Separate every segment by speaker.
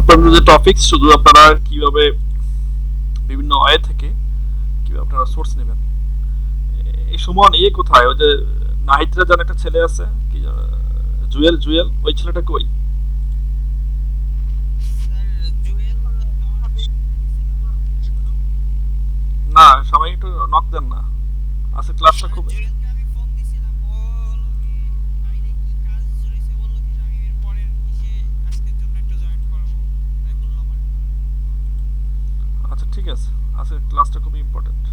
Speaker 1: আপনাদের যে টপিকস শুধু আপনারা কিভাবে বিভিন্ন ওয়ে থেকে কিভাবে আপনারা সোর্স নেবেন। এই সুমন ইয়ে কোথায়, ওই যে নাহিদরা জান একটা ছেলে আছে কি জুয়েল, জুয়েল ওই ছেলেটা কই? না সবাই একটু নক দেন না, আজকে ক্লাসটা খুব আচ্ছা ঠিক আছে, আজকে ক্লাসটা খুব ইম্পর্টেন্ট।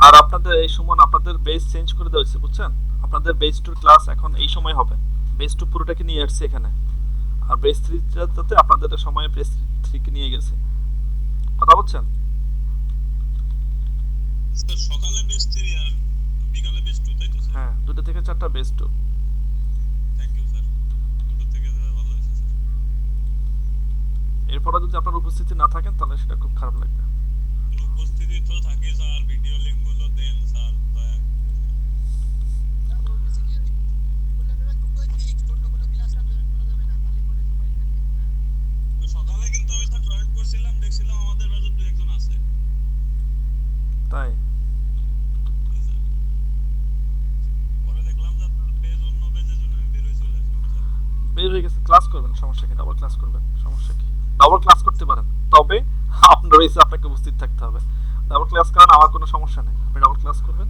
Speaker 1: আর আপনাদের এই সুমন আপনাদের বেস চেঞ্জ করে দেওয়া হয়েছে বুঝছেন, আপনাদের বেস টুর ক্লাস এখন এই সময় হবে। বেস টু পুরোটাকে নিয়ে আসছে এখানে, আর বেস থ্রিটাতে আপনাদের সময় বেস থ্রিকে নিয়ে গেছে। কথা বলছেন?
Speaker 2: সকালে বেস 3 আর বিকালে বেস 2, তাই তো স্যার?
Speaker 1: হ্যাঁ, 2টা থেকে 4টা বেস টু।
Speaker 2: থ্যাংক ইউ স্যার, দুটো থেকে ভালো হয়েছে স্যার।
Speaker 1: এরপরে যদি আপনার উপস্থিতি না থাকেন তাহলে সেটা খুব খারাপ লাগবে।
Speaker 2: উপস্থিতি তো থাকে স্যার, ভিডিও লিংক গুলো দেন স্যার দয়া করে। সকালে কিন্তু আমি স্যার জয়েন করছিলাম, দেখছিলাম আমাদের ব্যাচের দু একজন আছে।
Speaker 1: তাই
Speaker 2: জি স্যার, পরে দেখলাম যে আপনার পেজ অন্য পেজের জন্য আমি বের হয়ে চলে আসলাম স্যার।
Speaker 1: বের হয়ে গেছে, ক্লাস করবেন সমস্যা কি, ডাবল ক্লাস করবেন সমস্যা কি, ডাবল ক্লাস করতে পারেন, তবে আপনার এসে আপনাকে উপস্থিত থাকতে হবে। ডাবল ক্লাস করেন আমার কোনো সমস্যা নেই, আপনি ডাবল ক্লাস করবেন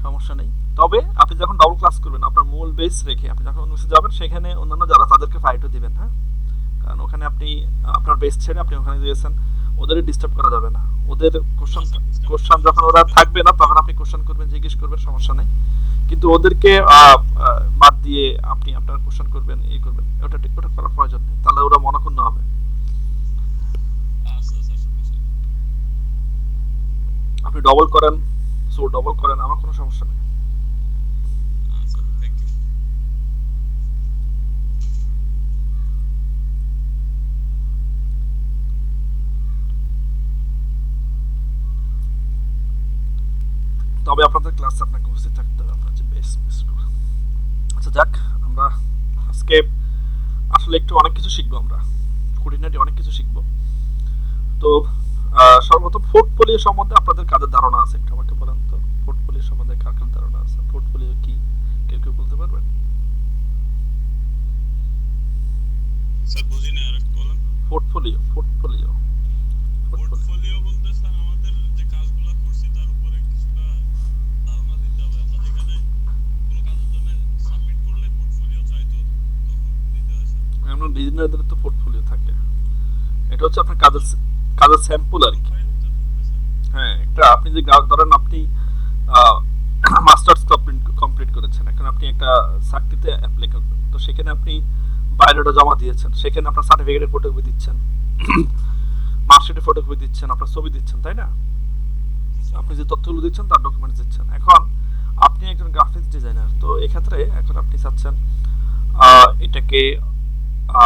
Speaker 1: সমস্যা নেই। তবে আপনি যখন ডাবল ক্লাস করবেন আপনার মূল বেস রেখে আপনি যখন অন্য যাবেন সেখানে অন্যান্য যারা তাদেরকে ফাইটও দিবেন, হ্যাঁ। কারণ ওখানে আপনি আপনার বেস ছেড়ে আপনি ওখানে দিয়েছেন, ওদের ডিস্টার্ব করা যাবে না। ওদের কোশ্চেন
Speaker 2: স্যার বুঝতে
Speaker 1: কোশ্চেন যখন ওরা থাকবে না তখন আপনি কোশ্চেন করবেন, জিজ্ঞেস করবেন, সমস্যা নেই। কিন্তু ওদেরকে বাদ দিয়ে আপনি আপনার কোশ্চেন করবেন, এই করবেন, ওটা ওটা করার প্রয়োজন নেই, তাহলে ওরা মনক্ষুণ্ণ হবে।
Speaker 2: আচ্ছা স্যার, সমস্যা নেই।
Speaker 1: আপনি ডবল করেন, সো ডবল করেন, আমার কোনো সমস্যা নেই।
Speaker 2: আচ্ছা, থ্যাংক ইউ।
Speaker 1: তবে আপনাদের ক্লাসে আপনাকে উপস্থিত থাকতে হবে, আপনার যে বেস মিস করে। আচ্ছা যাক, আমরা আজকে আসলে একটু অনেক কিছু শিখবো, আমরা খুঁটিনাটি অনেক কিছু শিখবো। তো সর্বপ্রথম পোর্টফোলিও সম্বন্ধে আপনাদের কাদের ধারণা আছে একটু আমাকে বলেন তো। পোর্টফোলিও সম্বন্ধে কার কার ধারণা আছে, পোর্টফোলিও কি কেউ কেউ বলতে পারবেন?
Speaker 2: স্যার বুঝি না, আর একটু বলেন।
Speaker 1: পোর্টফোলিও পোর্টফোলিও পোর্টফোলিও
Speaker 2: পোর্টফোলিও বলতে স্যার আমাদের যে কাজগুলো করছি তার উপরে কিছুটা ধারণা দিতে হবে। আমরা যেখানে কোনো কাজের জন্য সাবমিট করলে পোর্টফোলিও চাইতো, তখন দিতে হয় স্যার।
Speaker 1: এমন ডিজাইনারদের তো পোর্টফোলিও থাকে, এটা হচ্ছে আপনার কাজের কাজের স্যাম্পল আর কি।
Speaker 2: প্রোফাইল তো স্যার।
Speaker 1: হ্যাঁ, একটা আপনি যে ধরেন আপনি মাস্টার্স কমপ্লিট করেছেন, এখন আপনি একটা চাকরিতে অ্যাপ্লাই করবেন, তো সেখানে আপনি বায়োডাটা জমা দিয়েছেন, সেখানে আপনার সার্টিফিকেটের ফটোকপি দিচ্ছেন, মার্কশিটের ফটোকপি দিচ্ছেন, আপনার ছবি দিচ্ছেন, তাই না? আপনি যে তথ্যগুলো দিচ্ছেন তার ডকুমেন্টস দিচ্ছেন। এখন আপনি একজন গ্রাফিক্স ডিজাইনার, তো এক্ষেত্রে এখন আপনি চাচ্ছেন এটাকে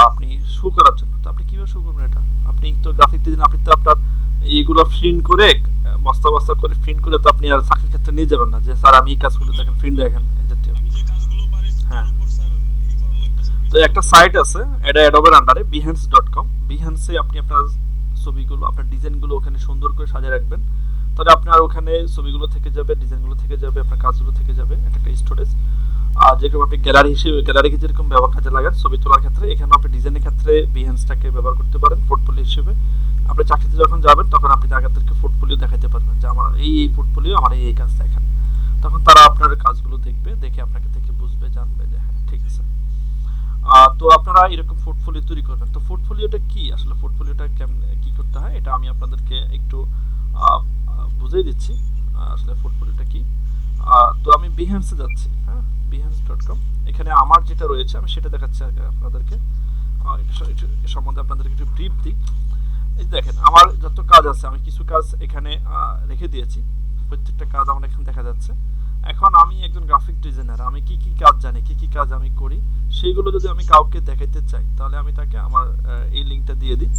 Speaker 1: আপনি শো করার জন্য, তো আপনি কিভাবে শো করবেন এটা? আপনি তো গ্রাফিক ডিজাইন, আপনি তো আপনার এইগুলো প্রিন্ট করে বস্তা বস্তা করে প্রিন্ট করে তো আপনি আর চাকরির ক্ষেত্রে নিয়ে যাবেন না যে স্যার আমি এই কাজগুলো দেখেন, প্রিন্ট দেখেন, এই জাতীয়।
Speaker 2: আমি যে কাজগুলো পারি তার
Speaker 1: হ্যাঁ,
Speaker 2: উপর স্যার ই করা লাগবে স্যার,
Speaker 1: তো
Speaker 2: বিচার
Speaker 1: একটা
Speaker 2: করা
Speaker 1: সাইট
Speaker 2: লাগবে।
Speaker 1: আছে, এটা অ্যাডোবের আন্ডারে behance.com, বিহান্সে আপনি আপনার ছবিগুলো, আপনার ডিজাইনগুলো ওখানে সুন্দর করে সাজিয়ে রাখবেন, তাহলে আপনার ওখানে ছবিগুলো থেকে যাবে, ডিজাইনগুলো থেকে যাবে, আপনার কাজগুলো থেকে যাবে, এটা একটা স্টোরেজ। আর যেরকম আপনি গ্যালারি হিসেবে, গ্যালারিকে যেরকম ব্যবহার কাজে লাগান ছবি তোলার ক্ষেত্রে, এখানে আপনি ডিজাইনের ক্ষেত্রে বিহান্সটাকে ব্যবহার করতে পারেন পোর্টফোলিও হিসেবে। আপনি চাকরিতে যখন যাবেন তখন আপনি জায়গাদেরকে পোর্টফোলিও দেখাতে পারবেন যে আমার এই পোর্টফোলিও, আমার এই কাজ দেখেন, তখন তারা আপনার কাজগুলো দেখবে, দেখে আপনাকে দেখে বুঝবে, জানবে যে হ্যাঁ ঠিক আছে। তো আপনারা এরকম পোর্টফোলিও তৈরি করবেন। তো পোর্টফোলিওটা কি আসলে, পোর্টফোলিওটা কেমন কি করতে হয় এটা আমি আপনাদেরকে একটু বুঝিয়ে দিচ্ছি আসলে পোর্টফোলিওটা কি। তো আমি বিহেন্সে যাচ্ছি, হ্যাঁ, behance.com, এখানে আমার যেটা রয়েছে আমি সেটা দেখাচ্ছি আগে আপনাদেরকে। এ সম্বন্ধে আপনাদেরকে একটু ব্রিফ দিই। এই দেখেন আমার যত কাজ আছে, আমি কিছু কাজ এখানে রেখে দিয়েছি, প্রত্যেকটা কাজ আমার এখানে দেখা যাচ্ছে। এখন আমি একজন গ্রাফিক ডিজাইনার, আমি কি কি কাজ জানি, কি কি কাজ আমি করি, সেইগুলো যদি আমি কাউকে দেখাইতে চাই তাহলে আমি তাকে আমার এই লিঙ্কটা দিয়ে দিই,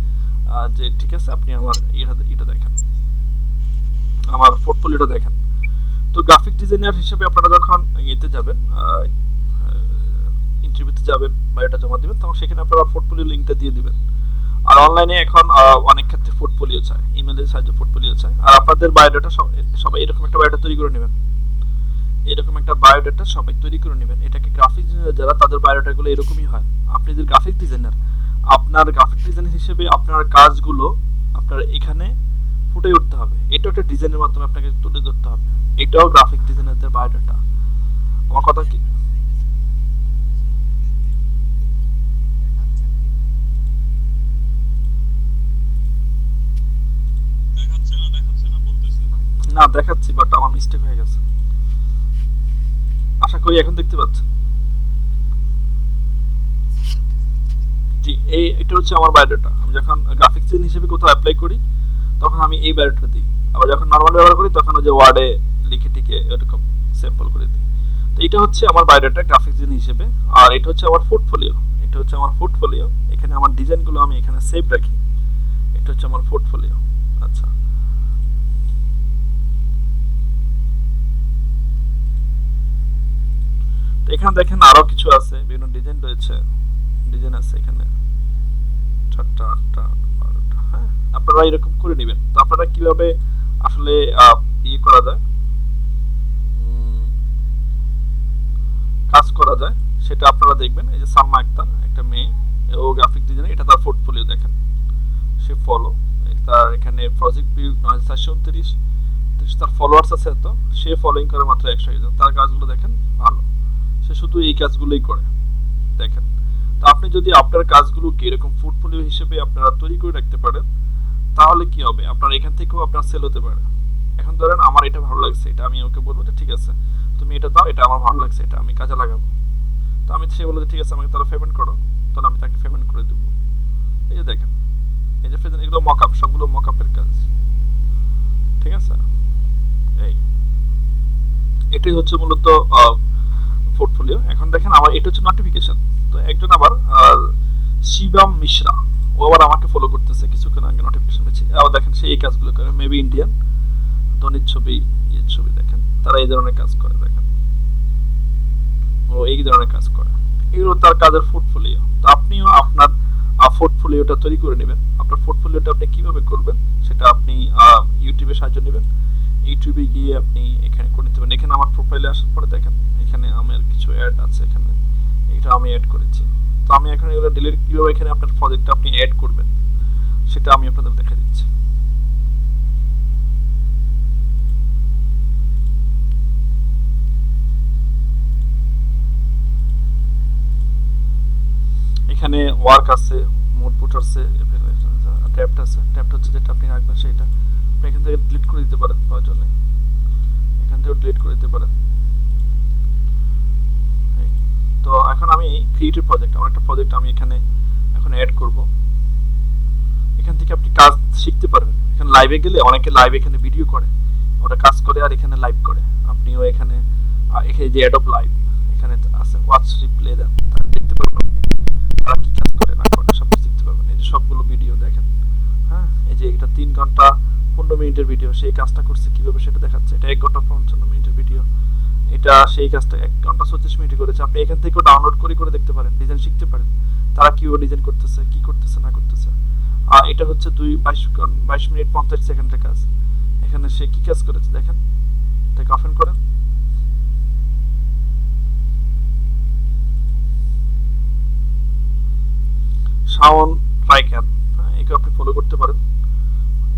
Speaker 1: যে ঠিক আছে আপনি আমার এটা দেখেন, আমার পোর্টফোলিওটা দেখেন। তো গ্রাফিক ডিজাইনার হিসেবে আপনারা যখন ইয়েতে যাবেন, ইন্টারভিউতে যাবেন বা এটা জমা দিবেন, তখন সেখানে আপনারা পোর্টফোলিও লিঙ্কটা দিয়ে দিবেন। আর অনলাইনে এখন অনেক ক্ষেত্রে পোর্টফোলিও চায়, ইমেলের সাহায্যে পোর্টফোলিও চায়। আর আপনাদের বায়োডাটা সবাই এরকম একটা বায়োডাটা তৈরি করে নেবেন, এরকম একটা বায়োডাটা সবাই তৈরি করে নেবেন। এটাকে গ্রাফিক ডিজাইনার যারা, তাদের বায়োডাটাগুলো এরকমই হয়। আপনি যে গ্রাফিক ডিজাইনার, আপনার গ্রাফিক ডিজাইনার হিসেবে আপনার কাজগুলো আপনার এখানে ফুটে উঠতে হবে। এটাও একটা ডিজাইনের মাধ্যমে আপনাকে তুলে ধরতে হবে। এটাও গ্রাফিক ডিজাইনারদের বায়োডাটা। আমার কথা কি
Speaker 2: দেখাচ্ছে না বলতেছে।
Speaker 1: না দেখাচ্ছি, বাট আমার মিস্টেক হয়ে গেছে। আশা করি এখন দেখতে পাচ্ছেন। জি, এটা হচ্ছে আমার বায়োডাটা। আমি যখন গ্রাফিক ডিজাইন হিসেবে কোথাও অ্যাপ্লাই করি তখন আমি এই বায়োডাটা দিই। আবার যখন নর্মাল ব্যবহার করি তখন ওই যে ওয়ার্ডে লিখে টিকে এরকম স্যাম্পল করে দিই। তো এটা হচ্ছে আমার বায়োডাটা গ্রাফিক ডিজাইন হিসেবে। আর এটা হচ্ছে আমার পোর্টফোলিও, এটা হচ্ছে আমার পোর্টফোলিও। এখানে আমার ডিজাইনগুলো আমি এখানে সেভ রাখি। এটা হচ্ছে আমার পোর্টফোলিও। আচ্ছা, তো এখানে দেখেন আরো কিছু আছে, বিভিন্ন ডিজাইন রয়েছে, ডিজাইন আছে এখানে 4টা 8টা 12টা। হ্যাঁ, আপনারা এরকম করে নেবেন। তো আপনারা কিভাবে আসলে ইয়ে করা যায়, কাজ করা যায়, সেটা আপনারা দেখবেন। এই যে সালমা আক্তার, একটা মেয়ে, ও গ্রাফিক ডিজাইনার, এটা তার পোর্টফোলিও দেখেন, সে ফলো, তার এখানে প্রজেক্ট ভিউ 9429, তার ফলোয়ার্স আছে এত, সে ফলোইং করে মাত্র 100 জন। তার কাজগুলো দেখেন ভালো, সে শুধু এই কাজগুলোই করে দেখেন। তো আপনি যদি আপনার কাজগুলোকে এরকম পোর্টফোলিও হিসেবে আপনারা তৈরি করে রাখতে পারেন তাহলে কি হবে, আপনার এখান থেকেও আপনার সেল হতে পারে। এখন ধরেন আমার এটা ভালো লাগছে, এটা আমি ওকে বলবো যে ঠিক আছে তুমি এটা দাও, এটা আমার ভালো লাগছে, এটা আমি কাজে লাগাবো। তো আমি সে বলে ঠিক আছে আমাকে তাহলে পেমেন্ট করো, তাহলে আমি তাকে পেমেন্ট করে দেবো। এই যে দেখেন, এই যে এগুলো মকআপ, সবগুলো মকআপের কাজ, ঠিক আছে। এই এটাই হচ্ছে মূলত পোর্টফোলিও। এখন দেখেন আমার এটা হচ্ছে নোটিফিকেশন। তো একজন আবার শিবাম মিশ্রা, ও আবার আমাকে ফলো করতেছে, কিছুক্ষণ আগে নোটিফিকেশন পেয়েছি। আবার দেখেন সে এই কাজগুলো করে, মেবি ইন্ডিয়ান, ধনির ছবি, ইয়ের ছবি, দেখেন তারা এই ধরনের কাজ করে, দেখেন ও এই ধরনের কাজ করে। এগুলো তার কাজের পোর্টফোলিও। তো আপনিও আপনার পোর্টফোলিওটা তৈরি করে নেবেন। আপনার পোর্টফোলিওটা আপনি কিভাবে করবেন সেটা আপনি ইউটিউবে সাহায্য নেবেন। ইউটিউবে গিয়ে আপনি এখানে করে নিতে পারেন। এখানে আমার প্রোফাইলে আসার পরে দেখেন এখানে আমার কিছু অ্যাড আছে, এখানে এটা আমি অ্যাড করেছি। তো আমি এখন এগুলো ডিলিট, কিভাবে এখানে আপনার প্রজেক্টটা আপনি অ্যাড করবেন সেটা আমি আপনাদের দেখা দিচ্ছি। এখানে ওয়ার্ক আছে, মোড বুট আছে, ট্যাবড আছে। ট্যাবড হচ্ছে যেটা আপনি রাখবেন সেটা আপনি এখান থেকে ডিলিট করে দিতে পারেন প্রয়োজনে, এখান থেকে ডিলিট করে দিতে পারেন। তো এখন আমি ক্রিয়েটিভ প্রজেক্ট, আমার একটা প্রজেক্ট আমি এখানে এখন অ্যাড করব। এখান থেকে আপনি কাজ শিখতে পারবেন। এখানে লাইভে গেলে অনেকে লাইভ এখানে ভিডিও করে, ওটা কাজ করে আর এখানে লাইভ করে। আপনিও এখানে এখানে যে অ্যাডব লাইভ এখানে আছে, ওয়াচ রিপ্লে দেন, দেখতে পারবেন আপনি তারা কি কাজ করে না করে, সব কিছু দেখতে পারবেন। এই যে সবগুলো ভিডিও দেখেন। হ্যাঁ, এই যে এটা 3 ঘন্টা 15 মিনিটের ভিডিও, সেই কাজটা করছে কিভাবে সেটা দেখাচ্ছে। এটা 1 ঘন্টা 55 মিনিটের ভিডিও, এটা সেই কাজটা 1 ঘন্টা 36 মিনিটে করেছে। আপনি এখান থেকেও ডাউনলোড করে করে দেখতে পারেন, ডিজাইন শিখতে পারেন, তারা কিভাবে ডিজাইন করতেছে, কি করতেছে না করতেছে। আর এটা হচ্ছে 22 মিনিট 50 সেকেন্ডের কাজ। এখানে সে কি কাজ করেছে দেখেন, এটাকে ওপেন করেন। শাওন রাইকার, হ্যাঁ, একে আপনি ফলো করতে পারেন।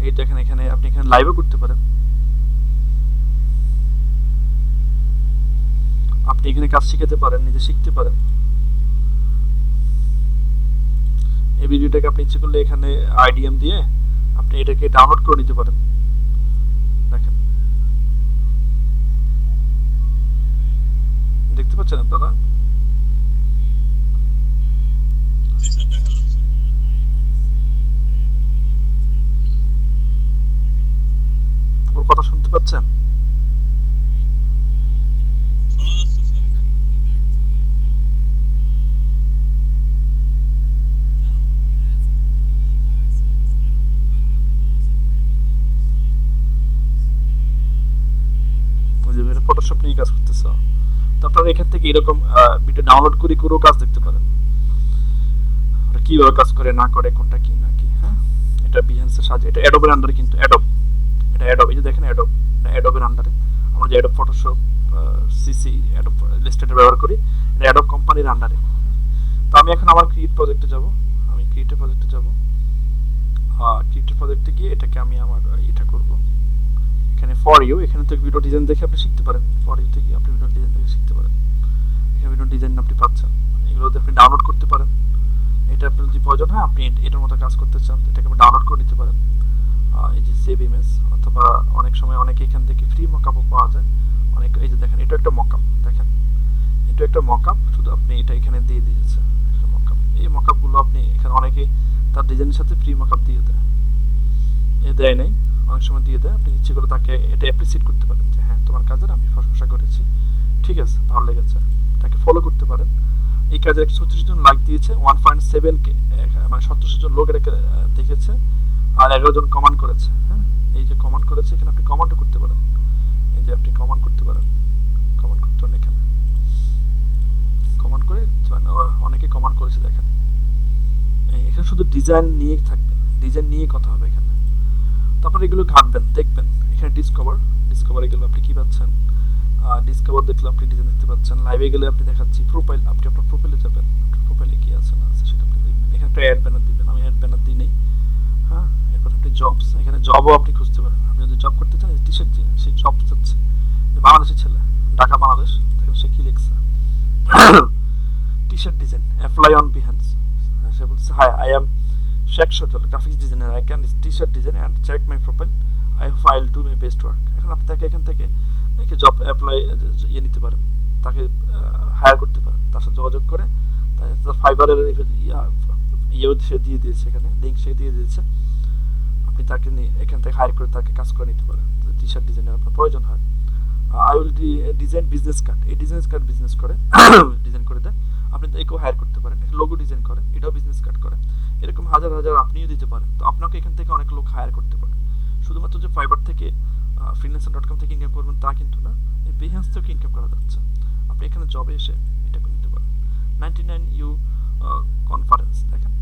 Speaker 1: এই দেখেন এখানে আপনি এখানে লাইভও করতে পারেন। আপনি এখানে কাজ শিখাতে পারেন, নিজে শিখতে পারেন। এই ভিডিওটাকে আপনি ইচ্ছে করলে এখানে আইডিএম দিয়ে আপনি এটাকে ডাউনলোড করে নিতে পারেন। দেখেন, দেখতে পাচ্ছেন আপনারা?
Speaker 2: জি স্যার, দেখা যাচ্ছে।
Speaker 1: ওর কথা শুনতে পাচ্ছেন? ফটোশপ নিয়ে কাজ করতেছো, তো আপনারা এখান থেকে এরকম ভিডিও ডাউনলোড করে করেও কাজ দেখতে পারেন, ওটা কিভাবে কাজ করে না করে, কোনটা কি না কি। হ্যাঁ, এটা বিহেন্সের সাহায্যে, এটা অ্যাডোবের আন্ডারে, কিন্তু অ্যাডোব, এটা অ্যাডোব, এই যে দেখেন অ্যাডোব, এটা অ্যাডোবের আন্ডারে। আমরা যে Adobe Photoshop CC Adobe Illustrator ব্যবহার করি, এটা অ্যাডোব কোম্পানির আন্ডারে। তো আমি এখন আমার ক্রিয়েট প্রজেক্টে যাব, আমি ক্রিয়েটিভ প্রজেক্টে যাব, ক্রিয়েটিভ প্রজেক্টে গিয়ে এটাকে আমি আমার এটা করব, এখানে ফর ইউ, এখানে থেকে ভিডিও ডিজাইন দেখে আপনি শিখতে পারেন, ফর ইউ থেকে আপনি ভিডিও ডিজাইন দেখে শিখতে পারেন, এখানে ভিডিও ডিজাইন আপনি পাচ্ছেন, এগুলোতে আপনি ডাউনলোড করতে পারেন। এটা আপনার যদি প্রয়োজন হয়, আপনি এটার মতো কাজ করতে চান, এটাকে আপনি ডাউনলোড করে নিতে পারেন, এই যে সেভ ইমেজ, অথবা অনেক সময় অনেকে এখান থেকে ফ্রি মকআপও পাওয়া যায় অনেক। এই যে দেখেন, এটা একটা মকআপ, দেখেন এটা একটা মকআপ, শুধু আপনি এটা এখানে দিয়ে দিয়েছে মকআপ। এই মকআপগুলো আপনি এখানে অনেকেই তার ডিজাইনের সাথে ফ্রি মকআপ দিয়ে দেয়, এ দেয় নাই, অনেক সময় দিয়ে দেয়। আপনি ইচ্ছে করে তাকে এটা অ্যাপ্রিসিয়েট করতে পারেন যে হ্যাঁ তোমার কাজের আমি প্রশংসা করেছি, ঠিক আছে, ভালো লেগেছে, তাকে ফলো করতে পারেন। এই কাজে 136 জন লাইক দিয়েছে, 1.7K, মানে 1700 জন লোক এটাকে দেখেছে, আর 11 জন কমেন্ট করেছে। হ্যাঁ, এই যে কমেন্ট করেছে, এখানে আপনি কমেন্টও করতে পারেন, এই যে আপনি কমেন্ট করতে পারেন, কমেন্ট করতে পারেন, এখানে কমেন্ট করে অনেকে কমেন্ট করেছে দেখেন। এখানে শুধু ডিজাইন নিয়ে থাকবে, ডিজাইন নিয়ে কথা হবে এখানে। তারপর এগুলো ঘাটবেন, দেখবেন এখানে ডিসকভার, ডিসকভারে গেলে আপনি কি পাচ্ছেন, ডিসকভার দেখলে আপনি ডিজাইন দেখতে পাচ্ছেন। লাইভে গেলে আপনি দেখাচ্ছি প্রোফাইল, আপনি আপনার প্রোফাইলে যাবেন, আপনার প্রোফাইলে কি আছে না আছে সেটা আপনি দেখবেন। এখানে একটা অ্যাড ব্যানার দিবেন, আমি অ্যাড ব্যানার দিই নেই। হ্যাঁ, এরপর আপনি জবস, এখানে জবও আপনি খুঁজতে পারেন, আপনি যদি জব করতে চান, টি শার্ট দিয়ে সে জব চাচ্ছে, বাংলাদেশের ছেলে, ঢাকা বাংলাদেশ, দেখেন সে কি লিখছে, T shirt design, apply on Behance. সে বলছে hi, I am Sheikh Sajal, graphics designer, I can T shirt design and check my profile, I hope I will do my best work. এখন আপনি তাকে এখান থেকে জব অ্যাপ্লাই নিতে পারেন, তাকে হায়ার করতে পারেন, তার সাথে যোগাযোগ করে তার ফাইবারের ইয়েও সে দিয়ে দিয়েছে, এখানে লিঙ্ক সে দিয়ে দিয়েছে, আপনি তাকে নিয়ে এখান থেকে হায়ার করে তাকে কাজ করে নিতে পারেন, টি শার্ট ডিজাইনের আপনার প্রয়োজন হয়। I will design business card, এই বিজনেস কার্ড বিজনেস করে ডিজাইন করে দেয়, আপনি তো একেও হায়ার করতে পারেন, লোগো ডিজাইন করে, এটাও বিজনেস কার্ড করে, এরকম হাজার হাজার আপনিও দিতে পারেন। তো আপনাকে এখান থেকে অনেক লোক হায়ার করতে পারে, শুধুমাত্র যে ফাইবার থেকে freelancer.com থেকে ইনকাম করবেন তা কিন্তু না, এই বিহেন্স থেকে ইনকাম করা যাচ্ছে। আপনি এখানে জবে এসে এটা করে নিতে পারেন। 99U কনফারেন্স, দেখেন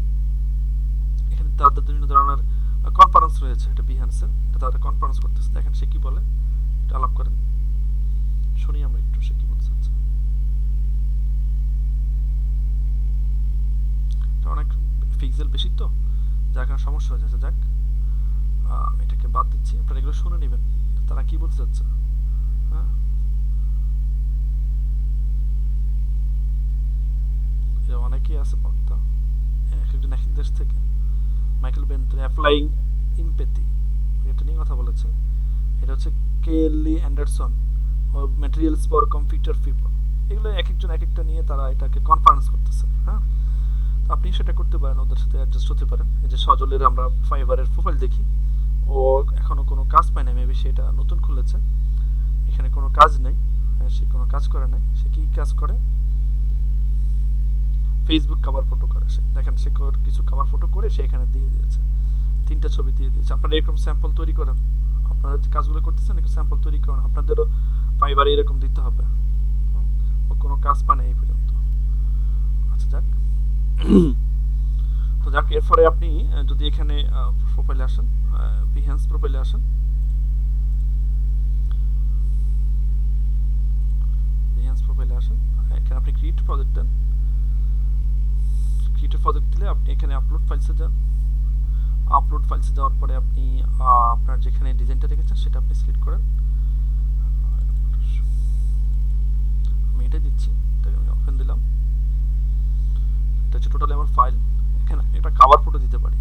Speaker 1: এখানে তাদের বিভিন্ন ধরনের কনফারেন্স রয়েছে, এটা বিহেন্সে, এটা তারা কনফারেন্স করতেছে, দেখেন সে কি বলে, এটা আলাপ করেন, শুনি আমরা একটু সে কি বলছে। আচ্ছা, অনেক পিক্সেল বেশি তো যার কারণে সমস্যা হয়ে যাচ্ছে। যাক, আমি এটাকে বাদ দিচ্ছি, আপনারা এগুলো শুনে নেবেন তারা কি বলতে চাচ্ছে। হ্যাঁ, অনেকেই আছে বক্তা, এক একজন এক এক দেশ থেকে। মাইকেল বেন্টন অ্যাপ্লাইং ইমপ্যাথি, এটা নিয়ে কথা বলেছে। এটা হচ্ছে কেলি অ্যান্ডারসন ও ম্যাটেরিয়ালস ফর কম্পিউটার পিপল, এগুলো এক একজন এক একটা নিয়ে তারা এটাকে কনফারেন্স করতেছে। হ্যাঁ, আপনি সেটা করতে পারেন, ওদের সাথে অ্যাডজাস্ট হতে পারেন। এই যে সজলের আমরা ফাইবারের প্রোফাইল দেখি, ও এখনো কোনো কাজ পায় না, মেবি সেটা নতুন খুলেছে, এখানে কোনো কাজ নেই, সে কোনো কাজ করে নাই। সে কি কাজ করে, ফেসবুক কভার ফটো করে, সে দেখেন সে কিছু কভার ফটো করে সে এখানে দিয়ে দিয়েছে, 3টা ছবি দিয়ে দিয়েছে। আপনারা এরকম স্যাম্পল তৈরি করেন, আপনারা যে কাজগুলো করতেছেন এরকম স্যাম্পল তৈরি করেন, আপনাদেরও ফাইবারে এরকম দিতে হবে। ও কোনো কাজ পায় না এই পর্যন্ত। আচ্ছা যাক, তো যাক, এরপরে আপনি যদি এখানে প্রোফাইলে আসেন, বিহেন্স প্রোফাইলে আসেন, বিহেন্স প্রোফাইলে আসেন, এখানে আপনি ক্রিয়েট প্রজেক্ট দেন, ক্রিয়েটিভ প্রজেক্ট দিলে আপনি এখানে আপলোড ফাইলসে যান, আপলোড ফাইলসে যাওয়ার পরে আপনি আপনার যেখানে ডিজাইনটা রেখেছেন সেটা আপনি সিলেক্ট করেন। আমি এটা দিচ্ছি, এটাকে আমি ওপেন দিলাম, এটা হচ্ছে টোটালি আমার ফাইল। এখানে একটা কভার ফটো দিতে পারি,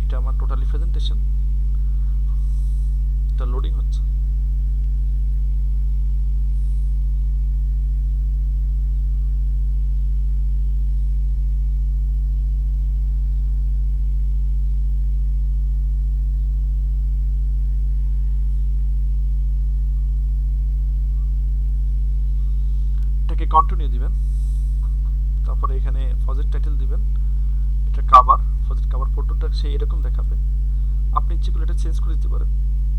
Speaker 1: এটা আমার টোটালি প্রেজেন্টেশন, এটা লোডিং হচ্ছে। এটাকে কন্টিনিউ দিবেন, তারপরে এখানে প্রজেক্ট টাইটেল দিবেন, এটা কভার, প্রজেক্ট কভার ফটোটা সে এরকম দেখাবে, আপনি ইচ্ছে করলে এটা চেঞ্জ করে দিতে পারেন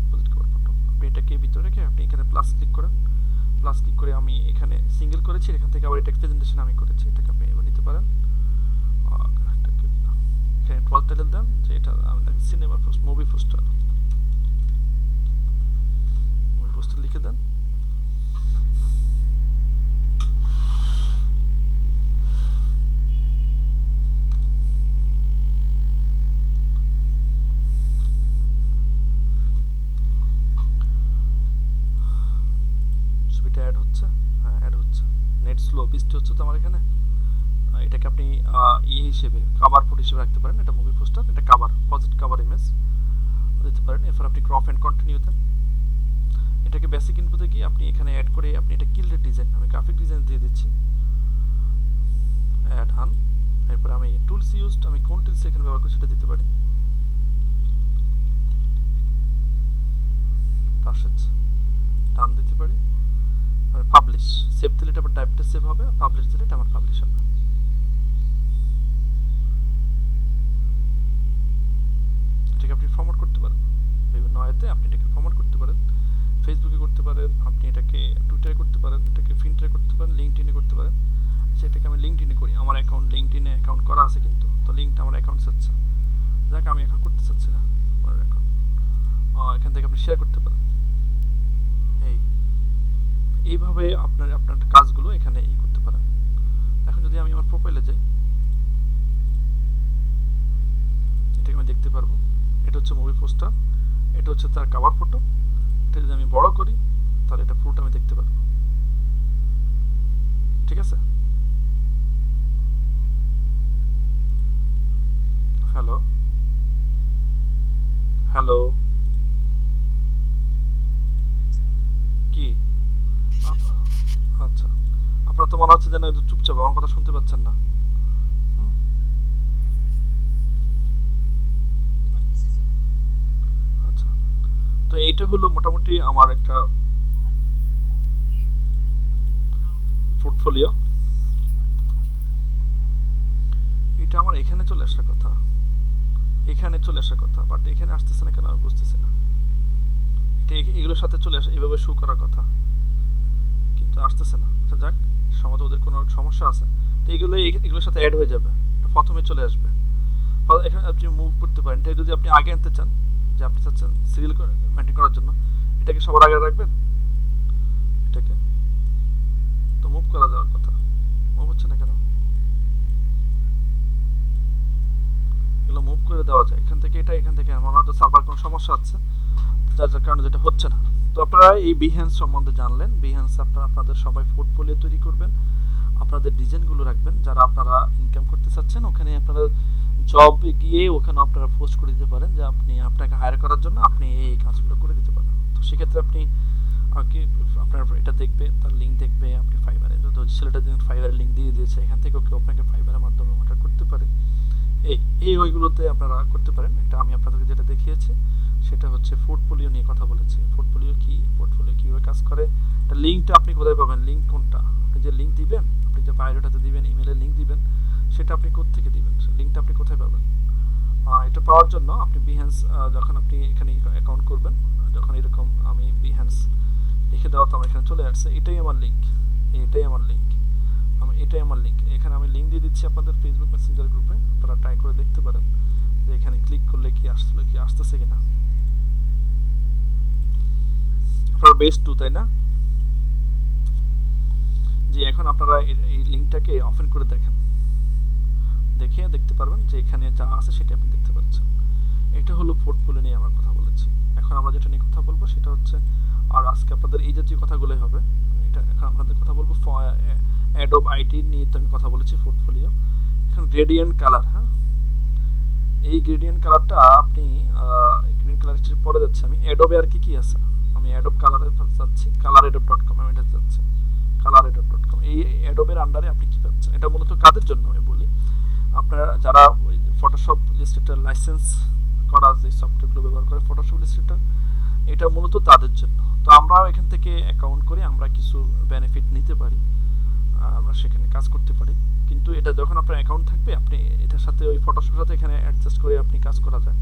Speaker 1: প্রজেক্ট কভার ফটো। আপনি এটাকে ভিতরে রেখে আপনি এখানে প্লাস ক্লিক করেন, প্লাস ক্লিক করে আমি এখানে সিঙ্গেল করেছি, এখান থেকে আবার টেক্সট প্রেজেন্টেশন আমি করেছি, এটাকে আপনি এবার নিতে পারেন। এখানে 12 টাইটেল দেন যে এটা সিনেমা পোস্ট, মুভি পোস্টার লিখে দেন। ছবিটা অ্যাড হচ্ছে, হ্যাঁ অ্যাড হচ্ছে, নেট স্লো, বৃষ্টি হচ্ছে তো আমার এখানে। এটাকে আপনি ইয়ে হিসেবে কাভার ফটো হিসেবে রাখতে পারেন, এটা মুভি পোস্টার, এটা কাভার, পজিটিভ কাভার ইমেজ দিতে পারেন। এরপর আপনি ক্রপ অ্যান্ড কন্টিনিউ দেন। এটাকে বেসিক ইনপুটে গিয়ে আপনি এখানে অ্যাড করে আপনি এটা কিলড ডিজাইন, আমি গ্রাফিক ডিজাইন দিয়ে দিচ্ছি, অ্যাড হান। এরপর আমি টুলস ইউজড, আমি কোন টুলস এখানে ব্যবহার করি সেটা দিতে পারি, পাশেজ ডান দিতে পারি। পাবলিশ, সেভ দিলে এটা আবার টাইপটা সেভ হবে, পাবলিশ দিলে এটা আমার পাবলিশ হবে। এটাকে আপনি ফরম্যাট করতে পারেন বিভিন্ন ওয়েতে, আপনি এটাকে ফরম্যাট করতে পারেন, ফেসবুকে করতে পারেন, আপনি এটাকে টুইটারে করতে পারেন, এটাকে ফিনটারে করতে পারেন, লিঙ্কডইনে করতে পারেন। সেটাকে আমি লিঙ্কডইনে করি, আমার অ্যাকাউন্ট লিঙ্কডইনে অ্যাকাউন্ট করা আছে কিন্তু, তো লিঙ্কটা আমার অ্যাকাউন্ট চাচ্ছে, যাক আমি এখন করতে চাচ্ছি না আমার অ্যাকাউন্ট। এখান থেকে আপনি শেয়ার করতে পারেন। এইভাবে আপনার আপনার কাজগুলো এখানে করতে পারেন। এখন যদি আমি আমার প্রোফাইলে যাই, এটাকে আমি দেখতে পারবো, এটা হচ্ছে মুভি পোস্টার, এটা হচ্ছে তার কভার ফটো। এটা যদি আমি বড় করি তাহলে এটা পুরোটা আমি দেখতে পারবো, ঠিক আছে। হ্যালো হ্যালো, কি আচ্ছা, আপনার তো মনে হচ্ছে যেন চুপচাপ, আমার কথা শুনতে পাচ্ছেন না। আচ্ছা, তো এইটা হলো মোটামুটি আমার একটা পোর্টফোলিও। এটা আমার এখানে চলে আসার কথা, এখানে চলে আসার কথা, বাট এখানে আসতেছে না কেন আমি বুঝতেছি না। এটা এগুলোর সাথে চলে আসে, এভাবে শো করার কথা, কিন্তু আসতেছে না। আচ্ছা যাক, সমাজে ওদের কোনো সমস্যা আছে, তো এগুলোর সাথে অ্যাড হয়ে যাবে, প্রথমে চলে আসবে। এখানে আপনি মুভ করতে পারেন, এটা যদি আপনি আগে আনতে চান, যে আপনি চাচ্ছেন সিরিয়াল মেনটেন করার জন্য, এটাকে সবার আগে রাখবেন, এটাকে তো মুভ করা যাওয়ার কথা, মুভ হচ্ছে না কেন? এগুলো মুভ করে দেওয়া যায় এখান থেকে, এটা এখান থেকে, আমার হয়তো সার্ভার কোনো সমস্যা আছে যার কারণে যেটা হচ্ছে না। তো আপনারা এই বিহ্যান্স সম্বন্ধে জানলেন। বিহ্যান্স আপনারা আপনাদের সবাই পোর্টফোলিও তৈরি করবেন, আপনাদের ডিজাইনগুলো রাখবেন, যারা আপনারা ইনকাম করতে চাচ্ছেন ওখানে আপনারা জব গিয়ে ওখানে আপনারা পোস্ট করে দিতে পারেন যে আপনি আপনাকে হায়ার করার জন্য আপনি এই কাজগুলো করে দিতে পারেন। তো সেক্ষেত্রে আপনি আপনার এটা দেখবে, তার লিঙ্ক দেখবে, আপনি ফাইবারে ছেলেটা দিন ফাইবারের লিঙ্ক দিয়ে দিয়েছে, এখান থেকেও কেউ আপনাকে ফাইবারের মাধ্যমে অর্ডার করতে পারে। এই ওইগুলোতে আপনারা করতে পারেন। এটা আমি আপনাদেরকে যেটা দেখিয়েছি সেটা হচ্ছে পোর্টফোলিও নিয়ে কথা বলেছি। পোর্টফোলিও কি, পোর্টফোলিও কীভাবে কাজ করে, এটা লিঙ্কটা আপনি কোথায় পাবেন, লিঙ্ক কোনটা, আপনি যে লিঙ্ক দিবেন, আপনি যে বায়োডাটাতে দিবেন, ইমেলের লিঙ্ক দিবেন, সেটা আপনি কোত্থেকে দিবেন, লিঙ্কটা আপনি কোথায় পাবেন। এটা পাওয়ার জন্য আপনি বিহ্যান্স, যখন আপনি এখানে অ্যাকাউন্ট করবেন, যখন এরকম আমি বিহ্যান্স লিখে দেওয়া, তো আমার এখানে চলে আসছে, এটাই আমার লিঙ্ক, এটাই আমার লিঙ্ক, এটাই আমার লিঙ্ক। এখানে আমি লিঙ্ক দিয়ে দিচ্ছি আপনাদের ফেসবুক মেসেঞ্জার গ্রুপে, আপনারা ট্রাই করে দেখতে পারেন যে এখানে ক্লিক করলে কি আসলে কি আসতেছে কিনা। আপনারা বেস্ট টু, তাই না? যে এখন আপনারা এই লিঙ্কটাকে ওপেন করে দেখেন, দেখে দেখতে পারবেন যে এখানে যা আছে সেটা আপনি দেখতে পাচ্ছেন। এটা হলো পোর্টফোলিও নিয়ে আমরা কথা বলেছি। এখন আমরা যেটা নিয়ে কথা বলবো সেটা হচ্ছে, আর আজকে আপনাদের এই জাতীয় কথাগুলোই হবে। এটা এখন আপনাদের কথা বলবো অ্যাডোব আইটি নিয়ে, তো আমি কথা বলেছি পোর্টফোলিও। এখন গ্রেডিয়েন্ট কালার, হ্যাঁ, এই গ্রেডিয়েন্ট কালারটা আপনি গ্রেডিয়েন্ট কালার পরে যাচ্ছে আমি অ্যাডোবে আর কি কি আছে, আমি অ্যাডোব কালারে যাচ্ছি, কালারএডোব.com, আমি এটা যাচ্ছি কালারএডোব.com। এই অ্যাডোবের আন্ডারে আপনি কি পাচ্ছেন, এটা মূলত কাদের জন্য আমি বলি, আপনারা যারা ফটোশপ ইলাস্ট্রেটর লাইসেন্স করা যে সফটওয়্যারগুলো ব্যবহার করে, ফটোশপ ইলাস্ট্রেটর, এটা মূলত তাদের জন্য। তো আমরা এখান থেকে অ্যাকাউন্ট করে আমরা কিছু বেনিফিট নিতে পারি, আমরা সেখানে কাজ করতে পারি। কিন্তু এটা যখন আপনার অ্যাকাউন্ট থাকবে, আপনি এটার সাথে ওই ফটোশপের সাথে এখানে অ্যাডজাস্ট করে আপনি কাজ করা যায়।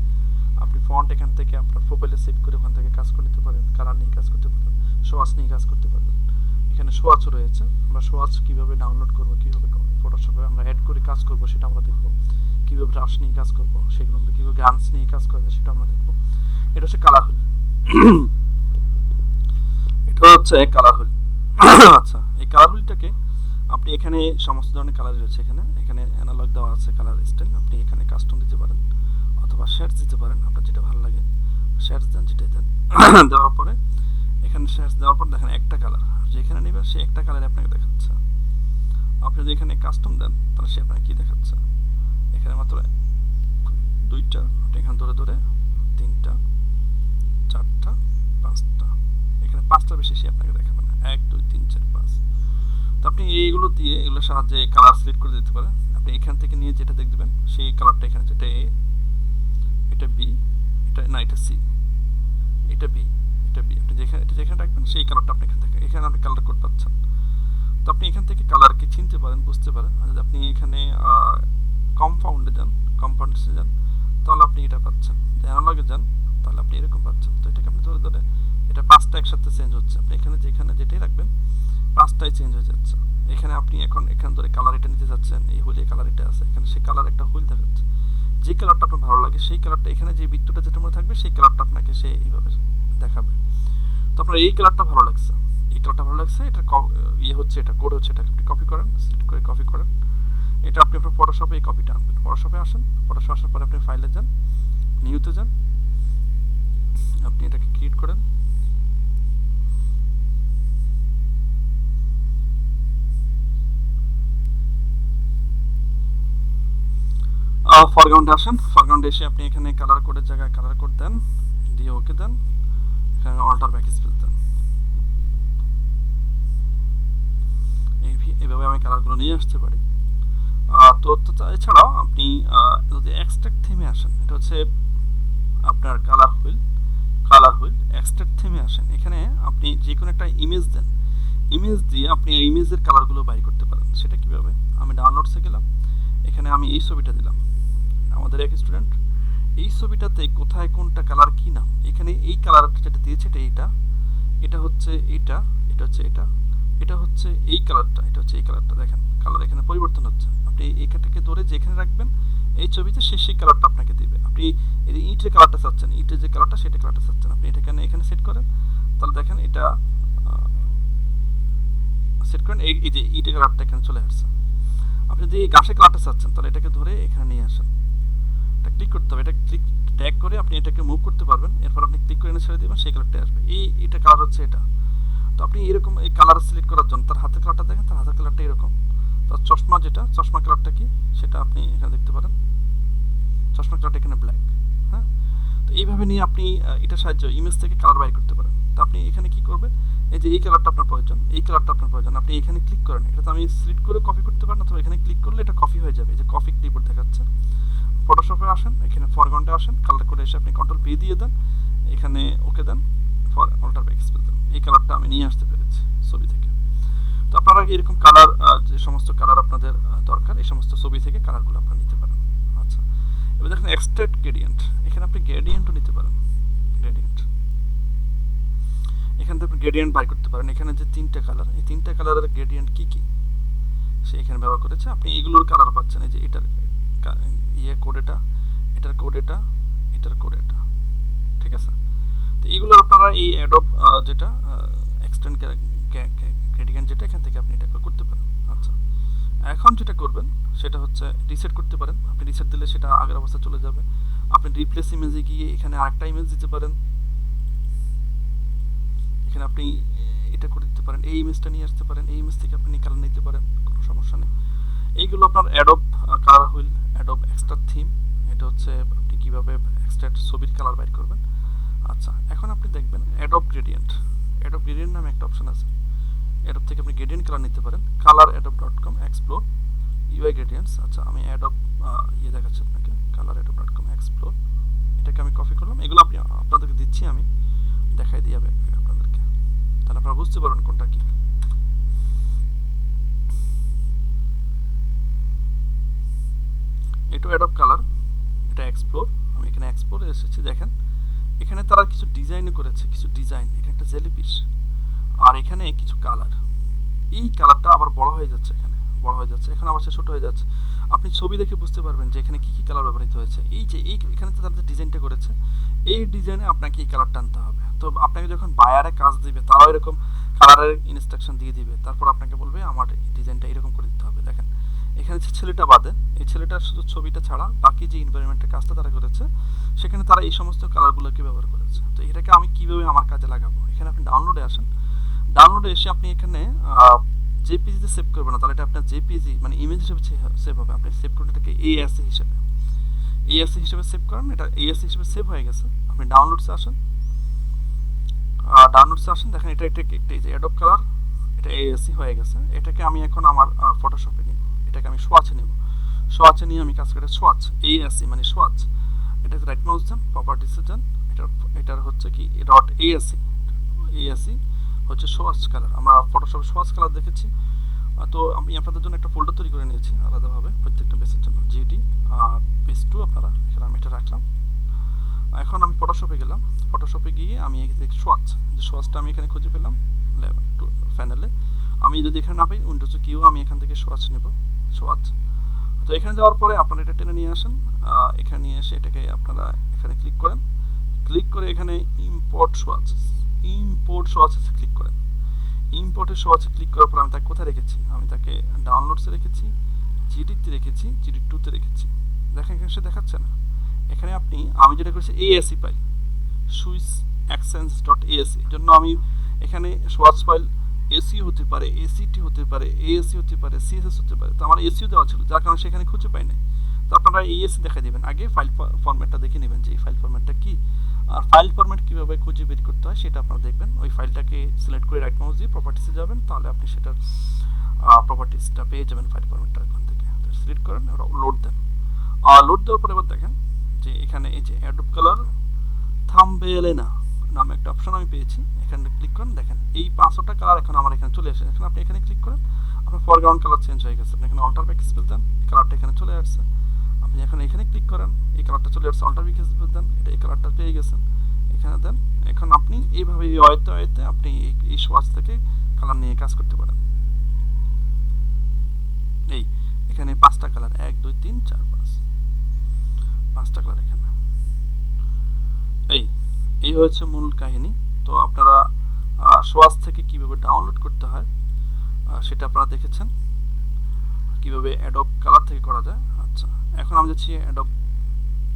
Speaker 1: আপনি ফন্ট এখান থেকে আপনার প্রোফাইলে সেভ করে ওখান থেকে কাজ করে নিতে পারেন, কালার নিয়ে কাজ করতে পারেন, সোয়াস নিয়ে কাজ করতে পারবেন। এখানে সোয়াচ রয়েছে। আমরা সোয়াচ কিভাবে ডাউনলোড করব, কিভাবে ফটোশপে আমরা অ্যাড করে কাজ করব সেটা আমরা দেখব। কিভাবে ব্রাশ নিয়ে কাজ করব সেগুলো আমরা, কিভাবে গানস নিয়ে কাজ করবে সেটা আমরা দেখব। এটা হচ্ছে কালার হুইল। এটা হচ্ছে কালার হুইল। আচ্ছা, এই কালার হুইলটাকে আপনি এখানে সমস্ত ধরনের কালার রয়েছে। এখানে এখানে অ্যানালগ দেওয়া আছে কালার স্টাইল। আপনি এখানে কাস্টম দিতে পারেন অথবা শেডস দিতে পারেন, আপনার যেটা ভালো লাগে শেডস দেন, যেটাই দেন। দেওয়ার পরে এখানে শেডস দেওয়ার পর দেখেন একটা কালার, যেখানে নেবেন সে একটা কালার আপনাকে দেখাচ্ছে। আপনি যদি এখানে কাস্টম দেন তাহলে সে আপনাকে কি দেখাচ্ছে, এখানে মাত্র দুইটা, আপনি এখানে ধরে ধরে তিনটা, চারটা, পাঁচটা, এখানে পাঁচটা বেশি সে আপনাকে দেখাবে না। 1 2 3 4 5। তো আপনি এইগুলো দিয়ে, এগুলোর সাহায্যে কালার সিলেক্ট করে দিতে পারেন। আপনি এখান থেকে নিয়ে যেটা দেখবেন সেই কালারটা এখানে, যেটা এ, এটা বি, এটা না, এটা সি, এটা বি, এটা বি, আপনি যেখানে রাখবেন সেই কালারটা আপনি এখান থেকে, এখানে আপনি কালার কোড পাচ্ছেন। তো আপনি এখান থেকে কালারকে চিনতে পারেন, বুঝতে পারেন। আর যদি আপনি এখানে কম্পাউন্ডে যান, কম্পাউন্ডে যান, তাহলে আপনি এটা পাচ্ছেন। অ্যানালগে যান তাহলে আপনি এরকম পাচ্ছেন। তো এটাকে আপনি ধরে ধরে, এটা পাঁচটা একসাথে চেঞ্জ হচ্ছে। আপনি এখানে যেখানে যেটাই রাখবেন পাঁচটাই চেঞ্জ হয়ে যাচ্ছে। এখানে আপনি এখন এখানে ধরে কালার এটা নিতে যাচ্ছেন, এই হুইলে কালার এটা আছে, এখানে সেই কালার একটা হুইল দেখাচ্ছে। যে কালারটা আপনার ভালো লাগে সেই কালারটা, এখানে যে বৃত্তটা যেটা মধ্যে থাকবে সেই কালারটা আপনাকে সে এইভাবে দেখাবে। তো আপনার এই কালারটা ভালো লাগছে, এই কালারটা ভালো লাগছে, এটা ইয়ে হচ্ছে, এটা কোড হচ্ছে, এটা আপনি কপি করেন, সিলেক্ট করে কপি করেন। এটা আপনি আপনার ফটোশপে এই কপিটা আনবেন। ফটোশপে আসেন, ফটোশপে আসার পরে আপনি ফাইলে যান, নিউতে যান, আপনি এটাকে ক্রিয়েট করেন। ফরগ্রাউন্ডে আসেন, ফরগ্রাউন্ডে এসে আপনি এখানে কালার কোডের জায়গায় কালার কোড দেন, দিয়ে ওকে দেন, এখানে অল্টার ব্যাক স্পেস দেন। এইভাবে আমি কালারগুলো নিয়ে আসতে পারি। তো এছাড়াও আপনি যদি এক্সট্রাক্ট থিমে আসেন, এটা হচ্ছে আপনার colour wheel, colour wheel extract থিমে আসেন। এখানে আপনি যে কোনো একটা ইমেজ দেন, ইমেজ দিয়ে আপনি এই ইমেজের কালারগুলো বাইর করতে পারেন। সেটা কিভাবে, আমি ডাউনলোডসে গেলাম, এখানে আমি এই ছবিটা দিলাম, আমাদের এক স্টুডেন্ট, এই ছবিটাতে কোথায় কোনটা কালার কি নাম, এখানে এই কালারটা যেটা দিয়েছে এটা এইটা, এটা হচ্ছে এটা, এটা হচ্ছে এটা, এটা হচ্ছে এই কালারটা, এটা হচ্ছে এই কালারটা। দেখেন কালার এখানে পরিবর্তন হচ্ছে। আপনি এইটাকে ধরে যেখানে রাখবেন এই ছবিতে সে সেই কালারটা আপনাকে দিবে। আপনি এই ইটের কালারটা চাচ্ছেন, ইটের যে কালারটা সেটা কালারটা চাচ্ছেন, আপনি এটা এখানে সেট করেন, তাহলে দেখেন এটা সেট করেন, এই যে ইটের কালারটা এখানে চলে আসছে। আপনি যদি এই ঘাসের কালারটা চাচ্ছেন তাহলে এটাকে ধরে এখানে নিয়ে আসেন, এটা ক্লিক করতে হবে, এটা ক্লিক ড্র্যাগ করে আপনি এটাকে মুভ করতে পারবেন। এরপর আপনি ক্লিক করে এনে ছেড়ে দেবেন, সেই কালারটা আসবে। এটা কালার হচ্ছে এটা। তো আপনি এরকম এই কালার সিলেক্ট করার জন্য তার হাতের কালারটা দেখেন, তার হাতের কালারটা এরকম। তার চশমা যেটা, চশমা কালারটা কি সেটা আপনি এখানে দেখতে পারেন, চশমা কালারটা এখানে ব্ল্যাক। হ্যাঁ, তো এইভাবে নিয়ে আপনি এটার সাহায্যে ইমেজ থেকে কালার বাইর করতে পারেন। তো আপনি এখানে কি করবেন, এই যে এই কালারটা আপনার প্রয়োজন, এই কালারটা আপনার প্রয়োজন, আপনি এখানে ক্লিক করেন। এটা তো আমি সিলেক্ট করে কপি করতে পারেন, অথবা এখানে ক্লিক করলে এটা কপি হয়ে যাবে, এই যে কপি ক্লিপবোর্ড দেখাচ্ছে। ফটোশপে আসেন, এখানে ফরগ্রাউন্ডে আসেন, কালার করে এসে আপনি কন্ট্রোল পি দিয়ে দেন, এখানে ওকে দেন, ফর অল্টার ব্যাক স্পেস দেন। এই কালারটা আমি নিয়ে আসতে পেরেছি ছবি থেকে। তো আপনারা এরকম কালার, যে সমস্ত কালার আপনাদের দরকার, এই সমস্ত ছবি থেকে কালারগুলো আপনারা নিতে পারেন। আচ্ছা, এবার দেখেন এক্সট্রাক্ট গ্রেডিয়েন্ট, এখানে আপনি গ্রেডিয়েন্টও নিতে পারেন। গ্রেডিয়েন্ট, এখান থেকে আপনি গ্রেডিয়েন্ট বাই করতে পারেন। এখানে যে তিনটা কালার, এই তিনটা কালারের গ্রেডিয়েন্ট কি কি সে এখানে ব্যবহার করেছে। আপনি এইগুলোর কালার পাচ্ছেন, এই যে এটার ইয়ে কোড এটা, এটার কোড এটা, এটার কোড এটা, ঠিক আছে। তো এইগুলো আপনারা এই অ্যাডোব যেটা এক্সটেন্ড গ্রেডিয়েন্ট যেটা, এখান থেকে আপনি এটা করতে পারেন। আচ্ছা, এখন যেটা করবেন সেটা হচ্ছে রিসেট করতে পারেন। আপনি রিসেট দিলে সেটা আগের অবস্থা চলে যাবে। আপনি রিপ্লেস ইমেজে গিয়ে এখানে আরেকটা ইমেজ দিতে পারেন, এখানে আপনি এটা করে দিতে পারেন, এই ইমেজটা নিয়ে আসতে পারেন, এই ইমেজ থেকে আপনি কালার নিতে পারেন, কোনো সমস্যা নেই। এইগুলো আপনার Adobe colour wheel, Adobe extra theme, এটা হচ্ছে আপনি কীভাবে এক্সট্রা ছবির কালার বাইর করবেন। আচ্ছা, এখন আপনি দেখবেন অ্যাডোব গ্রেডিয়েন্ট, অ্যাডোব গ্রেডিয়েন্ট নামে একটা অপশন আছে। অ্যাডোব থেকে আপনি গ্রেডিয়েন্ট কালার নিতে পারেন, কালার adobe.com এক্সপ্লোর ইউআই গ্রেডিয়েন্টস। আচ্ছা, আমি অ্যাডোব ইয়ে দেখাচ্ছি আপনাকে, কালার adobe.com এক্সপ্লোর, এটাকে আমি কপি করলাম। এগুলো আপনি আপনাদেরকে দিচ্ছি, আমি দেখাই দিয়ে যাবে আপনাদেরকে, তাহলে আপনারা বুঝতে পারবেন কোনটা কি। এটা অ্যাডোব কালার, এটা এক্সপ্লোর, আমি এখানে এক্সপ্লোরে এসেছি। দেখেন এখানে তারা কিছু ডিজাইন করেছে, কিছু ডিজাইন, এখানে একটা জেলিফিশ, আর এখানে কিছু কালার, এই কালারটা আবার বড় হয়ে যাচ্ছে, এখানে বড় হয়ে যাচ্ছে, এখানে আবার সে ছোট হয়ে যাচ্ছে। আপনি ছবি দেখে বুঝতে পারবেন যে এখানে কি কি কালার ব্যবহৃত হয়েছে। এই যে এখানে তো তারা যে ডিজাইনটা করেছে, এই ডিজাইনে আপনাকে এই কালারটা আনতে হবে। তো আপনাকে যখন বায়ারে কাজ দিবে তারাও এরকম কালারের ইনস্ট্রাকশন দিয়ে দিবে, তারপর আপনাকে বলবে আমার ডিজাইনটা এরকম করে দিতে হবে। দেখেন এখানে যে ছেলেটা বাদে, এই ছেলেটার শুধু ছবিটা ছাড়া বাকি যে এনভায়রনমেন্টের কাজটা তারা করেছে সেখানে তারা এই সমস্ত কালারগুলোকে ব্যবহার করেছে। তো এটাকে আমি কিভাবে আমার কাজে লাগাবো, এখানে আপনি ডাউনলোডে আসেন। ডাউনলোডে এসে আপনি এখানে জেপিজিতে সেভ করবেন না, তাহলে এটা আপনার জেপিজি মানে ইমেজ হিসেবে সেভ হবে। আপনি সেভ করুন এটাকে এএসসি হিসেবে, এএসসি হিসেবে সেভ করেন। এটা এএসসি হিসেবে সেভ হয়ে গেছে। আপনি ডাউনলোডসে আসেন, ডাউনলোডসে আসেন, দেখেন এটা একটা এই যে অ্যাডোব কালার, এটা এএসসি হয়ে গেছে। এটাকে আমি এখন আমার ফটোশপে নিব, এটাকে আমি সোয়াচে নেব। সোয়াচে নিয়ে আমি কাজ করি সোয়াচ, এএসসি মানে সোয়াচ। এটাকে রাইট মাউস দেন, প্রপার্টিসে যান, এটার হচ্ছে কি ডট এএসসি, এএসসি হচ্ছে সোয়াচ কালার। আমরা ফটোশপে সোয়াচ কালার দেখেছি। তো আমি আপনাদের জন্য একটা ফোল্ডার তৈরি করে নিয়েছি আলাদাভাবে প্রত্যেকটা বেসের জন্য, জিডি বেস 2 আপনারা এখানে আমি এটা রাখলাম। এখন আমি ফটোশপে গেলাম, ফটোশপে গিয়ে আমি সোয়াচ, যে সোয়াচটা আমি এখানে খুঁজে পেলাম প্যানেলে। আমি যদি এখানে না পাই উইন্ডোজে কিউ আমি এখান থেকে সোয়াচ নেব, সোয়াচ। তো এখানে যাওয়ার পরে আপনারা এটা টেনে নিয়ে আসেন, এখানে নিয়ে এসে এটাকে আপনারা এখানে ক্লিক করেন, ক্লিক করে এখানে import swatches, import swatches click করেন। ইম্পোর্টের সোয়াচে ক্লিক করার পর আমি তাকে কোথায় রেখেছি, আমি তাকে ডাউনলোডসে রেখেছি, জিডিতে রেখেছি, জিডি 2তে রেখেছি। দেখেন এখানে সে দেখাচ্ছে না। এখানে আপনি আমি যেটা করেছি AAC file, Swiss accents dot AAC, এর জন্য আমি এখানে সোয়াচ ফাইল এসি হতে পারে, এসিটি হতে পারে, এএসি হতে পারে, সিএসএস হতে পারে। তো আমার এসিও দেওয়া ছিল, যার কারণে সেখানে খুঁজে পাই নাই। তো আপনারা এএসি দেখা দেবেন, আগে ফাইল ফরম্যাটটা দেখে নেবেন যে এই ফাইল ফরম্যাটটা কী, আর ফাইল ফরম্যাট কীভাবে খুঁজে বের করতে হয় সেটা আপনারা দেখবেন। ওই ফাইলটাকে সিলেক্ট করে রাইট মাউস দিয়ে প্রপার্টিসে যাবেন, তাহলে আপনি সেটার প্রপার্টিসটা পেয়ে যাবেন ফাইল ফরম্যাটটা এখান থেকে। সিলেক্ট করেন, লোড দেন। লোড দেওয়ার পরে এবার দেখেন যে এখানে এই যে অ্যাডোব কালার থাম্বনেইল নামে একটা অপশন আমি পেয়েছি, এখানে ক্লিক করেন। দেখেন এই 500টা কালার এখন আমার এখানে চলে আসে। এখন আপনি এখানে ক্লিক করেন, আপনার ফরগ্রাউন্ড কালার চেঞ্জ হয়ে গেছে। আপনি এখানে অল্টার ব্যাক স্পেস দেন, কালারটা এখানে চলে আসছে। আপনি এখন এখানে ক্লিক করেন, এই কালারটা চলে আসছে, অল্টার ব্যাক স্পেস দেন, এটা এই কালারটা পেয়ে গেছেন, এখানে দেন। এখন আপনি এইভাবে অয়েতে অয়েতে আপনি এই সোয়াচ থেকে কালার নিয়ে কাজ করতে পারেন। এই এখানে 5টা কালার, 1 2 3 4 5টা কালার এখানে। এই হচ্ছে মূল কাহিনী। তো আপনারা সোয়াচ থেকে কিভাবে ডাউনলোড করতে হয় সেটা আপনারা দেখেছেন, কিভাবে অ্যাডোব কালার থেকে করা যায়। আচ্ছা, এখন আমি যাচ্ছি অ্যাডোব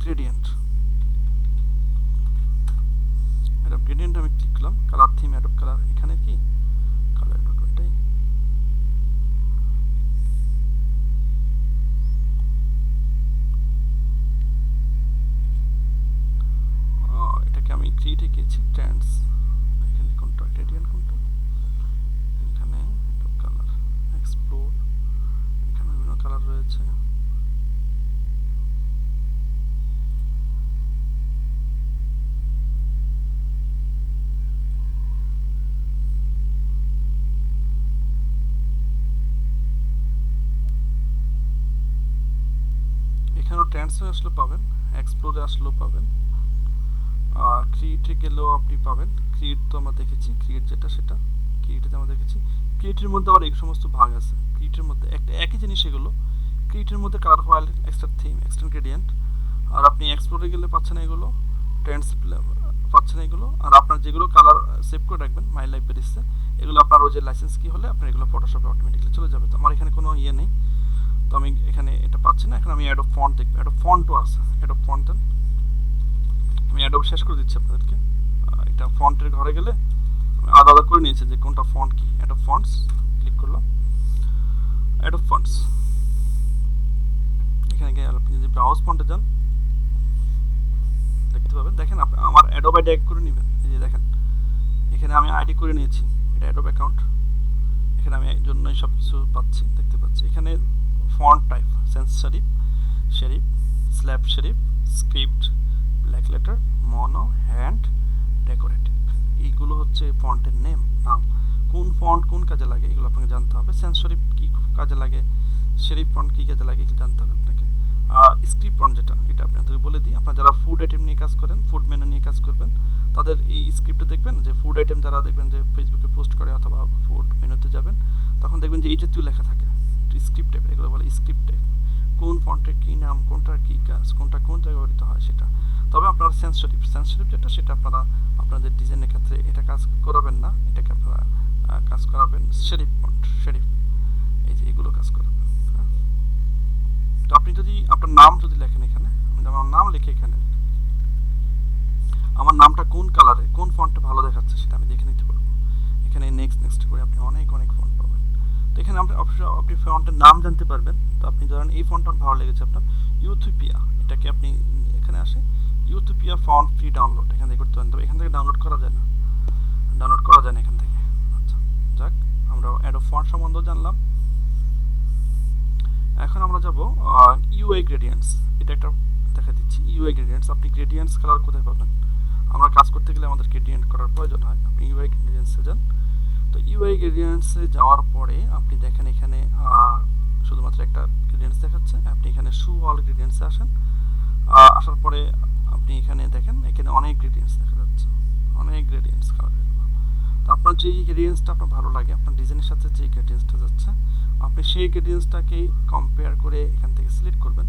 Speaker 1: গ্রেডিয়েন্ট। অ্যাডোব গ্রেডিয়েন্ট আমি ক্লিক করলাম, কালার থিম অ্যাডোব কালার, এখানে কি কালার এটাই। এটাকে আমি ক্রিয়েটে গিয়েছি, ট্রেন্ডস, এখানে কোনটা গ্রেডিয়েন্ট কোনটা, এখানে কালার এক্সপ্লোর, এখানে বিভিন্ন কালার রয়েছে। এখানেও ট্রেন্ডসে আসলে পাবেন, এক্সপ্লোরে আসলেও পাবেন, ক্রিয়েটে গেলেও আপনি পাবেন। ক্রিয়েট তো আমরা দেখেছি, ক্রিয়েট যেটা সেটা ক্রিয়েটে আমরা দেখেছি। ক্রিয়েটের মধ্যে আবার এই সমস্ত ভাগ আছে, ক্রিয়েটের মধ্যে একটা একই জিনিস এগুলো। ক্রিয়েটের মধ্যে colour file, extra theme, extra gradient. আর আপনি এক্সপ্লোরে গেলে পাচ্ছেন এগুলো, ট্রেন্ডস পাচ্ছেন এগুলো। আর আপনার যেগুলো কালার সেভ করে রাখবেন মাই লাইব্রেরিসে, এগুলো আপনার ওই যে লাইসেন্স কি হলে আপনার এগুলো ফটোশপে অটোমেটিকলি চলে যাবে। তো আমার এখানে কোনো ইয়ে নেই, তো আমি এখানে এটা পাচ্ছি না। এখন আমি অ্যাডোব ফন্ট দেখবো, অ্যাডোব ফন্টও আছে, অ্যাডোব ফন্ট দেন। আমি অ্যাডোব শেষ করে দিচ্ছি আপনাদেরকে। এটা ফন্টের ঘরে গেলে আমি আলাদা আলাদা করে নিয়েছি যে কোনটা ফন্ট কি। অ্যাডোব ফন্টস ক্লিক করলাম, অ্যাডোব ফন্টস, এখানে গিয়ে আপনি যদি ব্রাউজ ফন্টে যান দেখতে পাবেন। দেখেন আমার অ্যাডোব আইডি এক করে নেবেন, এই যে দেখেন এখানে আমি আইডি করে নিয়েছি, এটা অ্যাডোব অ্যাকাউন্ট। এখানে আমি এই জন্যই সব কিছু পাচ্ছি, দেখতে পাচ্ছি। এখানে font type sans serif, serif, slab serif, script, black letter, mono, hand, decorative, এইগুলো হচ্ছে ফন্টের নাম। কোন ফন্ট কোন কাজে লাগে এগুলো আপনাকে জানতে হবে। সেন্স সেরিফ কী কাজে লাগে, সেরিফ ফন্ট কী কাজে লাগে এগুলো জানতে হবে আপনাকে। স্ক্রিপ্ট ফন্ট যেটা, এটা আপনাদেরকে বলে দিই। আপনারা যারা ফুড আইটেম নিয়ে কাজ করেন, ফুড মেনু নিয়ে কাজ করবেন, তাদের এই স্ক্রিপ্টে দেখবেন যে ফুড আইটেম যারা দেখবেন যে ফেসবুকে পোস্ট করে অথবা ফুড মেনুতে যাবেন, তখন দেখবেন যে এই জাতীয় লেখা থাকে, স্ক্রিপ্ট টাইপের, এগুলো বলে স্ক্রিপ্ট টাইপ। কোন ফন্টের কী নাম, কোনটার কী কাজ, কোনটা কোন জায়গায় ব্যবহৃত হয় সেটা। তবে আপনারা সেন্সিটিভ যেটা সেটা আপনারা আপনাদের ডিজাইনের ক্ষেত্রে এটা কাজ করাবেন না, এটাকে আপনারা কাজ করাবেন শেরিফ ফন্ট, শেরিফ, এই যে এগুলো কাজ করাবেন। হ্যাঁ, তো আপনি যদি আপনার নাম যদি লেখেন এখানে, আমি আমার নাম লিখে এখানে আমার নামটা কোন কালারে কোন ফন্টে ভালো দেখাচ্ছে সেটা আমি দেখে নিতে পারবো। এখানে নেক্সট নেক্সট করে আপনি অনেক অনেক ফন্ট পাবেন। তো এখানে আপনি ফন্টের নাম জানতে পারবেন। তো আপনি ধরেন এই ফন্টটা ভালো লেগেছে আপনার, ইউথোপিয়া, এটাকে আপনি এখানে আসে ইউথোপিয়া ফন্ট ফ্রি ডাউনলোড এখান থেকে করতে পারেন। তবে এখান থেকে ডাউনলোড করা যায় না, এখান থেকে। আচ্ছা, যাক, আমরা অ্যাডোব ফন্ট সম্বন্ধেও জানলাম। এখন আমরা যাব ইউআই গ্রেডিয়েন্টস। এটা একটা দেখা দিচ্ছি, ইউআই গ্রেডিয়েন্টস। আপনি গ্রেডিয়েন্টস কালার কোথায় পাবেন? আমরা কাজ করতে গেলে আমাদের গ্রেডিয়েন্ট করার প্রয়োজন হয়। আপনি ইউআই গ্রেডিয়েন্টসে যান। তো ইউআই গ্রেডিয়েন্টসে যাওয়ার পরে আপনি দেখেন এখানে শুধুমাত্র একটা গ্রেডিয়েন্টস দেখাচ্ছে। আপনি এখানে শো অল গ্রেডিয়েন্টসে আসেন। আসার পরে আপনি এখানে দেখেন এখানে অনেক গ্রেডিয়েন্টস দেখা যাচ্ছে, অনেক গ্রেডিয়েন্টস কালার। তো আপনার যেই গ্রেডিয়েন্টসটা আপনার ভালো লাগে, আপনার ডিজাইনের সাথে যে গ্রেডিয়েন্টসটা যাচ্ছে, আপনি সেই গ্রেডিয়েন্টসটাকে কম্পেয়ার করে এখান থেকে সিলেক্ট করবেন।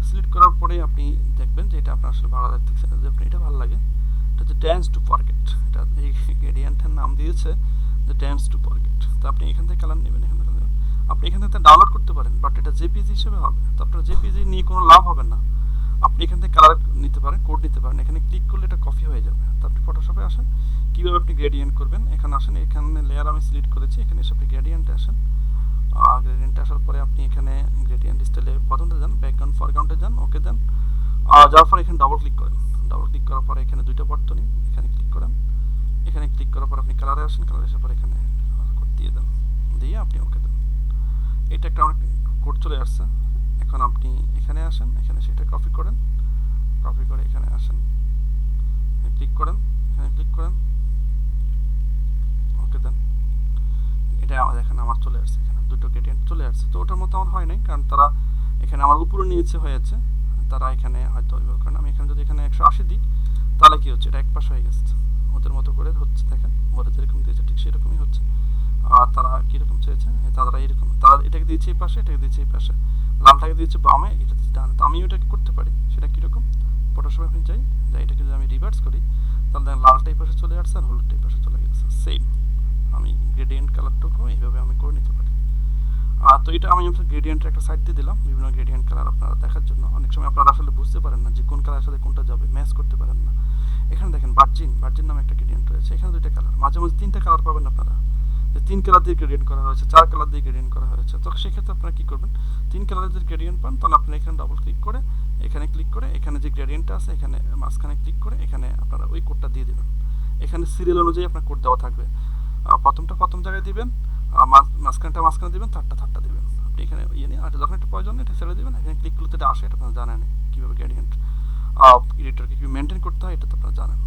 Speaker 1: সিলেক্ট করার পরে আপনি দেখবেন যে এটা আপনার আসলে ভালো লাগতেছে, যে আপনার এটা ভালো লাগে। এটা হচ্ছে ড্যান্স টু ফরগেট, এটা এই গ্রেডিয়েন্টের নাম দিয়েছে যে ড্যান্স টু ফরগেট। তো আপনি এখান থেকে কালার নেবেন, এখান থেকে আপনি এখান থেকে ডাউনলোড করতে পারেন, বাট এটা জেপিজি হিসেবে হবে। তো আপনার জেপিজি নিয়ে কোনো লাভ হবে না। আপনি এখান থেকে কালার নিতে পারেন, কোড নিতে পারেন। এখানে ক্লিক করলে এটা কপি হয়ে যাবে। তো আপনি ফটোশপে আসেন, কীভাবে আপনি গ্রেডিয়েন্ট করবেন এখানে আসেন। এখানে লেয়ার আমি সিলেক্ট করেছি, এখানে এসে আপনি গ্রেডিয়েন্টে আসেন। গ্রেডিয়েন্টে আসার পরে আপনি এখানে গ্রেডিয়েন্ট স্টাইলে প্রথমটা যান, ব্যাকগ্রাউন্ড ফরগ্রাউন্ডে যান, ওকে দেন। যাওয়ার পরে এখানে ডাবল ক্লিক করেন। ডাবল ক্লিক করার পরে এখানে দুইটা বর্তনী, এখানে ক্লিক করেন। এখানে ক্লিক করার পর আপনি কালারে আসেন, কালারে আসার পর এখানে কোড দিয়ে দেন, দিয়ে আপনি ওকে দেন। এটা একটা অনেক কোড চলে আসছে। এখন আপনি এখানে আসেন, এখানে সেটা কপি করেন, কপি করে এখানে আসেন, ক্লিক করেন, এখানে ক্লিক করেন, ওকে দেন। এটা দেখেন আমার চলে আসছে, এখানে দুটো গ্রেডিয়েন্ট চলে আসছে। তো ওটার মতো আমার হয় নাই, কারণ তারা এখানে আমার উপরে নিচে হয়েছে, তারা এখানে হয়তো কারণ আমি এখানে যদি এখানে 180 দিই তাহলে কি হচ্ছে, এটা এক পাশ হয়ে গেছে। ওদের মতো করে হচ্ছে, দেখেন ওরা যেরকম দিয়েছে ঠিক সেরকমই হচ্ছে। আর তারা কীরকম চেয়েছে, তারা এইরকম, তারা এটাকে দিয়েছে এই পাশে, এটাকে দিয়েছে এই পাশে, লালটাকে দিয়েছে বামে, এটা দিয়েছে ডানে। তো আমি ওটাকে করতে পারি, সেটা কীরকম, ফটোশপে আপনি যাই, এটাকে যদি আমি রিভার্স করি তাহলে দেখেন লালটা এই পাশে চলে আসছে আর হলুদটা এই পাশে চলে গেছে। সেম আমি গ্রেডিয়েন্ট কালারটুকু এইভাবে আমি করে নিতে পারি। তো এটা আমি আপনার গ্রেডিয়েন্টের একটা সাইড দিয়ে দিলাম, বিভিন্ন গ্রেডিয়েন্ট কালার আপনারা দেখার জন্য। অনেক সময় আপনারা আসলে বুঝতে পারেন না যে কোন কালারের সাথে কোনটা যাবে, ম্যাচ করতে পারেন না। এখানে দেখেন ভার্জিন নামে একটা গ্রেডিয়েন্ট রয়েছে, এখানে দুইটা কালার, মাঝে মাঝে তিনটা কালার পাবেন আপনারা, যে 3 কালার দিয়ে গ্রেডিয়েন্ট করা হয়েছে, 4 কালার দিয়ে গ্রেডিয়েন্ট করা হয়েছে। তো সেক্ষেত্রে আপনারা কী করবেন, 3 কালারের যদি গ্রেডিয়েন্ট পান তাহলে আপনারা এখানে ডাবল ক্লিক করে, এখানে ক্লিক করে, এখানে যে গ্রেডিয়েন্টটা আছে এখানে মাঝখানে ক্লিক করে এখানে আপনারা ওই কোডটা দিয়ে দেবেন। এখানে সিরিয়াল অনুযায়ী আপনার কোড দেওয়া থাকবে। প্রথমটা প্রথম জায়গায় দিবেন, মাঝখানটা মাঝখানে দিবেন, থার্ডটা দিবেন। আপনি এখানে ইয়ে নিয়ে আর যখন একটা প্রয়োজন এটা ছেড়ে দেবেন। এখানে ক্লিক করলে এটা আসে, এটা আপনারা জানেন কীভাবে গ্রেডিয়েন্ট এডিটরকে কীভাবে মেনটেন করতে হয়, এটা তো আপনারা জানেন।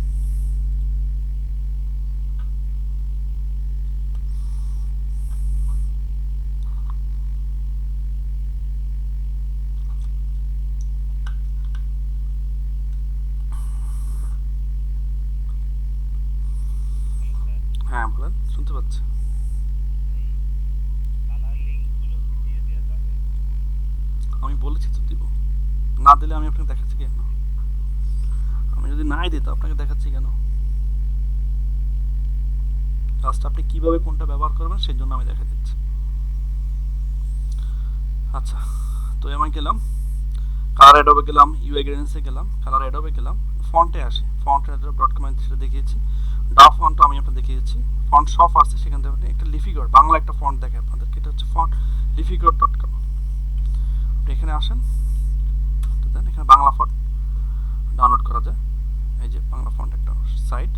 Speaker 1: হ্যাঁ বলেন, শুনতে পাচ্ছি। আমি বলেছি তো দিব, না দিলে আমি আপনাকে দেখাচ্ছি কেন? আমি যদি নাই দিই তো আপনাকে দেখাচ্ছি কেন? জাস্ট আপনি কিভাবে কোনটা ব্যবহার করবেন সেই জন্য আমি দেখা দিচ্ছি। আচ্ছা, তো আমি গেলাম কালার অ্যাডোবে, গেলাম ইউআই গ্রেডিয়েন্টসে গেলাম, কালার অ্যাডোবে গেলাম, ফন্টে আসে, ফন্ট অ্যাডোব.com সেটা দেখিয়েছি। ডাফ ফন্টটা আমি আপনাকে দেখিয়েছি। ফন্ট শপ আছে, সেখান থেকে একটা লিপিগড় বাংলা একটা ফন্ট দেখে আপনাদেরকে, এটা হচ্ছে ফন্ট লিপিগড়.com। আপনি এখানে আসেন, তো দেন এখানে বাংলা ফন্ট ডাউনলোড করা যায়। এই যে বাংলা ফন্ট একটা সাইট,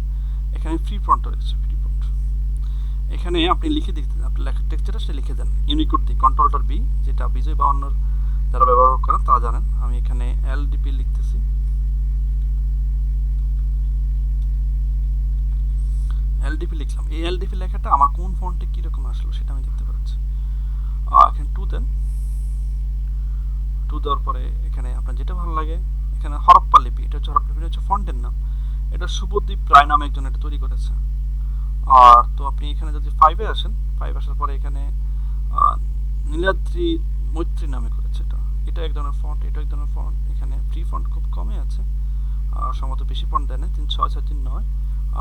Speaker 1: এখানে ফ্রি ফন্ট রয়েছে, ফ্রি ফন্ট। এখানে আপনি লিখে দিতে, আপনি লেখার টেক্সচারটা সেটা লিখে দেন ইউনিকোড দিয়ে, কন্ট্রোল-বি, যেটা বিজয় বা অন্য যারা ব্যবহার করেন তারা জানেন। আমি এখানে এলডিপি লিখতেছি, এলডিপি লিখলাম। এই এলডিপি লেখাটা আমার কোন ফন্টে কীরকম আসলো সেটা আমি দেখতে পাচ্ছি। এখানে 2 দেন, 2 দেওয়ার পরে এখানে আপনার যেটা ভালো লাগে, এখানে হরপ্পা লিপি, এটা হচ্ছে হরপ্পা লিপি, হচ্ছে ফন্টের নাম। এটা শুভদীপ রায় নামে একজন এটা তৈরি করেছে। আর তো আপনি এখানে যদি 5-এ আসেন, 5 আসার পরে এখানে আহ, নীলাদ্রি মৈত্রী নামে করেছে। এটা এক ধরনের ফন্ট, এটা এক ধরনের ফন্ট। এখানে ফ্রি ফন্ট খুব কমই আছে, আর সম্ভবত বেশি ফন্ট দেয় না, 3 6 6 3 9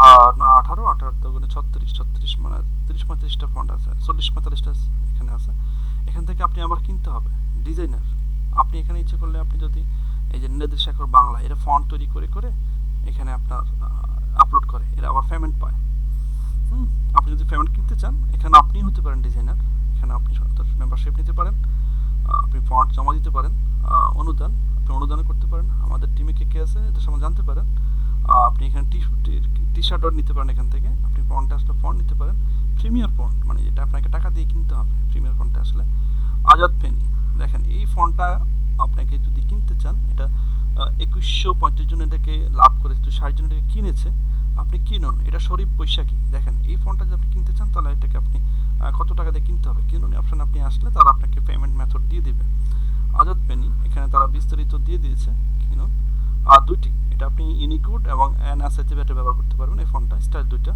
Speaker 1: আর না 18 18 দুগুণে 36 36 মানে 30 35টা ফন্ট আছে, 40 45টা এখানে আছে। এখান থেকে আপনি আবার কিনতে হবে ডিজাইনার। আপনি এখানে ইচ্ছে করলে আপনি যদি এই যে নীলাদ্রি শেখর বাংলা, এরা ফন্ট তৈরি করে করে এখানে আপনার আপলোড করে, এরা আবার পেমেন্ট পায়। হুম, আপনি যদি পেমেন্ট কিনতে চান এখানে আপনি হতে পারেন ডিজাইনার, এখানে আপনি মেম্বারশিপ নিতে পারেন, আপনি ফন্ট জমা দিতে পারেন, অনুদান আপনি অনুদান করতে পারেন। আমাদের টিমে কে কে আছে এটা সম্বন্ধে জানতে পারেন। আপনি এখানে টি শার্টও নিতে পারেন, এখান থেকে আপনি ফন্টে আসলে ফন্ট নিতে পারেন। প্রিমিয়ার ফন্ট মানে যেটা আপনাকে টাকা দিয়ে কিনতে হবে, প্রিমিয়ার ফন্টে আসলে আজাদ পেনি। দেখেন এই ফন্টটা আপনাকে যদি কিনতে চান, এটা 2135 জন এটাকে লাভ করে, 60 জন এটাকে কিনেছে, আপনি কিনুন। এটা শরীফ বৈশাখী। দেখেন এই ফন্টটা যদি আপনি কিনতে চান তাহলে এটাকে আপনি কত টাকা দিয়ে কিনতে হবে, কিনুন অপশন আপনি আসলে তারা আপনাকে পেমেন্ট মেথড দিয়ে দিবে। আজাদ পেনি এখানে তারা বিস্তারিত দিয়ে দিয়েছে, কিনুন। আর দুইটি, এটা আপনি ইউনিকোড এবং এনএসএতে এটা ব্যবহার করতে পারবেন। এই ফন্টটা স্টাইল দুইটা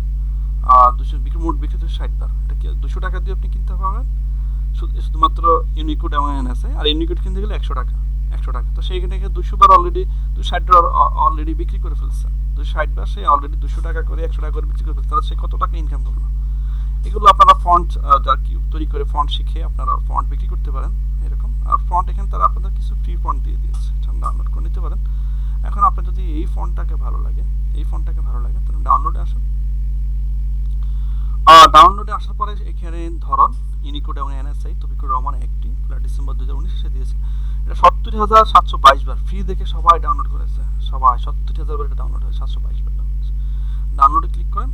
Speaker 1: 200 মোট বিক্রি 60 বার। এটা কি 200 টাকা দিয়ে আপনি কিনতে পারবেন শুধুমাত্র ইউনিকোড এবং এনএসএ। আর ইউনিকোড কিনতে গেলে 100 টাকা, 100 টাকা। তো সেইখানে থেকে 200 বার অলরেডি 260 বার অলরেডি বিক্রি করে ফেলছে। 260 বার সে অলরেডি 200 টাকা করে 100 টাকা করে বিক্রি করে ফেলছে, তাহলে সে কত টাকা ইনকাম করলো। এগুলো আপনারা ফন্ট যা কি তৈরি করে ফন্ট শিখে আপনারা ফন্ট বিক্রি করতে পারেন এরকম। আর ফন্ট এখানে তারা আপনাদের কিছু ফ্রি ফন্ট দিয়ে দিয়েছে, এটা ডাউনলোড করে নিতে পারেন। এখন আপনার যদি এই ফন্টটাকে ভালো লাগে, এই ফন্টটাকে ভালো লাগে, তাহলে ডাউনলোডে আসুন। ডাউনলোডে আসার পরে এখানে ধরন ইউনিকোড এবং এনএসআই তৌফিকুর রহমান একটি, ডিসেম্বর 2019 দিয়েছে। এটা 70,722 বার ফ্রি দেখে সবাই ডাউনলোড করেছে, সবাই 70,000 বার এটা ডাউনলোড হয়েছে, 722 বার ডাউনলোডে ক্লিক করেন।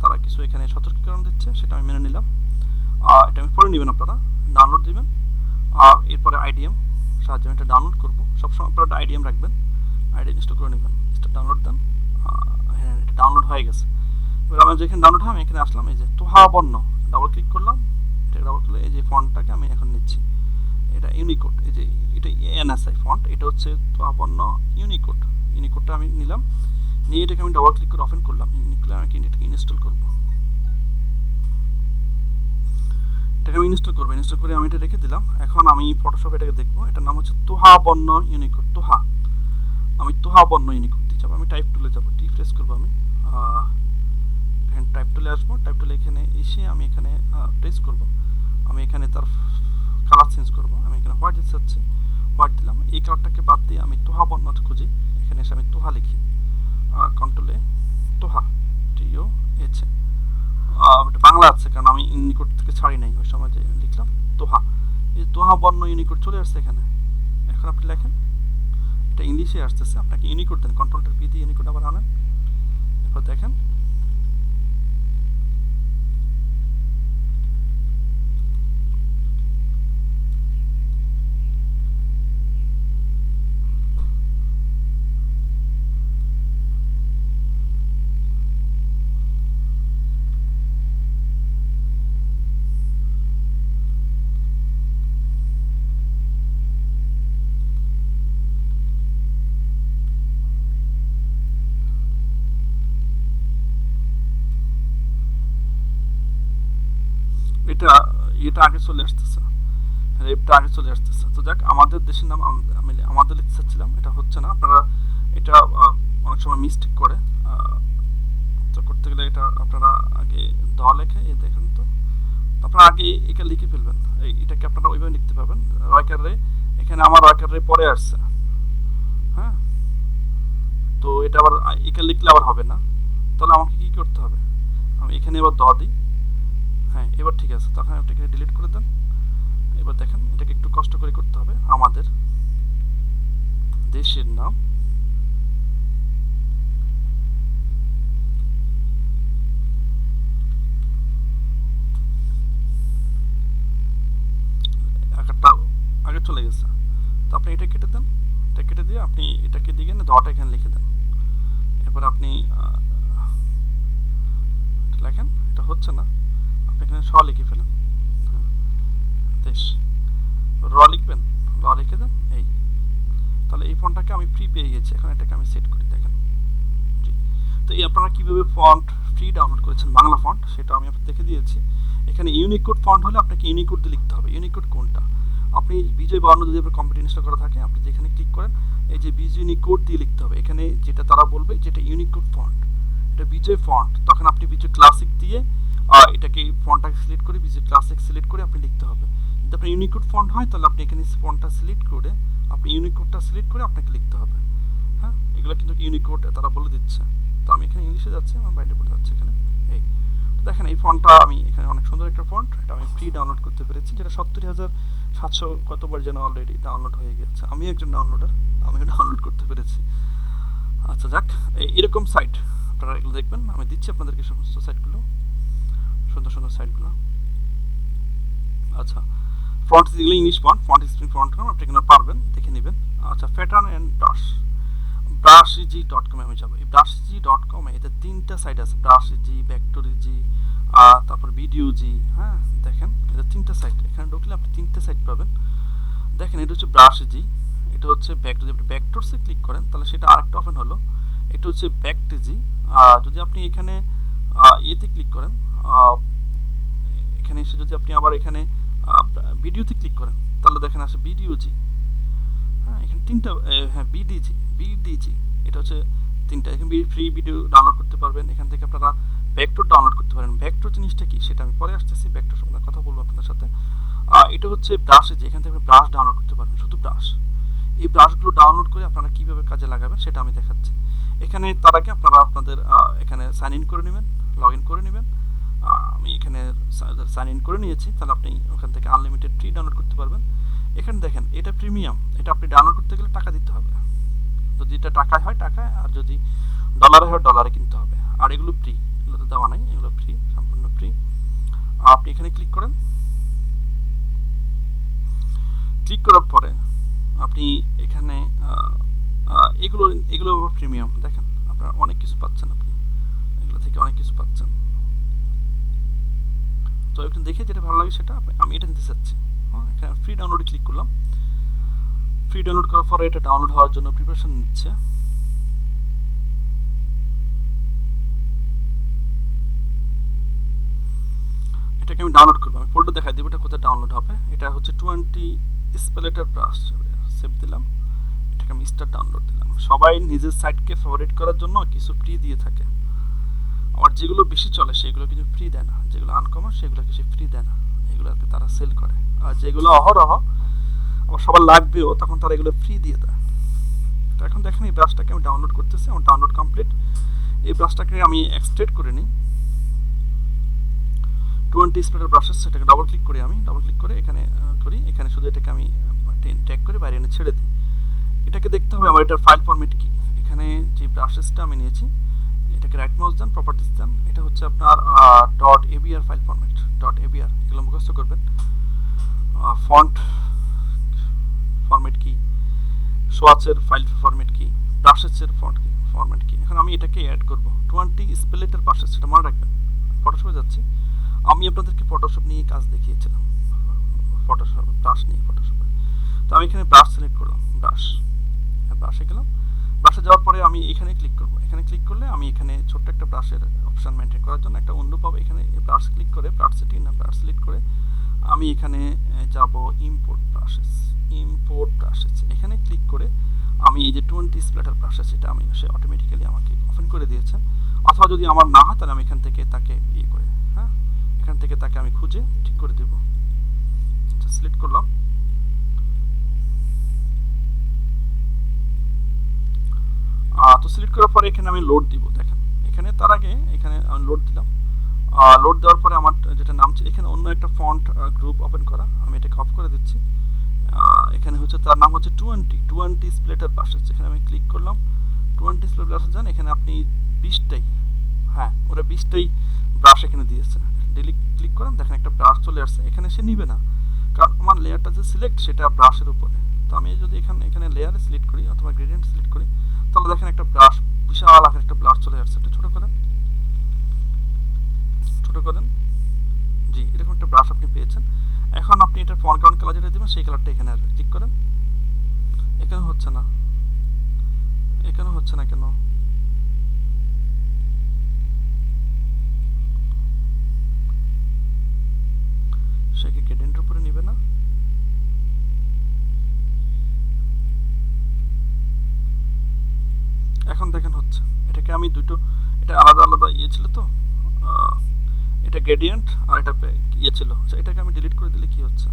Speaker 1: তারা কিছু এখানে সতর্কীকরণ দিচ্ছে, সেটা আমি মেনে নিলাম। এটা আমি পড়ে নেবেন, আপনারা ডাউনলোড দিবেন। এরপরে আইডিএম সাহায্যে আমি এটা ডাউনলোড করবো। সবসময় আপনারা একটা আইডিএম রাখবেন, আইডিএম ইনস্টল করে নেবেন। ডাউনলোড দেন। হ্যাঁ, এটা ডাউনলোড হয়ে গেছে। এবার আমি যেখানে ডাউনলোড হয় আমি এখানে আসলাম, এই যে তোহা বর্ণ ডাবল ক্লিক করলাম। এটা ডাবল ক্লিক, এই যে ফন্টটাকে আমি এখন নিচ্ছি, এটা ইউনিকোড। এই যে এটা এনএসআই ফন্ট, এটা হচ্ছে তোহা বর্ণ ইউনিকোড। ইউনিকোডটা আমি নিলাম, নিয়ে এটাকে আমি ডাবল ক্লিক করে ওপেন করলাম। ইউনিকোডে আমি এটাকে ইনস্টল করবো, এটাকে আমি ইনস্টল করবো। ইনস্টল করে আমি এটা রেখে দিলাম। এখন আমি ফটোশপ এটাকে দেখবো। এটার নাম হচ্ছে তোহা বর্ণ ইউনিকোড। তোহা, আমি তোহা বর্ণ ইউনিকোড দিয়ে যাবো। আমি টাইপ টুলে যাবো, রিফ্রেশ করবো। আমি এখানে টাইপ টুলে আসবো। টাইপ টুলে এখানে এসে আমি এখানে প্রেস করব। আমি এখানে তার কালার চেঞ্জ করব। আমি এখানে হোয়াইট দিতে চাচ্ছি, হোয়াইট দিলাম। এই কালারটাকে বাদ দিয়ে আমি তোহা বর্ণ খুঁজি। এখানে এসে আমি তোহা লিখি, কন্ট্রোলে তোহা, টিও এছে। এটা বাংলা আছে কারণ আমি ইউনিকোড থেকে ছাড়ি নাই, ওই সময় যে লিখলাম তোহা। এই তোহা বর্ণ ইউনিকোড চলে আসছে এখানে। এখন আপনি লেখেন, এটা ইংলিশে আসতেছে, আপনাকে ইউনিকোড দেন, কন্ট্রোলটা পি দিয়ে ইউনিকোড আবার আনেন। এরপর দেখেন এটা এটা আগে চলে আসতেছে, রেপটা আগে চলে আসতেছে। তো যাক, আমাদের দেশের নাম আমি আমাদের লিখতে চাচ্ছিলাম, এটা হচ্ছে না। আপনারা এটা অনেক সময় মিস্টেক করে, তো করতে গেলে এটা আপনারা আগে দ লেখে, এই দেখেন তো আপনারা আগে এটা লিখে ফেলবেন। এটাকে আপনারা ওইভাবে লিখতে পারবেন। রয়কার রে, এখানে আমার রয়কার রে পরে আসছে, হ্যাঁ। তো এটা আবার এটা লিখলে আবার হবে না, তাহলে আমাকে কি করতে হবে, আমি এখানে এবার দ দিই। হ্যাঁ, এবার ঠিক আছে। তখন এটাকে ডিলিট করে দেন। এবার দেখেন এটাকে একটু কষ্ট করে করতে হবে। আমাদের দেশের নাম, আকারটা আগে চলে গেছে। তো আপনি এটা কেটে দেন, এটা কেটে দিয়ে আপনি এটাকে দিয়ে দটা এখানে লিখে দেন। এরপর আপনি লেখেন, এটা হচ্ছে না, আপনি এখানে স লিখে ফেলেন, দেশ। র লিখবেন, র লিখে দেন। এই তাহলে এই ফন্টটাকে আমি ফ্রি পেয়ে গেছি। এখন এটাকে আমি সেট করি, দেখেন। জি, তো এই আপনারা কীভাবে ফন্ট ফ্রি ফ্রি ডাউনলোড করেছেন বাংলা ফন্ট, সেটা আমি আপনাকে দেখে দিয়েছি। এখানে ইউনিকোড ফন্ট হলে আপনাকে ইউনিকোড দিয়ে লিখতে হবে। ইউনিকোড কোনটা? আপনি বিজয় বাহান্ন যদি আপনার কম্পিউটার ইনস্টল করা থাকে, আপনি যেখানে ক্লিক করেন এই যে বিজয় ইউনিকোড দিয়ে লিখতে হবে। এখানে যেটা তারা বলবে যেটা ইউনিকোড ফন্ট, এটা বিজয় ফন্ট, তখন আপনি বিজয় ক্লাসিক দিয়ে এটাকে ফন্টটাকে সিলেক্ট করে বিজয় ক্লাসিক সিলেক্ট করে আপনি লিখতে হবে। যদি আপনার ইউনিকোড ফন্ট হয় তাহলে আপনি এখানে ফন্টটা সিলেক্ট করে আপনি ইউনিকোডটা সিলেক্ট করে আপনাকে লিখতে হবে। হ্যাঁ, এগুলো কিন্তু ইউনিকোড তারা বলে দিচ্ছে। তো আমি এখানে ইংলিশে যাচ্ছি, আমার বাইরে পড়ে যাচ্ছে এখানে। এই দেখেন এই ফন্টটা আমি এখানে অনেক সুন্দর একটা ফন্ট, এটা আমি ফ্রি ডাউনলোড করতে পেরেছি, যেটা 70,700 কতবার যেন অলরেডি ডাউনলোড হয়ে গেছে। আমি একজন ডাউনলোডার, আমি ডাউনলোড করতে পেরেছি। আচ্ছা যাক, এরকম সাইট আপনারা এগুলো দেখবেন, আমি দিচ্ছি আপনাদেরকে সমস্ত সাইটগুলো, সুন্দর সুন্দর সাইটগুলো। আচ্ছা, ফন্ট যেগুলো ইংলিশ ফন্ট স্প্রিং ফন্ট আপনি এখানে পারবেন, দেখে নেবেন। আচ্ছা, প্যাটার্ন অ্যান্ড brushg.com আমি যাবো। এই brushg.com এতে 3টা সাইট আছে, brushg, vectorg, তারপর videog। হ্যাঁ দেখেন, এটা 3টা সাইট। এখানে ঢুকলে আপনি 3টে সাইট পাবেন। দেখেন এটা হচ্ছে brushg, এটা হচ্ছে vector। যদি আপনি vectors-এ ক্লিক করেন তাহলে সেটা আরেকটা ওপেন হলো, এটা হচ্ছে vectg। যদি আপনি এখানে ইয়েতে ক্লিক করেন, এখানে এসে যদি আপনি আবার এখানে ভিডিওতে ক্লিক করেন তাহলে দেখেন আসে videog। হ্যাঁ, এখানে 3টা, হ্যাঁ বিডিজি, এটা হচ্ছে 3টা। এখানে ফ্রি ভিডিও ডাউনলোড করতে পারবেন, এখান থেকে আপনারা ভেক্টর ডাউনলোড করতে পারেন। ভেক্টর জিনিসটা কি সেটা আমি পরে আসতেছি, ভেক্টর সম্বন্ধে কথা বলবো আপনাদের সাথে। এটা হচ্ছে ব্রাশে, যে এখান থেকে ব্রাশ ডাউনলোড করতে পারবেন, শুধু ব্রাশ। এই ব্রাশগুলো ডাউনলোড করে আপনারা কীভাবে কাজে লাগাবেন সেটা আমি দেখাচ্ছি। এখানে তার আগে আপনারা আপনাদের এখানে সাইন ইন করে নেবেন, লগ ইন করে নেবেন। আমি এখানে সাইন ইন করে নিয়েছি, তাহলে আপনি ওখান থেকে আনলিমিটেড ফ্রি ডাউনলোড করতে পারবেন। এখানে দেখেন এটা প্রিমিয়াম, এটা আপনি ডাউনলোড করতে গেলে টাকা দিতে হবে। যদি এটা টাকায় হয় টাকায়, আর যদি ডলারে হয় ডলারে কিনতে হবে। আর এগুলো ফ্রি, এগুলো তো দেওয়া নাই, এগুলো ফ্রি, সম্পূর্ণ ফ্রি। আপনি এখানে ক্লিক করেন, ক্লিক করার পরে আপনি এখানে এগুলো এগুলো প্রিমিয়াম। দেখেন আপনারা অনেক কিছু পাচ্ছেন, আপনি এগুলো থেকে অনেক কিছু পাচ্ছেন। তো এখানে দেখে যেটা ভালো লাগে সেটা আমি এটা নিতে চাচ্ছি। হ্যাঁ, এখানে ফ্রি ডাউনলোডে ক্লিক করলাম। ফ্রি ডাউনলোড করার পরে এটা ডাউনলোড হওয়ার জন্য প্রিপারেশন নিচ্ছে। এটাকে আমি ডাউনলোড করবো, আমি ফোল্ডার দেখাই দেবো এটা কোথায় ডাউনলোড হবে। এটা হচ্ছে 20 স্পেলেটার ব্রাশ, সেভ দিলাম। এটাকে আমি স্টার্ট ডাউনলোড দিলাম। সবাই নিজের সাইটকে ফেভারিট করার জন্য কিছু ফ্রি দিয়ে থাকে, আর যেগুলো বেশি চলে সেগুলো কিছু ফ্রি দেয় না, যেগুলো আনকমন সেগুলো কিছু ফ্রি দেয় না, এগুলোকে তারা সেল করে। আর যেগুলো অহরহ আবার সবার লাগবেও তখন তারা এগুলো ফ্রি দিয়ে দেয়। তো এখন দেখেন এই ব্রাশটাকে আমি ডাউনলোড করতেছি, আমার ডাউনলোড কমপ্লিট। এই ব্রাশটাকে আমি এক্সট্রেট করে নিই, 20 স্প্লেটার ব্রাশেস, সেটাকে ডাবল ক্লিক করি, আমি ডাবল ক্লিক করে এখানে করি, এখানে শুধু এটাকে আমি ট্যাগ করে বাইরে এনে ছেড়ে দিই। এটাকে দেখতে হবে আমার এটার ফাইল ফরম্যাট কি। এখানে যে ব্রাশেসটা আমি নিয়েছি এটাকে রাইট মাউস দেন, প্রপার্টিস দেন, এটা হচ্ছে আপনার .abr ফাইল ফরম্যাট, .abr এগুলো মুখস্থ করবেন। ফন্ট ফরম্যাট কি, সোয়াচের ফাইল ফরম্যাট কি, ব্রাশেসের ফরম্যাট কি। এখন আমি এটাকে অ্যাড করব 20 স্পেলেটার ব্রাশেস, সেটা মনে রাখবেন। ফটোশপে যাচ্ছি, আমি আপনাদেরকে ফটোশপ নিয়ে কাজ দেখিয়েছিলাম, ফটোশপ ব্রাশ নিয়ে ফটোশপে। তো আমি এখানে ব্রাশ সিলেক্ট করলাম, ব্রাশে গেলাম। ব্রাশে যাওয়ার পরে আমি এখানে ক্লিক করব। এখানে ক্লিক করলে আমি এখানে ছোট্ট একটা ব্রাশের অপশন মেনটেন করার জন্য একটা অন্য পাবো। এখানে ব্রাশ ক্লিক করে ব্রাশ সেটিং না ব্রাশ সিলেক্ট করে আমি এখানে যাব ইম্পোর্ট ব্রাশেস। এখানে ক্লিক করে আমি এই যে 20 স্প্লেটার ব্রাশেস, এটা আমি সে অটোমেটিক্যালি আমাকে ওপেন করে দিয়েছে। অথবা যদি আমার না হয় তাহলে আমি এখান থেকে তাকে ইয়ে করে, হ্যাঁ এখান থেকে তাকে আমি খুঁজে ঠিক করে দেব। আচ্ছা, সিলেক্ট করলাম। তো সিলেক্ট করার পরে এখানে আমি লোড দিব। দেখেন এখানে তার আগে এখানে আমি লোড দিলাম। লোড দেওয়ার পরে আমার যেটা নাম ছিল এখানে অন্য একটা ফন্ট গ্রুপ ওপেন করা, আমি এটাকে অফ করে দিচ্ছি। এখানে হচ্ছে তার নাম হচ্ছে 20 স্প্লেটার ব্রাশেস। এখানে আমি ক্লিক করলাম, 20 স্প্লেটার ব্রাশেস যান, এখানে আপনি 20টাই, হ্যাঁ ওরা 20টাই ব্রাশ এখানে দিয়েছে। ডিলিট ক্লিক করেন, দেখেন একটা ব্রাশ চলে আসছে। এখানে সে নিবে না, কারণ আমার লেয়ারটা যে সিলেক্ট সেটা ব্রাশের উপরে। তো আমি যদি এখানে লেয়ারে সিলেক্ট করি অথবা গ্রেডিয়েন্ট সিলেক্ট করি তাহলে দেখেন একটা ব্রাশ, বিশাল আকার একটা ব্রাশ চলে আসছে। এটা ছোট করেন, জি এরকম একটা ব্রাশ আপনি পেয়েছেন। এখন আপনি এটার ফরগ্রাউন্ড কালার যেটা দেবেন সেই কালারটা এখানে আসবে। ক্লিক করেন, এখানে হচ্ছে না কেন? এখন দেখেন হচ্ছে, এটাকে আমি দুটো, এটা আলাদা আলাদা ইয়ে ছিল তো, আহ, এটা গ্রেডিয়েন্ট আর এটা ইয়ে ছিল। আচ্ছা, এটাকে আমি ডিলিট করে দিলে কি হচ্ছে,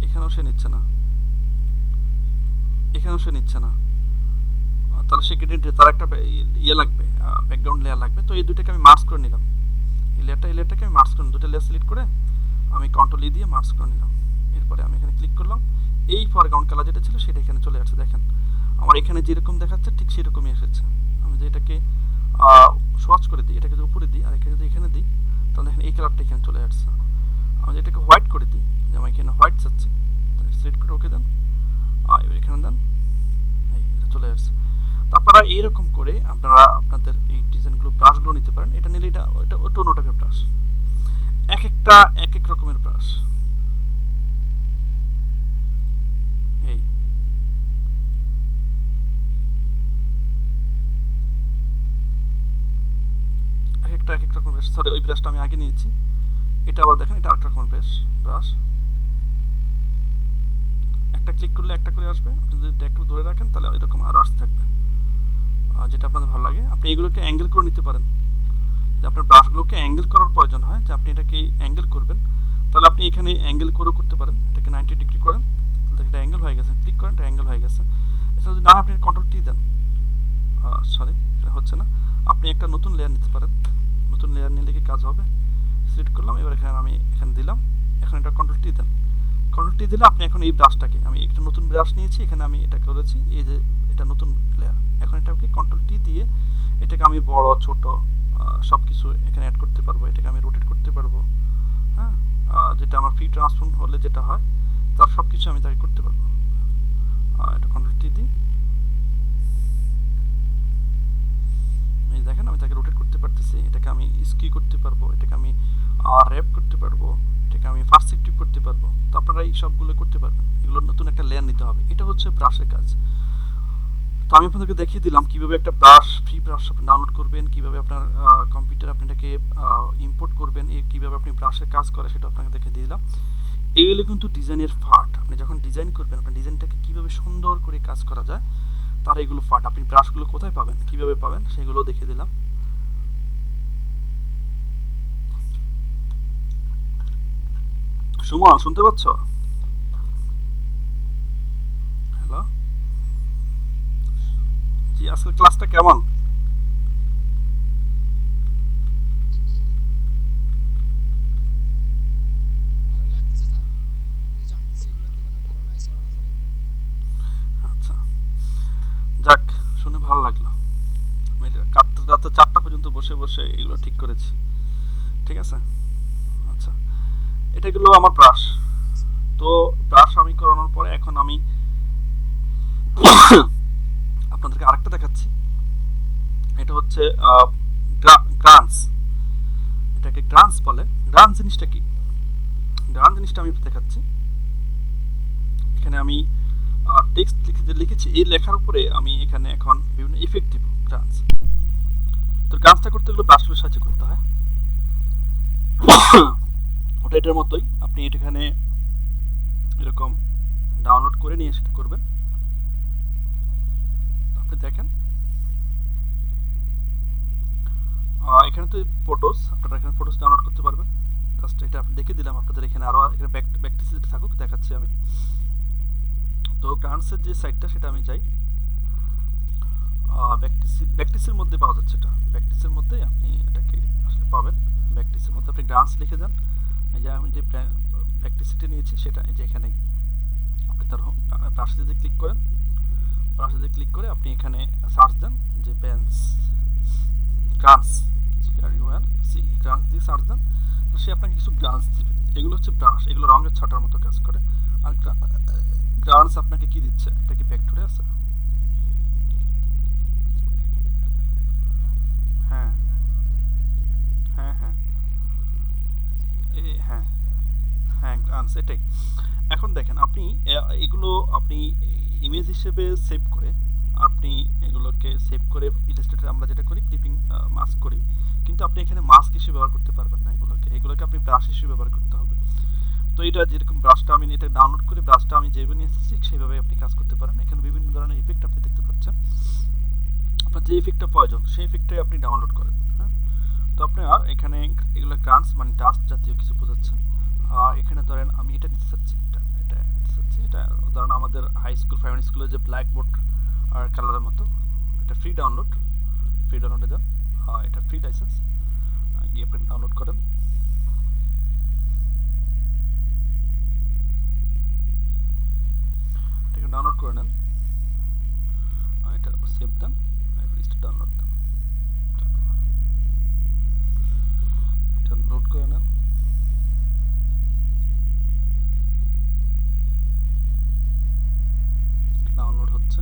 Speaker 1: এখানেও সে নিচ্ছে না, এখানেও সে নিচ্ছে না। তাহলে সে গ্রেডিয়েন্টে তার একটা ইয়ে লাগবে, ব্যাকগ্রাউন্ড লেয়ার লাগবে। তো এই দুটাকে আমি মার্জ করে নিলাম, এই লেয়ারটাকে আমি মার্জ করে, দুটো লেয়ার সিলেক্ট করে আমি কন্ট্রোল ই দিয়ে মার্জ করে নিলাম। এরপরে আমি এখানে ক্লিক করলাম, এই ফরগ্রাউন্ড কালার যেটা ছিল সেটা এখানে চলে আসছে। দেখেন আমার এখানে যেরকম দেখাচ্ছে ঠিক সেরকমই এসেছে। আমি যদি এটাকে সোয়াচ করে দিই, এটাকে যদি উপরে দিই আর এখানে যদি এখানে দিই, তাহলে দেখেন এই কালারটা এখানে চলে আসছে। আমি যদি এটাকে হোয়াইট করে দিই, যে আমি এখানে হোয়াইট চাচ্ছি, সিলেক্ট করে ওকে দেন, এবার এখানে দেন, এই এটা চলে আসছে। তো আপনারা এইরকম করে আপনারা আপনাদের এই ডিজাইনগুলো ব্রাশগুলো নিতে পারেন। এটা নিলে এটা ওটা ওটা অন্য টাইপের ব্রাশ, এক একটা এক এক রকমের ব্রাশ। এই এক একটা এক এক রকমের ব্রাশ। সরি, ওই ব্রাশটা আমি আগে নিয়েছি, এটা আবার দেখেন এটা আরেকটা রকমের ব্রাশ। একটা ক্লিক করলে একটা করে আসবে, আপনি যদি একটু ধরে রাখেন তাহলে এরকম আরও আসতে থাকবে। যেটা আপনাদের ভালো লাগে আপনি এগুলোকে অ্যাঙ্গেল করে নিতে পারেন। যে আপনার ব্রাশগুলোকে অ্যাঙ্গেল করার প্রয়োজন হয়, যে আপনি এটাকে অ্যাঙ্গেল করবেন, তাহলে আপনি এখানে অ্যাঙ্গেল করেও করতে পারেন। এটাকে 90 ডিগ্রি করেন, তাহলে এটা অ্যাঙ্গেল হয়ে গেছে, ক্লিক করেন, এটা অ্যাঙ্গেল হয়ে গেছে। এছাড়া যদি না আপনি কন্ট্রোল টি দেন, সরি এটা হচ্ছে না, আপনি একটা নতুন লেয়ার নিতে পারেন। নতুন লেয়ার নিলে কি কাজ হবে, সিলেক্ট করলাম, এবার এখানে আমি এখানে দিলাম, এখন এটা কন্ট্রোল টি দেন। কন্ট্রোল টি দিলে আপনি এখন এই ব্রাশটাকে, আমি একটা নতুন ব্রাশ নিয়েছি, এখানে আমি এটা করেছি, এই যে এটা নতুন লেয়ার, এখন এটাকে কন্ট্রোল টি দিয়ে এটাকে আমি বড় ছোট সব কিছু এখানে অ্যাড করতে পারবো। এটাকে আমি রোটেট করতে পারবো, হ্যাঁ, যেটা আমার ফ্রি ট্রান্সফর্ম হলে যেটা হয় তার সব কিছু আমি তাকে করতে পারবো। এটা কন্ট্রোল টি দিই, এই দেখেন আমি তাকে রোটেট করতে পারতেছি, এটাকে আমি স্কি করতে পারবো, এটাকে আমি র্যাপ করতে পারবো, এটাকে আমি পারসেপটিভ করতে পারবো। তো আপনারা এই সবগুলো করতে পারবেন। এগুলো নতুন একটা লেয়ার নিতে হবে, এটা হচ্ছে ব্রাশের কাজ। তো আমি আপনাদেরকে দেখিয়ে দিলাম কিভাবে একটা ব্রাশ, ফ্রি ব্রাশ আপনি ডাউনলোড করবেন, কিভাবে আপনার কম্পিউটার আপনি এটাকে ইম্পোর্ট করবেন, কিভাবে আপনি ব্রাশের কাজ করে সেটা আপনাকে দেখিয়ে দিলাম। এইগুলো কিন্তু ডিজাইনের পার্ট। আপনি যখন ডিজাইন করবেন, আপনার ডিজাইনটাকে কিভাবে সুন্দর করে কাজ করা যায় তার এগুলো পার্ট। আপনি ব্রাশগুলো কোথায় পাবেন, কিভাবে পাবেন সেগুলো দেখিয়ে দিলাম। সুমন শুনতে পাচ্ছ? হ্যালো, জি আজকের ক্লাসটা কেমন? আচ্ছা, যাক, শুনে ভালো লাগলো। আমি রাতে 4টা পর্যন্ত বসে বসে এগুলো ঠিক করেছি। ঠিক আছে, আচ্ছা, এটা গেলো আমার ব্রাশ। তো ব্রাশ আমি করানোর পরে এখন আমি আপনাদেরকে আরেকটা দেখাচ্ছি। এটা হচ্ছে গ্রান্স, এটাকে গ্রান্স বলে। গ্রান্স জিনিসটা কি, গ্রান্স জিনিসটা আমি দেখাচ্ছি। এখানে আমি টেক্সট লিখেছি, এই লেখার উপরে আমি এখানে এখন বিভিন্ন ইফেক্ট দিব গ্রান্স। তো গ্রান্সটা করতে গেলে ব্রাশগুলোর সাহায্যে করতে হয়। ওটা এটার মতোই, আপনি এখানে এরকম ডাউনলোড করে নিয়ে সেটা করবেন। আপনি দেখেন এখানে তো ফটোস, আপনারা এখানে ফটোস ডাউনলোড করতে পারবেন। জাস্ট এটা আপনি দেখে দিলাম আপনাদের, এখানে আরও এখানে ব্যাকটিস থাকুক দেখাচ্ছি আমি। তো গ্রান্টসের যে সাইটটা সেটা আমি যাই, ব্যাকটিসের মধ্যে পাওয়া যাচ্ছে। এটা ব্যাকটিসের মধ্যে আপনি এটাকে আসলে পাবেন। ব্যাকটিসের মধ্যে আপনি গ্রান্টস লিখে যান, এই যে আমি যে ব্যাকটিসিটি নিয়েছি সেটা এই যে এখানেই, আপনি তার ব্রাশে যদি ক্লিক করেন, ব্রাশে যদি ক্লিক করে আপনি এখানে সার্চ দেন যে বেন্স গ্রান্টস, গ্রান্টস দিয়ে সার্চ দেন, তো সে আপনাকে কিছু গ্রান্টস দিবে। এগুলো হচ্ছে ব্রাশ, এগুলো রঙের ছটার মতো কাজ করে। আর গ্রান্টস আপনাকে কি দিচ্ছে, এটা কি ভেক্টরে আছে? হ্যাঁ হ্যাঁ হ্যাঁ, হ্যাঁ হ্যাঁ গ্রান্টস এটাই। এখন দেখেন আপনি এগুলো আপনি ইমেজ হিসেবে সেভ করে, আপনি এগুলোকে সেভ করে ইলাস্ট্রেটর আমরা যেটা করি ক্লিপিং মাস্ক করি, কিন্তু আপনি এখানে মাস্ক হিসেবে ব্যবহার করতে পারবেন না। এগুলোকে আপনি ব্রাশ হিসেবে ব্যবহার করতে হবে। তো এটা যেরকম ব্রাশটা আমি এটা ডাউনলোড করে ব্রাশটা আমি যেভাবে নিয়ে এসেছি সেইভাবে আপনি কাজ করতে পারেন। এখানে বিভিন্ন ধরনের ইফেক্ট আপনি দেখতে পাচ্ছেন। যে ইফেক্টটা প্রয়োজন সেই ইফেক্টটাই আপনি ডাউনলোড করেন। হ্যাঁ, তো আপনার এখানে এগুলো গ্রান্স মানে ডাস্ট জাতীয় কিছু বোঝাচ্ছে। এখানে ধরেন আমি এটা নিতে চাচ্ছি, এটা নিতে চাচ্ছি, এটা ধরেন আমাদের হাই স্কুল প্রাইমারি স্কুলের যে ব্ল্যাক বোর্ড আর কালারের মতো, এটা ফ্রি ডাউনলোডে যান, এটা ফ্রি লাইসেন্স, গিয়ে আপনি ডাউনলোড করেন। এটাকে ডাউনলোড করে নেন, এটা সেভ দেন, লিস্টে ডাউনলোড দেন, এটা লোড করে নেন। ডাউনলোড হচ্ছে।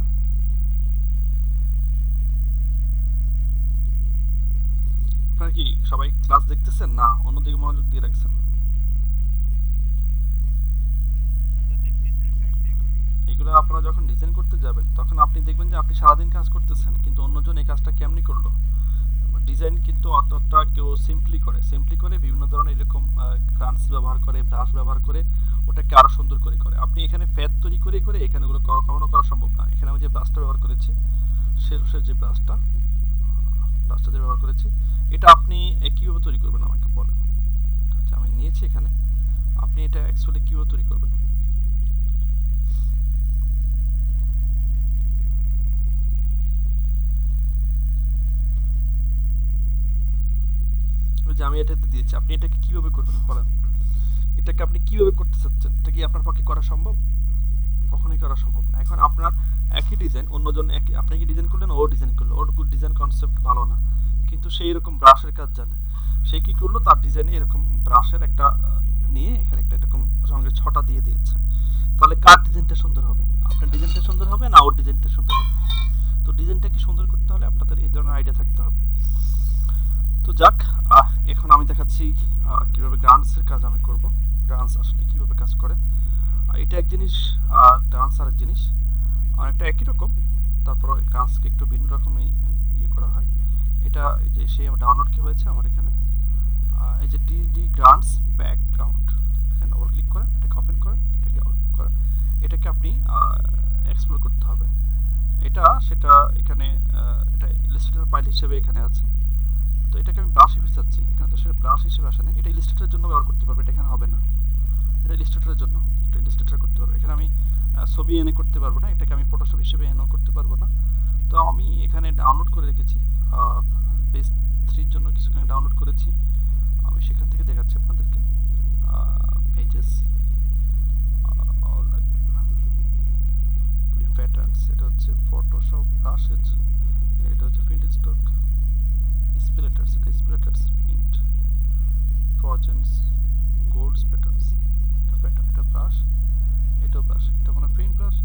Speaker 1: আপনারা কি সবাই ক্লাস দেখতেছেন না অন্যদিকে মনোযোগ দিয়ে রাখছেন? এগুলো আপনারা যখন ডিজাইন করতে যাবেন তখন আপনি দেখবেন যে আপনি সারাদিন কাজ করতেছেন কিন্তু অন্যজন এই কাজটা কেমনি করলো। ডিজাইন কিন্তু অতটা কেউ সিম্পলি করে বিভিন্ন ধরনের এরকম গ্রান্স ব্যবহার করে, ব্রাশ ব্যবহার করে ওটাকে আরো সুন্দর করে আপনি এখানে ফ্যাট তৈরি করে এখানে ওগুলো কখনো করা সম্ভব না। এখানে আমি যে ব্রাশটা ব্যবহার করেছি, শেরফের যে ব্রাশটা যে ব্যবহার করেছি, এটা আপনি কিভাবে তৈরি করবেন আমাকে বলেন। আমি নিয়েছি এখানে, আপনি এটা অ্যাকচুয়ালি কিভাবে তৈরি করবেন? যে আমি এটাতে দিয়েছি, আপনি এটাকে কিভাবে করবেন বলেন? এটাকে আপনি কিভাবে করতে চাচ্ছেন? এটা কি আপনার পক্ষে করা সম্ভব? কখনোই করা সম্ভব না। এখন আপনার একই ডিজাইন অন্যজন আপনি কি ডিজাইন করলেন, ও ডিজাইন করলো, ওর ডিজাইন কনসেপ্ট ভালো না কিন্তু সেই এরকম ব্রাশের কাজ জানে, সে কি করলো তার ডিজাইনে এরকম ব্রাশের একটা নিয়ে এখানে একটা এরকম রঙের ছটা দিয়ে দিয়েছে। তাহলে কার ডিজাইনটা সুন্দর হবে? আপনার ডিজাইনটা সুন্দর হবে না ওর ডিজাইনটা সুন্দর হবে? তো ডিজাইনটাকে সুন্দর করতে হলে আপনাদের এই ধরনের আইডিয়া থাকতে হবে। তো যাক, এখন আমি দেখাচ্ছি কিভাবে গ্রান্সের কাজ আমি করব। গ্রান্স আসলে কিভাবে কাজ করে, এটা এক জিনিস, গ্রান্স আরেক জিনিস, অনেকটা একই রকম, তারপর গ্রান্সকে একটু ভিন্ন রকমই ইয়ে করা হয়। এটা এই যে সেই ডাউনলোড কি হয়েছে আমার এখানে, এই যে ডি গ্রান্স ব্যাকগ্রাউন্ড, এখানে ডবল ক্লিক করেন, এটাকে ওপেন করেন, এটাকে অন করেন, এটাকে আপনি এক্সপ্লোর করতে হবে। এটা সেটা এখানে এটা ইলাস্ট্রেটর ফাইল হিসেবে এখানে আছে। তো এটাকে আমি ব্রাশ হিসেবে চাচ্ছি, এখানে তো সেটা ব্রাশ হিসেবে আসে না, এটা ইলাস্ট্রেটরের জন্য ব্যবহার করতে পারবে, এটা এখানে হবে না, এটা ইলাস্ট্রেটরের জন্য, এটা ইলাস্ট্রেটর করতে পারবে। এখানে আমি ছবি এনে করতে পারবো না, এটাকে আমি ফটোশপ হিসেবে এনেও করতে পারবো না। তো আমি এখানে ডাউনলোড করে রেখেছি, বেস 3 জন্য কিছুখানি ডাউনলোড করেছি, আমি সেখান থেকে দেখাচ্ছি আপনাদেরকে। পেজেস প্যাটার্নস, এটা হচ্ছে ফটোশপ ব্রাশেস, এটা হচ্ছে প্রিন্ট স্টক স্প্লেটার্স, এটা স্প্লেটার্স প্রিন্ট প্রজেন্স গোল্ডস প্যাটার্নস, এটা প্যাটার্ন, এটা ব্রাশ, এটা ব্রাশ, এটা মনে হয় print brush,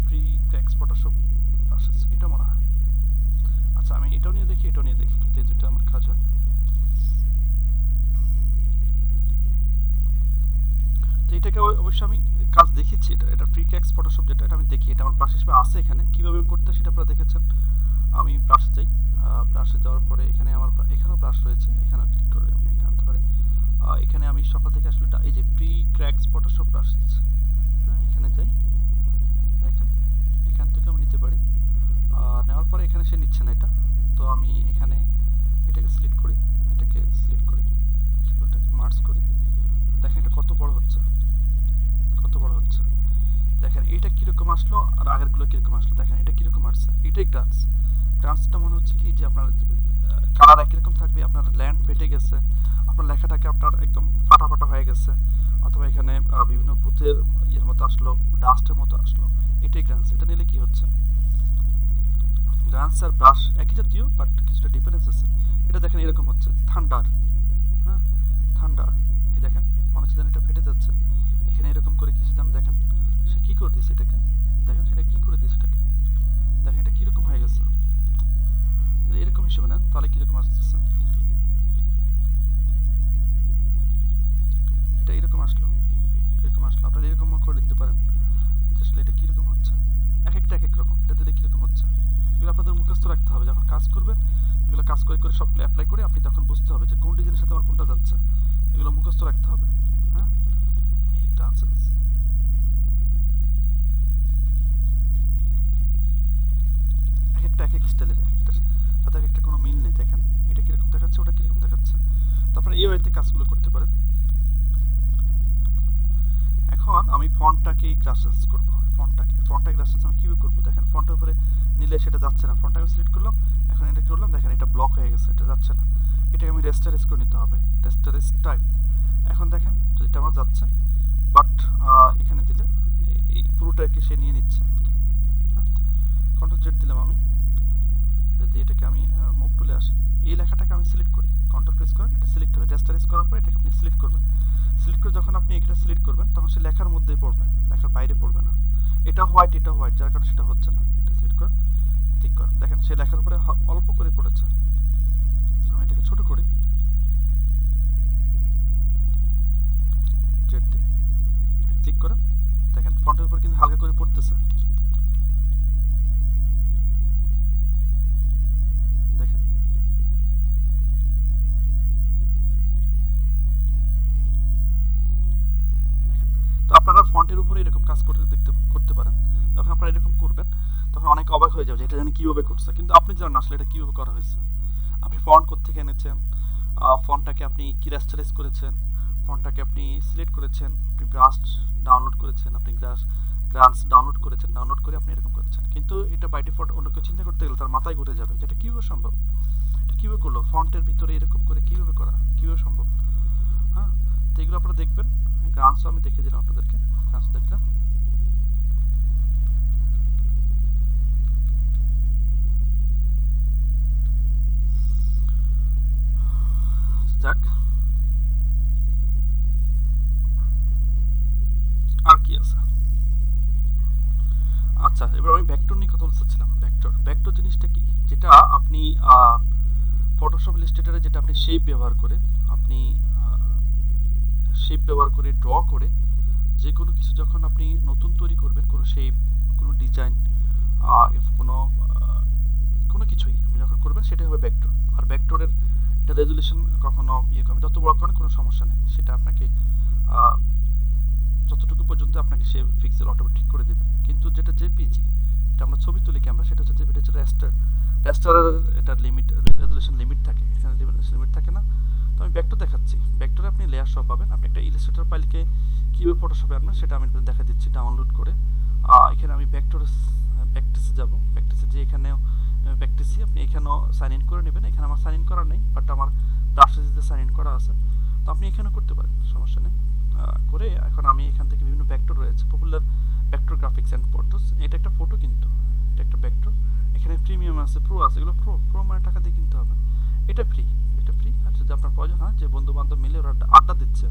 Speaker 1: pre cracks Photoshop brushes, এটা মনে হয়। আচ্ছা আমি এটাও নিয়ে দেখি, এটাও নিয়ে দেখি, যে দুটো আমার কাজ হয়। তো এটাকে অবশ্যই আমি কাজ দেখিয়েছি, এটা ফ্রি ক্র্যাক্স ফটোশপ যেটা, এটা আমি দেখি, এটা আমার ব্রাশ হিসেবে আছে এখানে, কীভাবে করতে সেটা আপনারা দেখেছেন। আমি ব্রাশে যাই, ব্রাশে যাওয়ার পরে এখানে আমার এখানেও ব্রাশ রয়েছে, এখানে ক্লিক করে আমি এটা আনতে পারি। এখানে আমি সকাল থেকে আসলে এই যে প্রি ক্র্যাক্স ফটোশপ ব্রাশেস, হ্যাঁ এখানে যাই, দেখেন এখান থেকে আমি নিতে পারি। নেওয়ার পরে এখানে সে নিচ্ছে না এটা, তো আমি এখানে এটাকে সিলেক্ট করি, এটাকে মার্জ করি, দেখেন এটা কত বড় হচ্ছে, দেখেন এটা কীরকম আসলো আর আগেরগুলো কীরকম আসলো, দেখেন এটা কীরকম আসছে, এটাই গ্রান্সটা মনে হচ্ছে কি যে আপনার কালার একই রকম থাকবে, আপনার ল্যান্ড ফেটে গেছে, আপনার লেখাটাকে আপনার একদম ফাটা হয়ে গেছে, অথবা এখানে বিভিন্ন ভূতের ইয়ের মতো আসলো, ডাস্টের মতো আসলো, এটাই গ্রান্স। এটা নিলে কি হচ্ছে, গ্রান্স আর ব্রাশ একই জাতীয় বাট কিছুটা ডিফারেন্স আছে। এটা দেখেন এরকম হচ্ছে থান্ডার, হ্যাঁ থান্ডার, এই দেখেন মনে হচ্ছে যেন এটা ফেটে যাচ্ছে, এখানে এরকম করে কিছু দাম দেখেন সে কী করে দিয়েছে এটাকে, দেখেন সেটা কী করে দিয়েছে এটাকে, দেখেন এটা কীরকম হয়ে গেছে, এরকম হিসেবে নেন তাহলে কীরকম আসতেছে, এটা এরকম আসলো, আপনারা এরকম করে দিতে পারেন আসলে এটা কীরকম হচ্ছে, এক একটা এক এক রকম, এটা দিলে কীরকম হচ্ছে। এগুলো আপনাদের মুখস্থ রাখতে হবে, যখন কাজ করবেন এগুলো কাজ করে সবগুলো অ্যাপ্লাই করে আপনি তখন বুঝতে হবে যে কোন ডিজাইনের সাথে আমার কোনটা যাচ্ছে, এগুলো মুখস্থ রাখতে হবে। হ্যাঁ এই ট্রান্সেন্স এক একটা এক এক স্টাইলের, একটার সাথে একটা কোনো মিল নেই। দেখেন এটা কীরকম দেখাচ্ছে, ওটা কীরকম দেখাচ্ছে। তারপরে এই ওয়েতে কাজগুলো করতে পারেন। এখন আমি ফন্টটাকে গ্রাসেন্স করবো, ফন্টটাকে গ্রাসেন্স আমি কীভাবে করবো দেখেন, ফন্টের উপরে নিলে সেটা যাচ্ছে না, ফন্টটাকে আমি সিলেক্ট করলাম, এখন এটা করলাম, দেখেন এটা ব্লক হয়ে গেছে, এটা যাচ্ছে না। এটাকে আমি রেস্টারেজ করে নিতে হবে, রেস্টারেজ টাইপ। এখন দেখেন এটা আমার যাচ্ছে, বাট এখানে দিলে এই পুরোটাকে সে নিয়ে নিচ্ছে। কন্ট্রোল জেড দিলাম আমি, যদি এটাকে আমি মুভ টুলে আসি, এই লেখাটাকে আমি সিলেক্ট করি, কন্ট্রোল প্রেস করেন, এটা সিলেক্ট হবে, রেস্টারেজ করার পর এটাকে আপনি সিলেক্ট করবেন। সিলেক্ট করে যখন আপনি এটা সিলেক্ট করবেন তখন সে লেখার মধ্যেই পড়বে, লেখার বাইরে পড়বে না। এটা হোয়াইট, এটা হোয়াইট, যার কারণে সেটা হচ্ছে না। এটা সিলেক্ট করেন, ক্লিক করেন, দেখেন সে লেখার উপরে অল্প করে পড়েছে। আমি এটাকে ছোট করি, জেড দিই, ক্লিক করেন, দেখেন ফন্টের উপর কিন্তু হালকা করে পড়তেছে। দেখেন তো আপনারা ফন্টের উপরে এরকম কাজ করতে পারেন। যখন আপনারা এরকম করবেন তখন অনেক অবাক হয়ে যাবে যে এটা জানি কীভাবে করছে, কিন্তু আপনি জানেন আসলে এটা কীভাবে করা হয়েছে। আপনি ফন্ট কোত্থেকে এনেছেন, ফন্টটাকে আপনি কি রেস্টারাইজ করেছেন, ফন্টটাকে আপনি সিলেক্ট করেছেন, আপনি ব্রাশ ডাউনলোড করেছেন, আপনি গ্রান্স ডাউনলোড করেছেন, ডাউনলোড করে আপনি এরকম করেছেন। কিন্তু এটা বাই ডিফল্ট অন্য কেউ চিন্তা করতে গেলে তার মাথায় ঘুরে যাবে যেটা কীভাবে সম্ভব, এটা কীভাবে করলো, ফন্টের ভিতরে এরকম করে কীভাবে করা, কীভাবে সম্ভব। হ্যাঁ, তো এগুলো আপনারা দেখবেন। গ্রান্সও আমি দেখে দিলাম আপনাদেরকে, গ্রান্স দেখলাম। যাক, আর কি আছে, আচ্ছা এবার আমি ভেক্টর নিয়ে কথা বলতে চাচ্ছিলাম। ভেক্টর জিনিসটা কি, যেটা আপনি ফটোশপ ইলাস্ট্রেটরে যেটা আপনি শেপ ব্যবহার করে, আপনি শেপ ব্যবহার করে ড্র করে যে কোনো কিছু যখন আপনি নতুন তৈরি করবেন, কোনো শেপ, কোনো ডিজাইন, কোনো কোনো কিছুই আপনি যখন করবেন সেটাই হবে ভেক্টর। আর ভেক্টরের এটা রেজুলেশন কখনো করবে, যত বড় করেন কোনো সমস্যা নেই, সেটা আপনাকে যতটুকু পর্যন্ত আপনাকে সে পিক্সেল অটোমেটিক করে দেবে। কিন্তু যেটা জেপিজি, এটা আমরা ছবি তুলি ক্যামেরা, সেটা হচ্ছে এটা হচ্ছে রেস্টারের এটা লিমিট, রেজুলেশন লিমিট থাকে, এখানে লিমিট থাকে না। তো আমি ভেক্টর দেখাচ্ছি, ভেক্টরে আপনি লেয়ার সহ পাবেন। আপনি একটা ইলাস্ট্রেটর ফাইলকে কীভাবে ফটোশপে আনবেন সেটা আমি দেখা দিচ্ছি ডাউনলোড করে। এখানে আমি প্র্যাকটিসে যাব, প্র্যাকটিসে যে এখানেও প্র্যাকটিসি আপনি এখানেও সাইন ইন করে নেবেন। এখানে আমার সাইন ইন করা নেই, বাট আমার ব্রাশেসে সাইন ইন করা আছে, তো আপনি এখানেও করতে পারেন, সমস্যা নেই। করে এখন আমি এখান থেকে বিভিন্ন ভেক্টর রয়েছে, popular vector graphics and photos, এটা একটা ফটো, কিন্তু এটা একটা ভেক্টর। এখানে প্রিমিয়াম আছে, প্রো আছে, এগুলো প্রো মানে টাকা দিয়ে কিনতে হবে, এটা ফ্রি, এটা ফ্রি। আর যদি আপনার প্রয়োজন হয়, যে বন্ধু বান্ধব মিলে ওরা আড্ডা দিচ্ছে,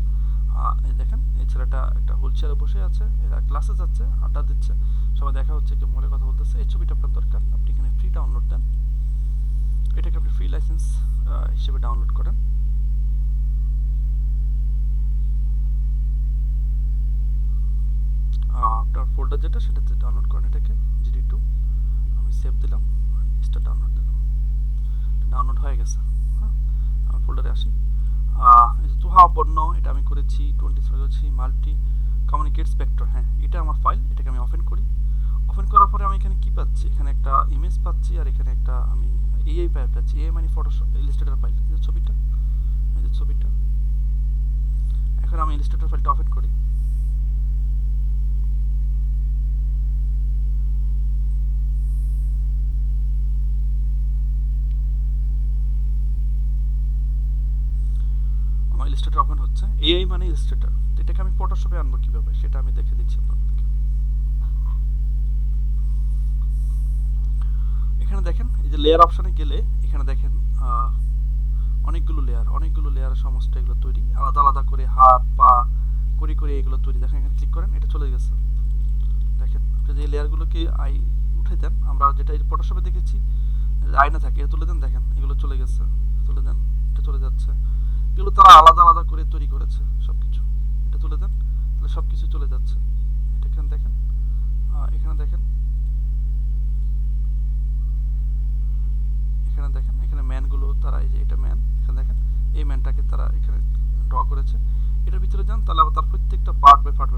Speaker 1: এই দেখেন এই ছেলেটা একটা হুইল চেয়ারে বসে আছে, এরা ক্লাসে যাচ্ছে, আড্ডা দিচ্ছে, সবাই দেখা হচ্ছে, কেউ মোবাইলে কথা বলতেছে, এই ছবিটা আপনার দরকার, আপনি এখানে ফ্রি ডাউনলোড দেন, এটাকে আপনি ফ্রি লাইসেন্স হিসেবে ডাউনলোড করেন। আপনার ফোল্ডার যেটা সেটাতে ডাউনলোড করেন, এটাকে GD2 আমি সেভ দিলাম, স্টার ডাউনলোড দিলাম, ডাউনলোড হয়ে গেছে। হ্যাঁ, আমার ফোল্ডারে আসি, তুহা বর্ণ এটা আমি করেছি, 20 করেছি, মাল্টি কমিউনিকেটস ভেক্টর, হ্যাঁ এটা আমার ফাইল, এটাকে আমি ওপেন করি। ওপেন করার পরে আমি এখানে কি পাচ্ছি, এখানে একটা ইমেজ পাচ্ছি, আর এখানে একটা আমি এআই ফাইল পাচ্ছি, এআই মানে ফটোশপ ইলাস্ট্রেটর ফাইল, এই যে ছবিটা, এই যে ছবিটা। এখন আমি ইলাস্ট্রেটর ফাইলটা ওপেন করি, আমার ইলাস্ট্রেটর ওপেন হচ্ছে, এআই মানে ইলাস্ট্রেটর। এটাকে আমি ফটোশপে আনবো কিভাবে সেটা আমি দেখে দিচ্ছি আপনাদেরকে। এখানে দেখেন এই যে লেয়ার অপশনে গেলে এখানে দেখেন অনেকগুলো লেয়ারের সমস্ত এগুলো তৈরি, আলাদা আলাদা করে হাত পা করে এগুলো তৈরি। দেখেন এখানে ক্লিক করেন, এটা চলে গেছে। দেখেন যদি এই লেয়ারগুলোকে উঠে দেন, আমরা যেটা ফটোশপে দেখেছি আয়না থাকে, এটা তুলে দেন, দেখেন এগুলো চলে গেছে, তুলে দেন, এটা চলে যাচ্ছে। এগুলো তারা আলাদা আলাদা করে তৈরি করেছে সবকিছু, এটা তুলে দেন, তাহলে সবকিছু চলে যাচ্ছে। এটা এখানে দেখেন, এখানে দেখেন, এখানে দেখেন, এখানে ম্যানগুলো তারা, এই যে এটা ম্যান, এখানে দেখেন এই ম্যানটাকে তারা এখানে ড্র করেছে। এটার ভিতরে যান, তাহলে আবার তার প্রত্যেকটা পার্ট বাই পার্ট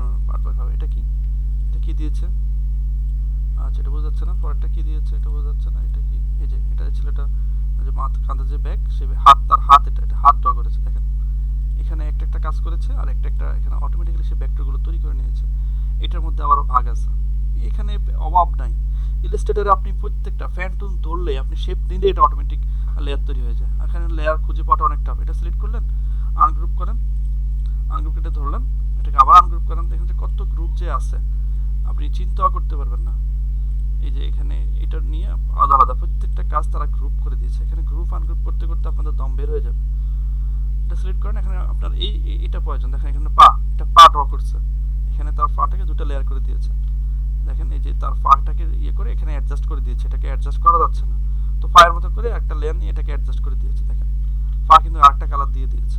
Speaker 1: এটা কি, এটা কি দিয়েছে, আচ্ছা এটা বোঝা যাচ্ছে না, পরেরটা কি দিয়েছে এটা বোঝা যাচ্ছে না, এটা কি এই যে এটা ছেলেটা যে মাথা কাঁধে যে ব্যাগ, সে হাত, তার হাত, এটা হাত ড্র করেছে দেখেন। এখানে একটা একটা কাজ করেছে, আর একটা একটা এখানে অটোমেটিক্যালি সে ভেক্টরগুলো তৈরি করে নিয়েছে। এটার মধ্যে আবারও ভাগ আছে। এখানে অভাব নাই। ইলাস্ট্রেটরে আপনি প্রত্যেকটা ফ্যান্টুন ধরলে, আপনি শেপ নিলে এটা অটোমেটিক লেয়ার তৈরি হয়ে যায়। এখানে লেয়ার খুঁজে পাওয়াটা অনেক টাফ। এটা সিলেক্ট করলেন, আনগ্রুপ করেন, আনগ্রুপ কেটে ধরলেন, এটাকে আবার আনগ্রুপ করেন, দেখেন যে কত গ্রুপ যে আছে আপনি চিন্তাও করতে পারবেন না। এই যে এখানে এটা নিয়ে আলাদা আলাদা প্রত্যেকটা কাজ তারা গ্রুপ করে দিয়েছে। এখানে গ্রুপ আনগ্রুপ করতে করতে আপনাদের দম বের হয়ে যাবে। এটা সিলেক্ট করেন, এখানে আপনার এটা প্রয়োজন, দেখেন এখানে এটা পা ড্র করছে, এখানে তার পাটাকে দুটো লেয়ার করে দিয়েছে। দেখেন এই যে তার পাটাকে ইয়ে করে এখানে অ্যাডজাস্ট করে দিয়েছে, এটাকে অ্যাডজাস্ট করা যাচ্ছে না, তো পায়ের মতো করে একটা লেয়ার নিয়ে এটাকে অ্যাডজাস্ট করে দিয়েছে। দেখেন পা কিন্তু আরেকটা কালার দিয়ে দিয়েছে।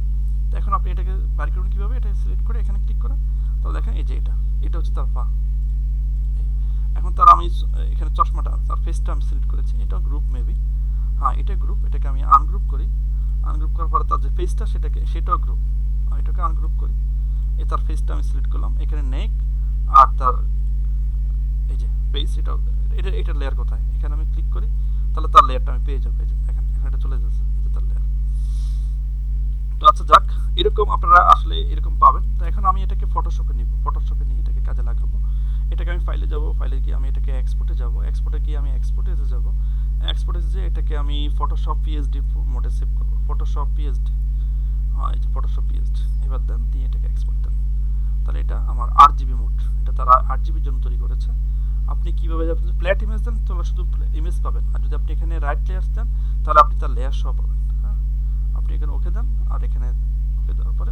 Speaker 1: তো এখন আপনি এটাকে বাড়ি করবেন কীভাবে, এটাকে সিলেক্ট করে এখানে ক্লিক করেন, তাহলে দেখেন এই যে এটা হচ্ছে তার পা। এখন তার আমি এখানে চশমাটা, তার ফেসটা আমি সিলেক্ট করেছি, এটা গ্রুপ মেবি, হ্যাঁ এটা গ্রুপ, এটাকে আমি আনগ্রুপ করি। আনগ্রুপ করার পরে তার যে ফেসটা সেটাও গ্রুপ, এটাকে আনগ্রুপ করি। তার ফেসটা আমি সিলেক্ট করলাম, এখানে নেক আর তার এই যে ফেস, এটা লেয়ার কোথায়, এখানে আমি ক্লিক করি, তাহলে তার লেয়ারটা আমি পেয়ে যাবো। এই যে দেখেন এখানে এটা চলে যাচ্ছে, এই যে তার লেয়ার। তো আচ্ছা যাক, এরকম আপনারা আসলে এরকম পাবেন। তো এখন আমি এটাকে ফটোশপে নিব, ফটোশপে নিয়ে এটাকে কাজে লাগাবো। এটাকে আমি ফাইলে যাব, ফাইলে গিয়ে আমি এটাকে এক্সপোর্টে যাব, এক্সপোর্টে গিয়ে আমি এক্সপোর্টে যাব, এক্সপোর্টে যে এটাকে আমি ফটোশপ পিএসডি মোডে সেভ করব, ফটোশপ পিএসডি, হ্যাঁ এই যে ফটোশপ পিএসডি, এবার দেন দিয়ে এটাকে এক্সপোর্ট দেন। তাহলে এটা আমার 8 জিবি মোড, এটা তারা 8 জিবির জন্য তৈরি করেছে। আপনি কীভাবে যাবেন, ফ্ল্যাট ইমেজ দেন তাহলে শুধু ইমেজ পাবেন, আর যদি আপনি এখানে রাইট লেয়ার্স দেন তাহলে আপনি তার লেয়ার সহ পাবেন। হ্যাঁ, আপনি এখানে ওকে দেন, আর এখানে ওকে দেওয়ার পরে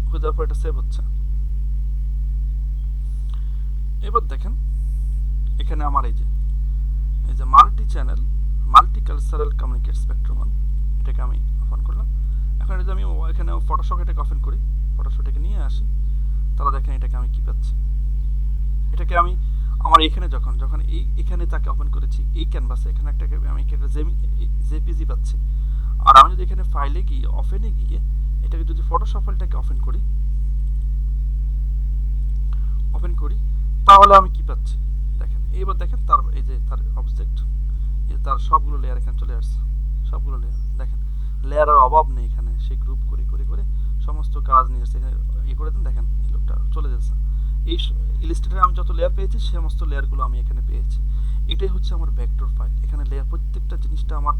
Speaker 1: ওকে দেওয়ার পরে এটা সেভ হচ্ছে। এবার দেখেন এখানে আমার এই যে multi channel multi cultural communicate spectrum, এটাকে আমি অন করলাম। এখন যদি আমি এখানে ফটোশপ এটাকে অফেন করি, ফটোশপটাকে নিয়ে আসি, তাহলে দেখেন এটাকে আমি কি পাচ্ছি। এটাকে আমি আমার এখানে যখন এখানে তাকে ওপেন করেছি, এই ক্যানভাসে এখানে আমি একটা জেপিজি পাচ্ছি। আর আমি যদি এখানে ফাইলে গিয়ে ওপেনে গিয়ে এটাকে যদি ফটোশপ ফাইলটাকে ওপেন করি তাহলে আমি কি পাচ্ছি দেখেন। এবার দেখেন তার এই যে তার অবজেক্ট, তার সবগুলো লেয়ার এখানে চলে আসছে, সবগুলো লেয়ার দেখেন, লেয়ারের অভাব নেই এখানে। সেই গ্রুপ করে করে করে সমস্ত কাজ নিয়ে আসছে, এখানে ইয়ে করে দেন, দেখেন এই লোকটা চলে যাচ্ছে। এই ইলাস্ট্রেটরে আমি যত লেয়ার পেয়েছি সমস্ত লেয়ারগুলো আমি এখানে পেয়েছি। এটাই হচ্ছে আমার ভেক্টর ফাইল। এখানে লেয়ার প্রত্যেকটা জিনিসটা আমার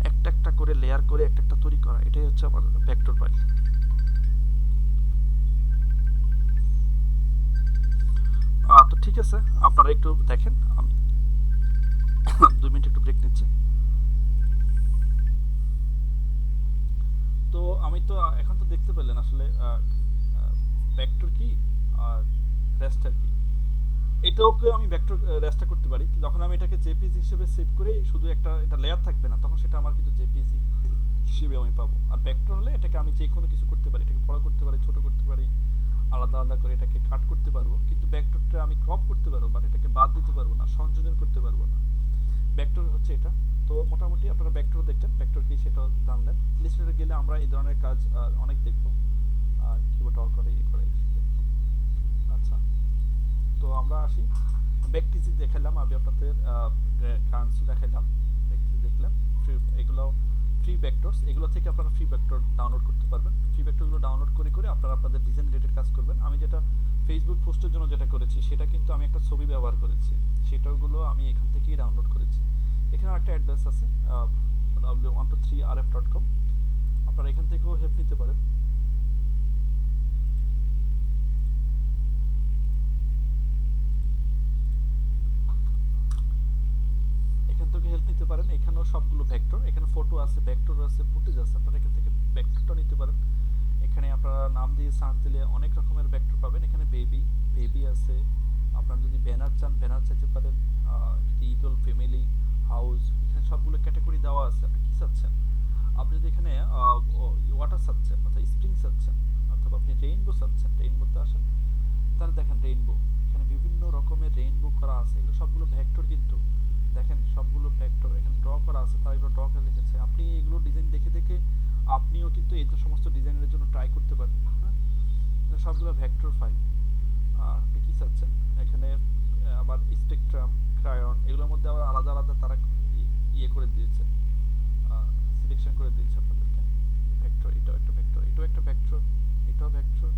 Speaker 1: একটা একটা করে লেয়ার করে একটা একটা তৈরি করা, এটাই হচ্ছে আমার ভেক্টর ফাইল। তো ঠিক আছে, আপনারা একটু দেখেন, আমি 2 মিনিট একটু ব্রেক নিচ্ছি। তো আমি তো এখন তো দেখতে পেলেন আসলে ভেক্টর কি আর রেস্টার কি। এটাকে আমি ভেক্টর রেস্টার করতে পারি, যখন আমি এটাকে জেপিজি হিসেবে সেভ করে শুধু এটা লেয়ার থাকবে না, তখন সেটা আমার কিন্তু জেপিজি হিসেবে আমি পাবো। আর ভেক্টর হলে এটাকে আমি যে কোনো কিছু করতে পারি, এটাকে বড় করতে পারি, ছোট করতে পারি, আলাদা আলাদা করে এটাকে কাট করতে পারবো। কিন্তু ভেক্টরটা আমি ক্রপ করতে পারবো, বাট এটাকে বাদ দিতে পারবো না, সংযোজন করতে পারবো না। ভেক্টর হচ্ছে এটা। তো মোটামুটি আপনারা ভেক্টর দেখলেন, ভেক্টর কি সেটাও জানলেন। ইলাস্ট্রেটরে গেলে আমরা এই ধরনের কাজ অনেক দেখবো, কিবোর্ড অল করে দেখবো। আচ্ছা, তো আমরা আসি, ব্যাকটিজি দেখালাম আমি আপনাদের, গানস দেখালাম, ব্যাকটিজি দেখলাম। এগুলো ফ্রি ভেক্টরস, এগুলো থেকে আপনারা ফ্রি ভেক্টর ডাউনলোড করতে পারবেন। ফ্রি ভেক্টরগুলো ডাউনলোড করে করে আপনারা আপনাদের ডিজাইন রিলেটেড কাজ করবেন। আমি যেটা ফেসবুক পোস্টের জন্য যেটা করেছি সেটা কিন্তু আমি একটা ছবি ব্যবহার করেছি, সেটাগুলো আমি এখান থেকেই ডাউনলোড করেছি। এখানে একটা অ্যাড্রেস আছে w123rf.com, আপনারা এখান থেকেও হেল্প নিতে পারেন। এখান থেকে হেল্প নিতে পারেন। এখানেও সবগুলো ভেক্টর, এখানে ফটো আছে, ভেক্টর আছে, ফুটেজ আছে, আপনারা এখান থেকে ভেক্টরটা নিতে পারেন। এখানে আপনারা নাম দিয়ে সার্চ দিলে অনেক রকমের ভেক্টর পাবেন। এখানে বেবি আছে, আপনারা যদি ব্যানার চান ব্যানার চাইতে পারেন, ইগল, ফ্যামিলি, হাউস, এখানে সবগুলো ক্যাটাগরি দেওয়া আছে। আপনি কি চাচ্ছেন, আপনি যদি এখানে ওয়াটার চাচ্ছেন অর্থাৎ স্প্রিং চাচ্ছেন, অথবা আপনি রেইনবো চাচ্ছেন, রেইনবোতে আসেন, তাহলে দেখেন রেইনবো, এখানে বিভিন্ন রকমের রেইনবো করা আছে। এগুলো সবগুলো ভেক্টর, কিন্তু দেখেন সবগুলো ভেক্টর এখানে ড্র করা আছে, তারা এগুলো ড্র করে রেখেছে। আপনি এগুলো ডিজাইন দেখে দেখে আপনিও কিন্তু এই সমস্ত ডিজাইনের জন্য ট্রাই করতে পারেন। হ্যাঁ, সবগুলো ভেক্টর ফাইল। আপনি কি চাচ্ছেন এখানে, আবার স্পেকট্রাম, ক্রায়ন, এগুলোর ইয়ে করে দিয়েছে, সিলেকশন করে দিয়েছে আপনাদেরকে। ভেক্টর, এটাও একটা ভেক্টর, এটাও একটা ভেক্টর, এটাও ভেক্টর,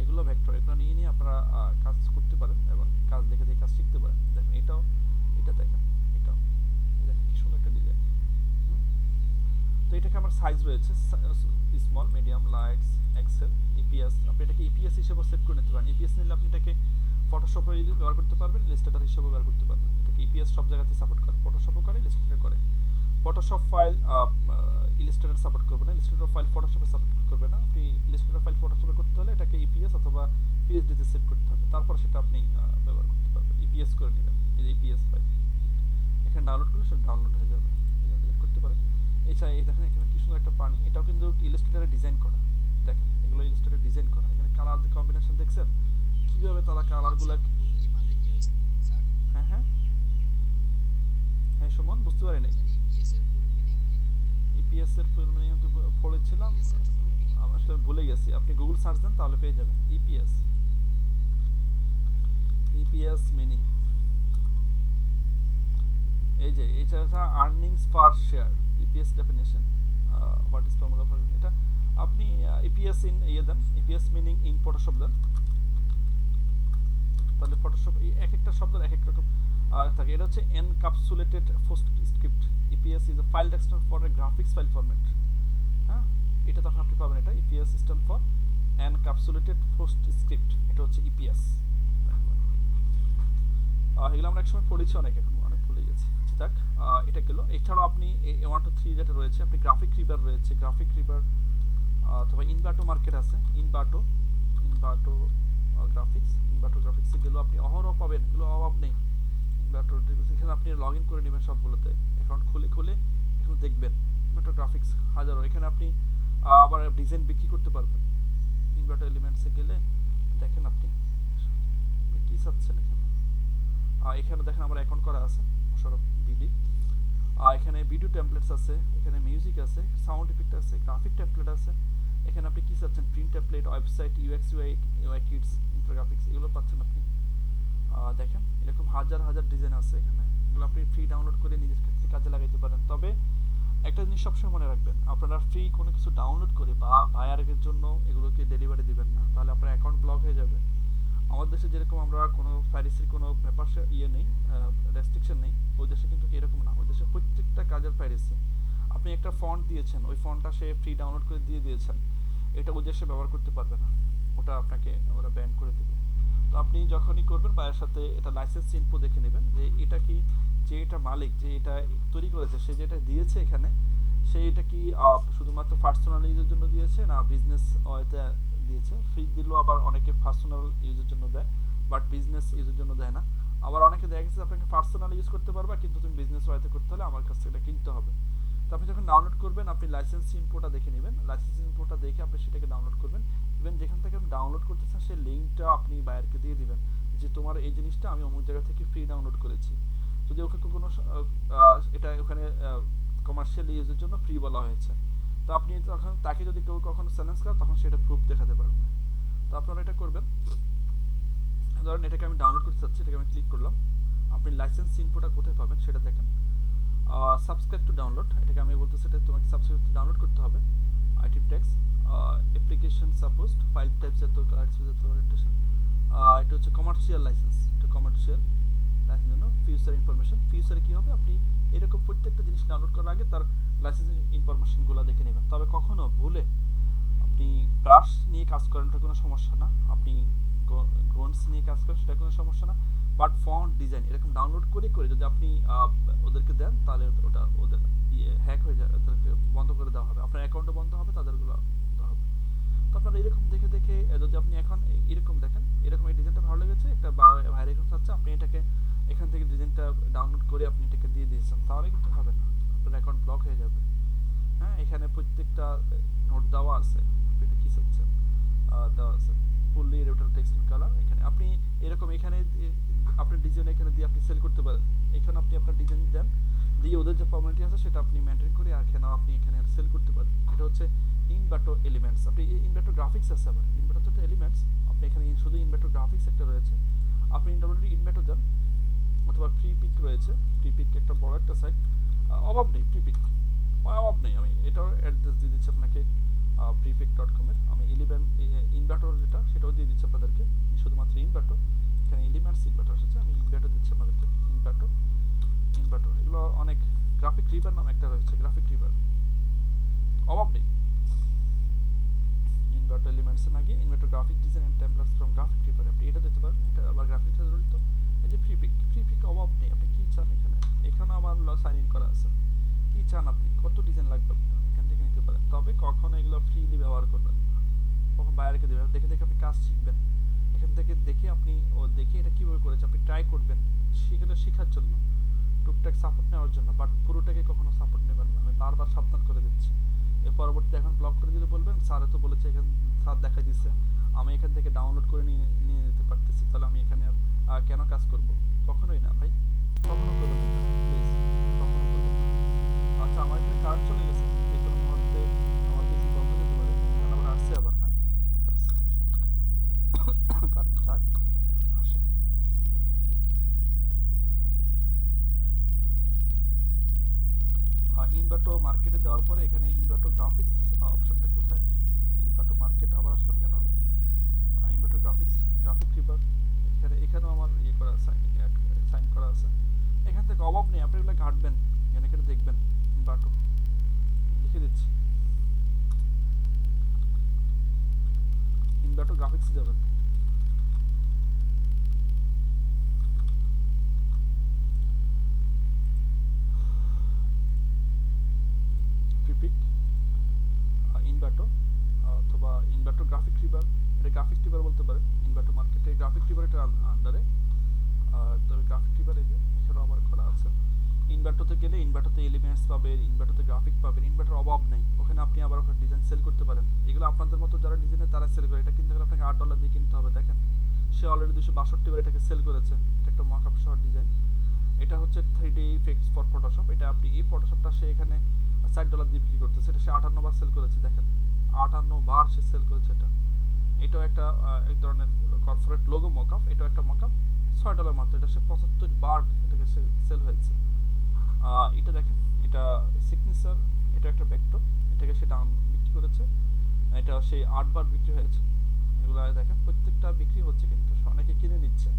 Speaker 1: এগুলো ভেক্টর। এগুলো নিয়ে নিয়ে আপনারা কাজ করতে পারেন এবং কাজ দেখে দেখে কাজ শিখতে পারেন। দেখেন এটাও, এটা দেখেন, এটাও, এই দেখেন কি সুন্দর একটা ডিজাইন। তো এটাকে আমার সাইজ রয়েছে small, medium, lights, XL, EPS. আপনি এটাকে ইপিএস হিসেবে সেট করে নিতে পারেন। ইপিএস নিলে আপনি এটাকে ফটোশপে ব্যবহার করতে পারবেন, ইলাস্ট্রেটর হিসেবে ব্যবহার করতে পারবেন। এটাকে ইপিএস সব জায়গাতে সাপোর্ট করে, ফটোশপও করে, ইলাস্ট্রেটর করে। ফটোশপ ফাইল ইলাস্ট্রেটর সাপোর্ট করবে না, ইলাস্ট্রেটর ফাইল ফটোশপে সাপোর্ট করবে না। আপনি ইলাস্ট্রেটর ফাইল ফটোশপে করতে হলে এটাকে ইপিএস অথবা পিএসডি তে সেট করতে হবে, তারপর সেটা আপনি ব্যবহার করতে পারবেন। ইপিএস করে নেবেন, এই যে ইপিএস ফাইল এখানে ডাউনলোড করলে সেটা ডাউনলোড হয়ে যাবে, করতে পারেন। এছাড়া এই দেখেন এখানে কি সুন্দর একটা পানি, এটাও কিন্তু ইলাস্ট্রেটরে ডিজাইন করা। দেখেন এগুলো ইলাস্ট্রেটরে ডিজাইন করা। এখানে কালার কম্বিনেশন দেখছেন কিভাবে তারা কালারগুলো। হ্যাঁ হ্যাঁ হ্যাঁ সুমন, বুঝতে পারি নাই। ইপিএস এর ফুল মিনিং তো পড়েছিলাম, আমি আসলে ভুলে গেছি। আপনি গুগল সার্চ দেন তাহলে পেয়ে যাবেন ইপিএস। ইপিএস মিনিং এই যে এটা হচ্ছে earnings per share. EPS definition, what is formula for এটা। আপনি ইপিএস ইন ইয়ে দেন, ইপিএস মিনিং ইন ফটোশপ দেন, তাহলে ফটোশপ এক একটা শব্দের এক এক রকম থাকে। এটা হচ্ছে encapsulated post script. EPS is a file extension for a graphics file format. হ্যাঁ, এটা তখন আপনি পাবেন। এটা EPS system for encapsulated post script, এটা হচ্ছে ইপিএস। এগুলো আমরা একসময় পড়েছি অনেক, এখন অনেক ভুলে গেছি। যাক, এটা গেল। এছাড়াও আপনি 1 2 3 যেটা রয়েছে, আপনি গ্রাফিক রিভার রয়েছে, গ্রাফিক রিভার অথবা ইনভার্টো মার্কেট আছে, ইনভার্টো গ্রাফিক্স, ইনভার্টো গ্রাফিক্স এগুলো আপনি অহরহ পাবেন, এগুলো অভাব নেই। ইনভার্টো এখানে আপনি লগ ইন করে নেবেন সবগুলোতে, অ্যাকাউন্ট খুলে খুলে এখানে দেখবেন ইনভার্টো গ্রাফিক্স হাজারো। এখানে আপনি আবার ডিজাইন বিক্রি করতে পারবেন। ইনভার্টো এলিমেন্টসে গেলে দেখেন আপনি কি চাচ্ছেন। এখানে দেখেন আমার অ্যাকাউন্ট করা আছে সরব বিডি। এখানে ভিডিও টেমপ্লেটস আছে, এখানে মিউজিক আছে, সাউন্ড ইফেক্ট আছে, গ্রাফিক টেমপ্লেট আছে। এখানে আপনি কি চাচ্ছেন, print template, website, UX UI kits, infographics, এগুলো পাচ্ছেন আপনি। দেখেন এরকম হাজার হাজার ডিজাইন আছে এখানে, এগুলো আপনি ফ্রি ডাউনলোড করে নিজের ক্ষেত্রে কাজে লাগাইতে পারেন। তবে একটা জিনিস সবসময় মনে রাখবেন, আপনারা ফ্রি কোনো কিছু ডাউনলোড করে বা বায়ারের জন্য এগুলোকে ডেলিভারি দিবেন না, তাহলে আপনার অ্যাকাউন্ট ব্লক হয়ে যাবে। আমাদের দেশে যেরকম আমরা কোনো প্যারিসের কোনো ব্যাপার ইয়ে নেই, রেস্ট্রিকশন নেই, ওই দেশে কিন্তু এরকম না। ওই দেশে প্রত্যেকটা কাজের প্যারিসি আপনি একটা ফন্ট দিয়েছেন, ওই ফন্টটা সে ফ্রি ডাউনলোড করে দিয়ে দিয়েছেন, এটা ওই দেশে ব্যবহার করতে পারবে না, ওটা আপনাকে ওরা ব্যান করে দেবে। তো আপনি যখনই করবেন বায়ের সাথে এটা লাইসেন্স ইনফো দেখে নেবেন যে এটা কি, যে এটা মালিক, যে এটা তৈরি করেছে, সে যেটা দিয়েছে এখানে, সে এটা কি শুধুমাত্র পার্সোনাল ইউজের জন্য দিয়েছে না বিজনেস ওয়েতে দিয়েছে। ফ্রি দিলেও আবার অনেকে পার্সোনাল ইউজের জন্য দেয়, বাট বিজনেস ইউজের জন্য দেয় না। আবার অনেকে দেখা গেছে আপনাকে পার্সোনাল ইউজ করতে পারবা, কিন্তু তুমি বিজনেস ওয়েতে করতে হলে আমার কাছ থেকে এটা কিনতে হবে। তো আপনি যখন ডাউনলোড করবেন, আপনি লাইসেন্স ইনফোটা দেখে নেবেন, লাইসেন্স ইনফোটা দেখে আপনি সেটাকে ডাউনলোড করবেন। ইভেন যেখান থেকে আপনি ডাউনলোড করতেছেন সেই লিঙ্কটা আপনি বায়ারকে দিয়ে দিবেন যে তোমার এই জিনিসটা আমি অমুক জায়গা থেকে ফ্রি ডাউনলোড করেছি। যদি ওকে কোনো এটা ওখানে কমার্শিয়াল ইউজের জন্য ফ্রি বলা হয়েছে, তো আপনি তখন তাকে যদি কেউ কখনো চ্যালেঞ্জ করে তখন সেটা প্রুফ দেখাতে পারবে। তো আপনারা এটা করবেন। ধরেন এটাকে আমি ডাউনলোড করতে চাচ্ছি, এটাকে আমি ক্লিক করলাম। আপনি লাইসেন্স ইনফোটা কোথায় পাবেন সেটা দেখেন, সাবস্ক্রাইব টু ডাউনলোড, এটাকে আমি বলতেছি এটা তোমাকে সাবস্ক্রাইব টু ডাউনলোড করতে হবে। Item tax, application supposed, file types এত কার্ডস এত ওরিয়েন্টেশন, এটা হচ্ছে কমার্শিয়াল লাইসেন্স, এটা কমার্শিয়াল লাইসেন্স জন্য। ফিউচার ইনফরমেশন, ফিউচারে কি হবে, আপনি এরকম প্রত্যেকটা জিনিস ডাউনলোড করার আগে তার লাইসেন্স ইনফরমেশনগুলো দেখে নেবেন। তবে কখনো ভুলে আপনি ব্রাশ নিয়ে কাজ করেন ওটা কোনো সমস্যা না, আপনি গ্রোনস নিয়ে কাজ করেন সেটা কোনো সমস্যা না, বাট ফন্ট ডিজাইন এরকম ডাউনলোড করে করে যদি আপনি ওদেরকে দেন তাহলে ওটা ওদের হ্যাক হয়ে যায়, ওদেরকে বন্ধ করে দেওয়া হবে, আপনার অ্যাকাউন্টও বন্ধ হবে, তাদেরগুলো বন্ধ হবে। তো আপনারা এরকম দেখে দেখে যদি আপনি এখন এরকম দেখেন, এরকম এই ডিজাইনটা ভালো লেগেছে, একটা ভাইরাল এরকম চাচ্ছে, আপনি এটাকে এখান থেকে ডিজাইনটা ডাউনলোড করে আপনি এটাকে দিয়ে দিয়েছেন, তাহলে কিন্তু হবে না, আপনার অ্যাকাউন্ট ব্লক হয়ে যাবে। হ্যাঁ, এখানে প্রত্যেকটা নোট দেওয়া আছে, আপনি এটা কি চাচ্ছেন দেওয়া আছে, ফুললি রিটার্ন টেক্সট কালার। এখানে আপনি এরকম এখানে আপনার ডিজাইন এখানে দিয়ে আপনি সেল করতে পারেন। এখানে আপনি আপনার ডিজাইন দেন, দিয়ে ওদের যে ফর্মালিটি আছে সেটা আপনি মেনটেন করে আর এখানে আপনি এখানে সেল করতে পারেন। এটা হচ্ছে ইনভার্টো এলিমেন্টস। আপনি ইনভার্টো গ্রাফিক্স আছে, আবার ইনভার্টো তো এলিমেন্টস, আপনি এখানে শুধু ইনভার্টো গ্রাফিক্স একটা রয়েছে, আপনি ইনভার্টো দেন, অথবা ফ্রি পিক রয়েছে, ফ্রি পিক একটা বড় একটা সাইট, অভাব নেই প্রিপিক, অভাব নেই। আমি এটাও অ্যাড্রেস দিয়ে দিচ্ছি আপনাকে prefect.com এর। আমি ইলেভেন ইনভার্টার যেটা সেটাও দিয়ে দিচ্ছি আপনাদেরকে, শুধুমাত্র ইনভার্টার। এখানে এলিমেন্টস ইনভার্টার আছে, আমি ইনভার্টার দিচ্ছি আপনাদেরকে। ইনভার্টার ইনভার্টার এগুলো অনেক, গ্রাফিক রিভার নাম একটা রয়েছে, গ্রাফিক রিভার, অভাব নেই। ইনভার্টার এলিমেন্টসে না গিয়ে inverter graphic design and templates from graphic river, আপনি এটা দিতে পারেন। এটা আবার গ্রাফিক্স সাথে জড়িত। এই যে প্রিপিক, প্রিপিক অভাব নেই। আপনি কি চান এখানে, এখানেও আমার সাইন ইন করা আছে। কি চান আপনি, কত ডিজাইন লাগবে আপনার, এখান থেকে নিতে পারেন। তবে কখনো এগুলো ফ্রিলি ব্যবহার করবেন না, কখন বাইরেকে দেবেন। দেখে দেখে আপনি কাজ শিখবেন, এখান থেকে দেখে আপনি দেখে এটা কীভাবে করেছে আপনি ট্রাই করবেন, সেগুলো শেখার জন্য, টুকটাক সাপোর্ট নেওয়ার জন্য। বাট পুরোটাকে কখনো সাপোর্ট নেবেন না, আমি বারবার সাবধান করে দিচ্ছি। এর পরবর্তীতে এখন ব্লক করে দিলে বলবেন স্যারে তো বলেছে, এখানে স্যার দেখা দিচ্ছে, আমি এখান থেকে ডাউনলোড করে নিয়ে নিয়ে নিতে পারতেছি, তাহলে আমি এখানে আর কেন কাজ করব? কখনোই না ভাই, কখনো করবেন না প্লিজ, কখনো করবেন না। আচ্ছা, আমার এখানে কারেন্ট চলে গেছে, যে কোনো মুহূর্তে আমার পিসি বন্ধ হতে পারে, কারণ আবার আসছে আবার। হ্যাঁ, কারেন্ট যায় আসে। ইনভার্টো মার্কেটে যাওয়ার পরে এখানে ইনভার্টো গ্রাফিক্স অপশনটা কোথায়? ইনভার্টো মার্কেট আবার আসলাম কেন আমি? ইনভার্টো গ্রাফিক্স, গ্রাফিক রিভার, এখানেও আমার ইয়ে করা সাইন করা আছে। এখান থেকে অভাব নেই, আপনি এগুলো ঘাটবেন, এখানে দেখবেন। ইনভার্টো লিখে দিচ্ছি, ইনভার্টো গ্রাফিক্সে যাবেন। প্রিপিক ইনভার্টো অথবা ইনভার্টো গ্রাফিক রিভার, এটা গ্রাফিক রিভার বলতে পারেন। ইনভার্টো মার্কেটে গ্রাফিক রিভার এটা আন্ডারে, তবে গ্রাফিক রিভার এই যে এখানেও আবার করা আছে। ইনভার্টোতে গেলে ইনভার্টোতে এলিমেন্টস পাবেন, ইনভার্টোতে গ্রাফিক পাবেন, ইনভার্টার অভাব নেই ওখানে। আপনি আবার ওখানে ডিজাইন সেল করতে পারেন, এগুলো আপনাদের মতো যারা ডিজাইনের তারা সেল করে। এটা কিনতে গেলে আপনাকে $8 দিয়ে কিনতে হবে। দেখেন সে অলরেডি 262 বার এটাকে সেল করেছে। এটা একটা মকআপ সহ ডিজাইন, এটা হচ্ছে 3D ইফেক্টস ফর ফটোশপ। এটা আপনি এই ফটোশপটা সে এখানে $60 দিয়ে বিক্রি করতেছে, এটা সে 58 বার সেল করেছে। দেখেন 58 বার সে সেল করেছে এটা। এটাও একটা এক ধরনের কর্পোরেট লোগো মকআপ, এটাও একটা মকআপ, $6 মাত্র। এটা সে 75 বার এটাকে সেল হয়েছে। এটা দেখেন, এটা সিগনেচার, এটা একটা ভেক্টর, এটাকে সে দাম বিক্রি করেছে, এটা সেই 8 বার বিক্রি হয়েছে। এগুলো দেখেন প্রত্যেকটা বিক্রি হচ্ছে, কিন্তু অনেকে কিনে নিচ্ছে।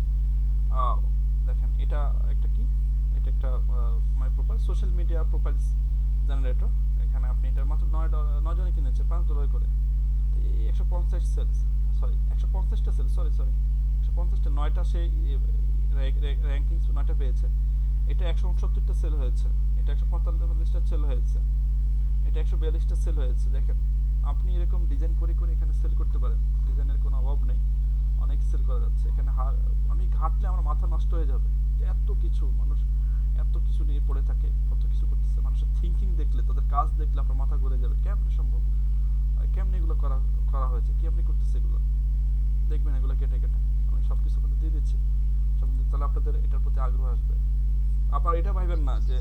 Speaker 1: দেখেন এটা একটা কি, এটা একটা মাই profile social media profiles generator. এখানে আপনি এটার মাত্র 9 জনে কিনেছে $5 করে। 150 সেলস, সরি 150টা সেল, সরি 150টা, 9টা সেই র্যাঙ্কিংস 9টা পেয়েছে। এটা 169টা সেল হয়েছে, এটা 145টা সেল হয়েছে, এটা 142টা সেল হয়েছে। দেখেন আপনি এরকম ডিজাইন করে করে এখানে সেল করতে পারেন, ডিজাইনের কোনো অভাব নেই, অনেক সেল করা যাচ্ছে এখানে। আমি ঘাটলে আমার মাথা নষ্ট হয়ে যাবে, যে এত কিছু মানুষ এত কিছু নিয়ে পড়ে থাকে, কত কিছু করতেছে। মানুষের থিঙ্কিং দেখলে, তাদের কাজ দেখলে আপনার মাথা ঘুরে যাবে, কেমনে সম্ভব, কেমনে এগুলো করা করা হয়েছে, কেমনে করতেছে এগুলো। দেখবেন এগুলো কেটে কেটে আমি সব কিছু আপনাদের দিয়ে দিচ্ছি, তাহলে আপনাদের এটার প্রতি আগ্রহ আসবে। আপনার এটা ভাইবেন না যে,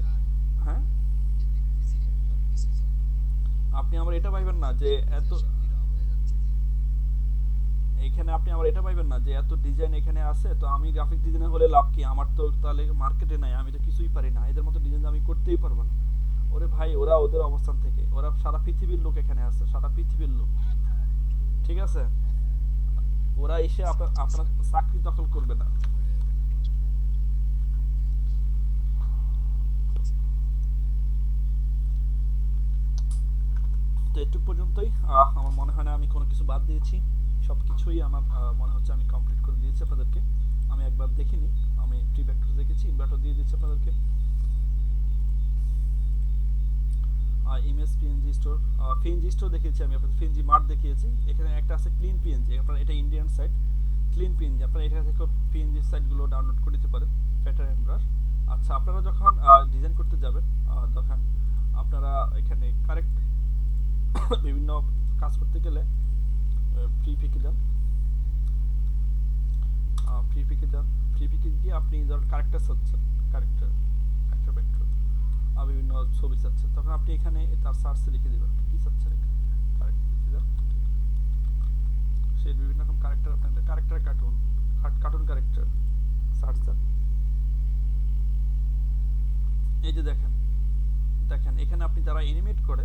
Speaker 1: হ্যাঁ আপনি আমার এটা ভাইবেন না যে এত, এখানে আপনি আমার এটা পাইবেন না যে এত ডিজাইন এখানে আছে, তো আমি গ্রাফিক ডিজাইনার হলে লাভ কি, আমার তো তাহলে মার্কেটে নাই, আমি তো কিছুই পারি না, এদের মতো ডিজাইন আমি করতেই পারবো না। ওরে ভাই, ওরা ওদের অবস্থান থেকে, ওরা সারা পৃথিবীর লোক এখানে আছে, সারা পৃথিবীর লোক, ঠিক আছে? ওরা এসে আপনার চাকরি দখল করবে না। তো এটুক পর্যন্তই, আমার মনে হয় না আমি কোনো কিছু বাদ দিয়েছি, সব কিছুই আমার মনে হচ্ছে আমি কমপ্লিট করে দিয়েছি আপনাদেরকে। আমি একবার দেখিনি, আমি প্রি ভেক্টর দেখেছি, ইনভার্টার দিয়ে দিচ্ছি আপনাদেরকে। Image PNG store, PNG store দেখিয়েছি আমি আপনাদের, পিএনজি মার্ট দেখিয়েছি। এখানে একটা আছে ক্লিন পিএনজি, আপনার এটা ইন্ডিয়ান সাইট, ক্লিন পিএনজি, আপনারা এখান থেকে পিএনজি সাইটগুলো ডাউনলোড করে নিতে পারেন, প্যাটার্ন এন্ড ব্রাশ। আচ্ছা, আপনারা যখন ডিজাইন করতে যাবেন তখন আপনারা এখানে কারেক্ট বিভিন্ন কাজ করতে গেলে ফ্রি পিকে যান, ফ্রি পিকে যান, ফ্রি পিকে গিয়ে আপনি ধরুন ক্যারেক্টার চাচ্ছেন, ক্যারেক্টার ভেক্টর, বিভিন্ন ছবি চাচ্ছেন, তখন আপনি এখানে তার সার্চে লিখে দেবেন কি চাচ্ছেন, এখানে ক্যারেক্টার লিখে দেন। সেই বিভিন্ন রকম ক্যারেক্টার, আপনাদের ক্যারেক্টার কার্টুন ক্যারেক্টার সার্চ দেন। এই যে দেখেন দেখেন এখানে আপনি যারা অ্যানিমেট করে,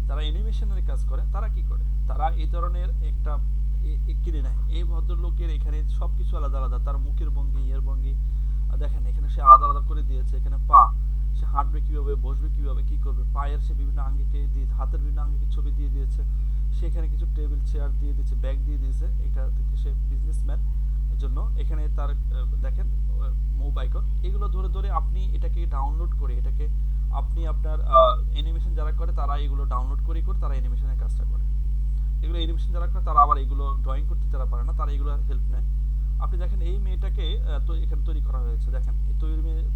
Speaker 1: যারা অ্যানিমেশনের কাজ করে তারা কি করে, তারা এই ধরনের একটা কিনে নেয়। এই ভদ্রলোকের এখানে সব কিছু আলাদা আলাদা, তার মুখের ভঙ্গি, ইয়ের ভঙ্গি, দেখেন এখানে সে আলাদা আলাদা করে দিয়েছে। এখানে পা, সে হাঁটবে কিভাবে, বসবে কিভাবে, কি করবে, পায়ের সে বিভিন্ন আঙ্গিকে দিয়ে, হাতের বিভিন্ন আঙ্গিকে ছবি দিয়ে দিয়েছে। সে এখানে কিছু টেবিল চেয়ার দিয়ে দিয়েছে, ব্যাগ দিয়ে দিয়েছে। এটা থেকে সে বিজনেসম্যান এর জন্য এখানে তার দেখেন মুভ আইকন, এগুলো ধরে ধরে আপনি এটাকে ডাউনলোড করে, এটাকে আপনি আপনার অ্যানিমেশন যারা করে তারা এগুলো ডাউনলোড করে তারা অ্যানিমেশনের কাজটা করে। এগুলো অ্যানিমেশন যারা করে তারা আবার এগুলো ড্রয়িং করতে যারা পারে না তারা এগুলো হেল্প নেয়। আপনি দেখেন এই মেয়েটাকে তো এখানে তৈরি করা হয়েছে। দেখেন এই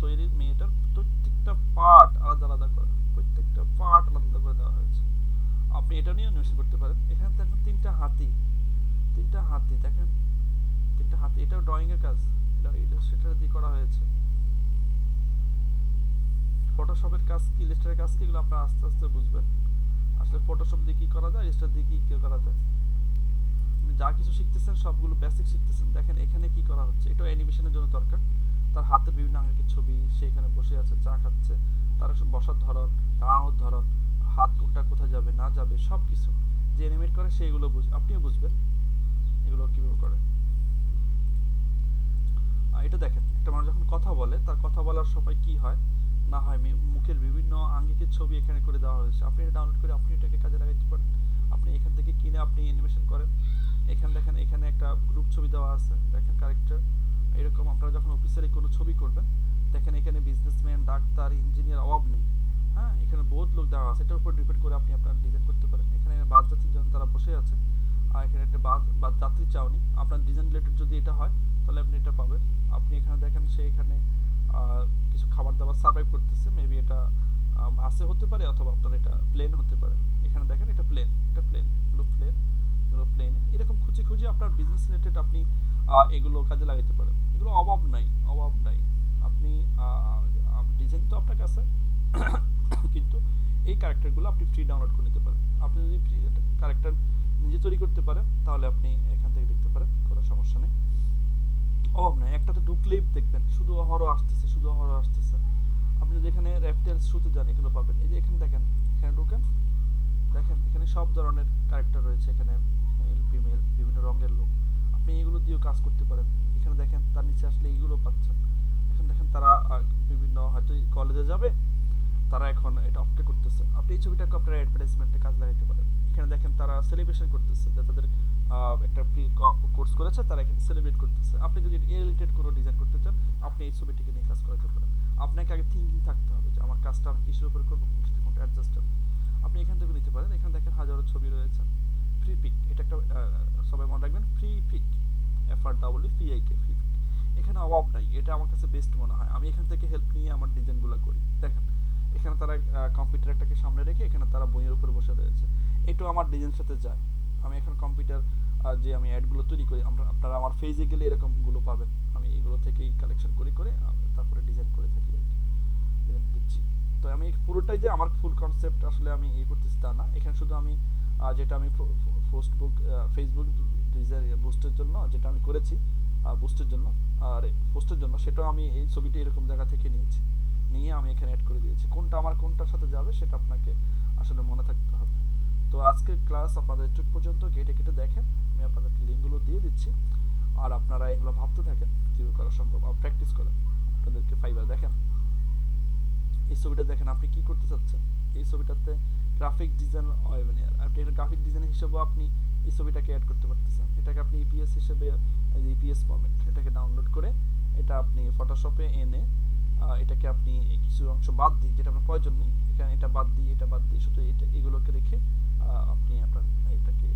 Speaker 1: তৈরি মেয়েটার প্রত্যেকটা পার্ট আলাদা আলাদা করা, প্রত্যেকটা পার্ট আলাদা করে দেওয়া হয়েছে। আপনি এটা নিয়ে অ্যানিমেশন করতে পারেন। এখানে দেখেন তিনটা হাতি, তিনটা হাতি দেখেন, তিনটা হাতি, এটাও ড্রয়িং এর কাজ, এটা ইলাস্ট্রেটর দিয়ে করা হয়েছে। ফটোশপের কাজ কি, ইলাস্ট্রেটরের কাজ কি, এগুলো আপনারা আস্তে আস্তে বুঝবেন। আসলে ফটোশপ দিয়ে কি করা যায়, ইলাস্ট্রেটর দিয়ে কি করা যায়, আপনি যা কিছু শিখতেছেন সবগুলো বেসিক শিখতেছেন। দেখেন এখানে কি করা হচ্ছে, এটা অ্যানিমেশনের জন্য দরকার। তার হাতের বিভিন্ন আঙ্গিকের ছবি, সে এখানে বসে আছে, চা খাচ্ছে, তার বসার ধরন, দাঁড়ানোর ধরন, হাত কোনটা কোথায় যাবে না যাবে, সব কিছু যে অ্যানিমেট করে সেইগুলো আপনিও বুঝবেন এগুলো কিভাবে করে। এটা দেখেন একটা মানুষ যখন কথা বলে, তার কথা বলার সময় কি হয় না হয়, মুখের বিভিন্ন আঙ্গিকের ছবি এখানে করে দেওয়া হয়েছে। আপনি এটা ডাউনলোড করে আপনি এটাকে কাজে লাগাইতে পারেন। আপনি এখান থেকে কিনে আপনি অ্যানিমেশন করেন। এখানে দেখেন এখানে একটা গ্রুপ ছবি দেওয়া আছে, দেখেন ক্যারেক্টার। এরকম আপনারা যখন অফিসিয়ালি কোনো ছবি করবেন, দেখেন এখানে বিজনেসম্যান, ডাক্তার, ইঞ্জিনিয়ার অভাব নেই। হ্যাঁ, এখানে বহুত লোক দেওয়া আছে, এটার উপর ডিপেন্ড করে আপনি আপনার ডিজাইন করতে পারেন। এখানে বাস যাত্রীর জন্য তারা বসে আছে, আর এখানে একটা বাস যাত্রী চাওনি। আপনার ডিজাইন রিলেটেড যদি এটা হয় তাহলে আপনি এটা পাবেন। আপনি এখানে দেখেন সে এখানে কিছু খাবার দাবার সার্ভাইভ করতেছে, মেবি এটা বাসে হতে পারে অথবা আপনার এটা প্লেন হতে পারে। এখানে দেখেন এটা প্লেন, এটা প্লেন, এগুলো প্লেন, এগুলো প্লেন। এরকম খুঁজে খুঁজে আপনার বিজনেস রিলেটেড আপনি এগুলো কাজে লাগাতে পারেন। এগুলো অভাব নাই, অভাব নাই। আপনি ডিজাইন তো আপনার কাছে কিন্তু এই ক্যারেক্টারগুলো আপনি ফ্রি ডাউনলোড করে নিতে পারেন। আপনি যদি ফ্রি ক্যারেক্টার নিজে তৈরি করতে পারেন তাহলে আপনি এখান থেকে দেখতে পারেন, কোনো সমস্যা নেই, অভাব নাই। একটাতে ঢুকলেই দেখবেন শুধু অহরহ আসতেছে, শুধু অহরহ আসতেছে। আপনি যদি এখানে রেফটেলস শুতে যান এগুলো পাবেন। এই যে এখানে দেখেন, এখানে ঢুকেন, দেখেন এখানে সব ধরনের ক্যারেক্টার রয়েছে, এখানে মেল ফিমেল বিভিন্ন রঙের লোক। আপনি এগুলো দিয়েও কাজ করতে পারেন। এখানে দেখেন তার নিচে আসলে এইগুলো পাচ্ছেন। এখন দেখেন তারা বিভিন্ন হয়তো কলেজে যাবে, তারা এখন এটা অপটে করতেছে। আপনি এই ছবিটাকে আপনার অ্যাডভার্টাইজমেন্টে কাজ লাগাতে পারেন। এখানে দেখেন তারা সেলিব্রেশন করতেছে, যে তাদের একটা প্রি কোর্স করেছে, তারা এখানে সেলিব্রেট করতেছে। আপনি যদি এ রিলেটেড কোনো ডিজাইন করতে চান, আপনি এই ছবিটিকে নিয়ে কাজ করাতে পারেন। আপনাকে আগে থিঙ্কিং থাকতে হবে যে আমার কাজটা আমি কিসের উপরে করবো, কোনটা অ্যাডজাস্টেবল। আপনি এখান থেকে নিতে পারেন। এখানে দেখেন হাজারো ছবি রয়েছে। ফ্রি পিক, এটা একটা সবাই মনে রাখবেন, Freepik, FREEPIK, Freepik. এখানে অভাব নাই, এটা আমার কাছে বেস্ট মনে হয়। আমি এখান থেকে হেল্প নিয়ে আমার ডিজাইনগুলো করি। দেখেন এখানে তারা কম্পিউটার একটাকে সামনে রেখে এখানে তারা বইয়ের উপরে বসে রয়েছে, এটাও আমার ডিজাইনের সাথে যায়। আমি এখন কম্পিউটার যে আমি অ্যাডগুলো তৈরি করি, আপনারা আমার ফেজে গেলে এরকমগুলো পাবেন। আমি এগুলো থেকেই কালেকশন করে করে তারপরে ডিজাইন করে থাকি আর কি, ডিজাইন দিচ্ছি। তো আমি পুরোটাই যে আমার ফুল কনসেপ্ট আসলে আমি করতেছি তা না। এখানে শুধু আমি যেটা আমি ফেসবুক ডিজাইন বুস্টের জন্য যেটা আমি করেছি, বুস্টের জন্য আর পোস্টের জন্য, সেটাও আমি এই ছবিটি এরকম জায়গা থেকে নিয়েছি, নিয়ে আমি এখানে অ্যাড করে দিয়েছি। কোনটা আমার কোনটার সাথে যাবে সেটা আপনাকে আসলে মনে থাকতে হবে। তো আজকের ক্লাস আপনাদের এটুক পর্যন্ত, কেটে কেটে দেখেন, আমি আপনাদেরকে লিঙ্কগুলো দিয়ে দিচ্ছি, আর আপনারা এগুলো ভাবতে থাকেন কীভাবে করা সম্ভব, আর প্র্যাকটিস করেন। আপনাদেরকে ফাইবার দেখেন, এই ছবিটা দেখেন আপনি কি করতে চাচ্ছেন। এই ছবিটাতে গ্রাফিক ডিজাইন আপনি এটা গ্রাফিক ডিজাইন হিসেবেও আপনি এই ছবিটাকে অ্যাড করতে পারতেছেন। এটাকে আপনি ইপিএস হিসেবে, ইপিএস ফরম্যাট, এটাকে ডাউনলোড করে এটা আপনি ফটোশপে এনে এটাকে আপনি কিছু অংশ বাদ দিয়ে, যেটা আপনার প্রয়োজন নেই, এখানে এটা বাদ দিয়ে, এটা বাদ দিয়ে, শুধু এটা এগুলোকে রেখে আপনি আপনার এটাকে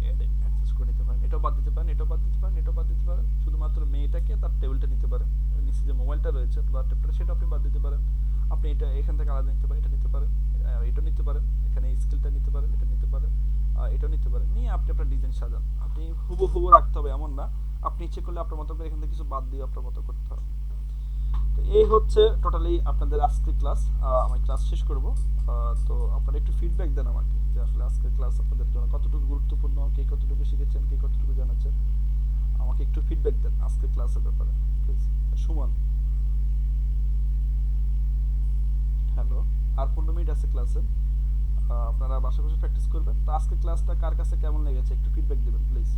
Speaker 1: অ্যাক্সেস করে নিতে পারেন। এটাও বাদ দিতে পারেন, এটাও বাদ দিতে পারেন, এটাও বাদ দিতে পারেন। শুধুমাত্র মেয়েটাকে তার টেবিলটা নিতে পারেন, নিচে যে মোবাইলটা রয়েছে বা টেবিলটা, সেটা আপনি বাদ দিতে পারেন। আপনি এটা এখান থেকে আলাদা নিতে পারেন, এটা নিতে পারেন, এটা নিতে পারেন, এখানে স্কিলটা নিতে পারেন, এটা নিতে পারেন, এটাও নিতে পারেন। নিয়ে আপনি আপনার ডিজাইন সাজান। আপনি হুবহু রাখতে হবে এমন না, আপনি ইচ্ছে করলে আপনার মতো করে এখান থেকে কিছু বাদ দিয়ে আপনার মতো করতে হবে। তো এই হচ্ছে টোটালি আপনাদের আজকের ক্লাস। আমি ক্লাস শেষ করব। তো আপনারা একটু ফিডব্যাক দেন আমাকে যে আসলে আজকের ক্লাস আপনাদের জন্য কতটুকু গুরুত্বপূর্ণ, কে কতটুকু শিখেছেন, কে কতটুকু জানাচ্ছেন, আমাকে একটু ফিডব্যাক দেন আজকের ক্লাসের ব্যাপারে প্লিজ। সুমন, হ্যালো। আর 15 মিনিট আছে ক্লাসে। আপনারা বাসা বসে প্র্যাকটিস করবেন। তো আজকে ক্লাসটা কার কাছে কেমন লেগেছে একটু ফিডব্যাক দিবেন প্লিজ।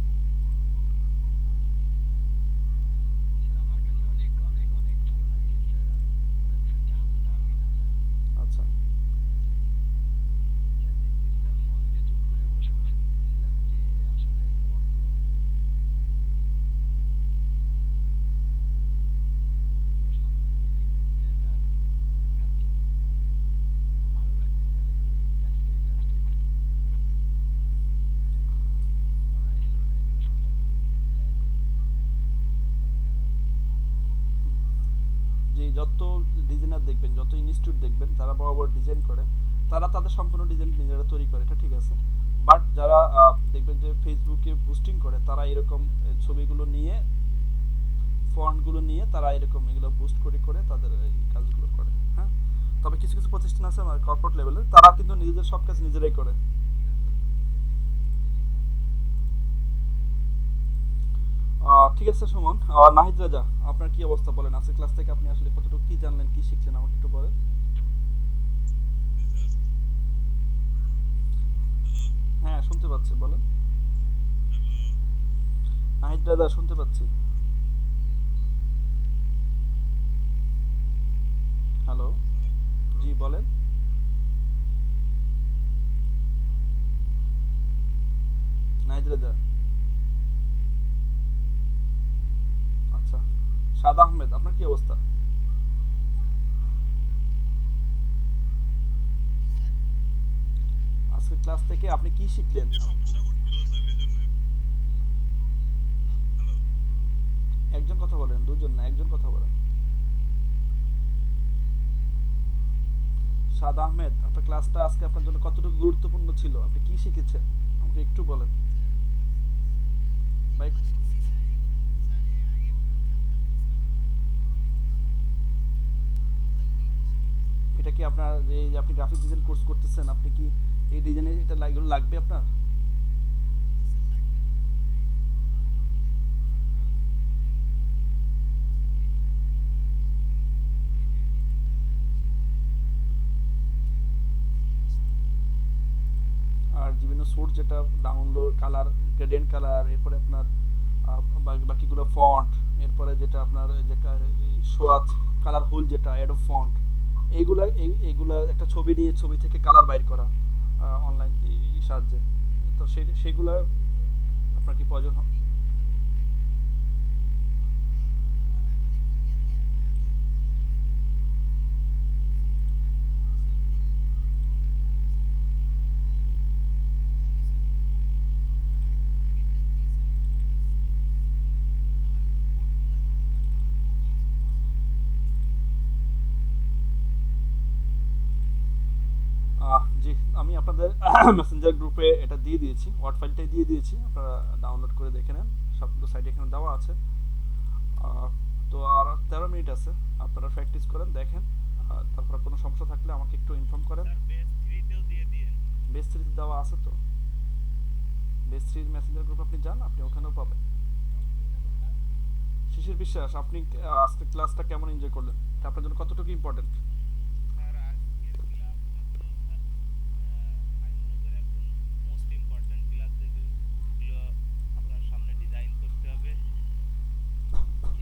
Speaker 3: স্যার আমার কাছে অনেক অনেক অনেক ভালো লাগছে স্যার। আমি মনে হচ্ছে জানতামই না স্যার।
Speaker 1: আচ্ছা।
Speaker 3: স্যার দেখতেছিলাম ফোন দিয়ে চুপ করে বসে বসে দেখতেছিলাম যে আসলে কত সামনে দিয়ে দেখতেছে স্যার। দেখাচ্ছে ভালো লাগছে স্যার এগুলো দেখতে। আজকে এই ক্লাসটা একটু ভালো লাগছিল না, এগুলো সম্পর্কে একটু মিলাই দেখতে দরকার হয়।
Speaker 1: যে যত ডিজাইনার দেখবেন, যত ইনস্টিটিউট দেখবেন যারা বড় বড় ডিজাইন করে, তারা তাদের সম্পূর্ণ ডিজাইন নিজেরা তৈরি করে, এটা ঠিক আছে। বাট যারা দেখবেন যে ফেসবুকে বুস্টিং করে, তারা এরকম ছবিগুলো নিয়ে, ফন্টগুলো নিয়ে তারা এরকম এগুলো বুস্ট করে করে তাদের এই কাজগুলো করে। হ্যাঁ, তবে কিছু কিছু প্রতিষ্ঠান আছে আমার কর্পোরেট লেভেলে, তারা কিন্তু নিজেদের সব কাজ নিজেরাই করে। ঠিক আছে সুমন। নাহিদ রাজা, আপনার কি অবস্থা বলেন? আজকে ক্লাস থেকে আপনি আসলে কতটুকু কি জানলেন, কি শিখছেন আমাকে একটু বলেন।
Speaker 2: জি স্যার। হ্যালো।
Speaker 1: হ্যাঁ, শুনতে পাচ্ছি, বলেন।
Speaker 2: হ্যালো।
Speaker 1: নাহিদ রাজা, শুনতে পাচ্ছি। হ্যালো।
Speaker 2: স্যার।
Speaker 1: জি বলেন। নাহিদ রাজা। আচ্ছা। সাদ আহমেদ, আপনার কি অবস্থা? আজকে ক্লাস থেকে আপনি কি শিখলেন?
Speaker 2: যে সমস্যা করছিল স্যার এই জন্য। হ্যালো।
Speaker 1: একজন কথা বলেন, দুজন না, একজন কথা বলেন। সাদ আহমেদ, আপনার ক্লাসটা আজকে আপনার জন্য কতটুকু গুরুত্বপূর্ণ ছিল, আপনি কি শিখেছেন আমাকে একটু বলেন ভাই। এটা কি আপনার এই যে আপনি গ্রাফিক ডিজাইন কোর্স করতেছেন, আপনি কি এই ডিজাইনে এটা এগুলো লাগবে আপনার? আর বিভিন্ন সোর্স যেটা ডাউনলোড, কালার, গ্রেডিয়েন্ট কালার, এরপরে আপনার বাকিগুলো ফন্ট, এরপরে যেটা আপনার এই যে সোয়াচ কালার হুল, যেটা অ্যাডোব ফন্ট, এইগুলা এইগুলা একটা ছবি নিয়ে ছবি থেকে কালার বাইর করা অনলাইন সাহায্যে। তো সেইগুলা আপনার কি প্রয়োজন হয়? জি, আমি আপনাদের মেসেঞ্জার গ্রুপে এটা দিয়ে দিয়েছি, ওয়ার্ড ফাইলটাই দিয়ে দিয়েছি, আপনারা ডাউনলোড করে দেখে নেন। সবগুলো সাইট এখানে দেওয়া আছে। আহ, তো আর 13 মিনিট আছে, আপনারা প্র্যাকটিস করেন, দেখেন। তারপর কোনো সমস্যা থাকলে আমাকে একটু ইনফর্ম করেন।
Speaker 2: স্যার বেস 3 তেও দিয়ে দিয়েন।
Speaker 1: বেস থ্রিতে দেওয়া আছে তো। বেস থ্রির মেসেঞ্জার গ্রুপ আপনি যান, আপনি ওখানেও পাবেন। শিশির বিশ্বাস, আপনি আজকে ক্লাসটা কেমন এনজয় করলেন? এটা আপনার জন্য কতটুকু ইম্পর্টেন্ট?
Speaker 2: স্যার আজকের ক্লাসটা তো স্যার আমি মনে করি একদম মোস্ট ইম্পর্ট্যান্ট ক্লাস, যেগুলো আপনার সামনে ডিজাইন করতে হবে।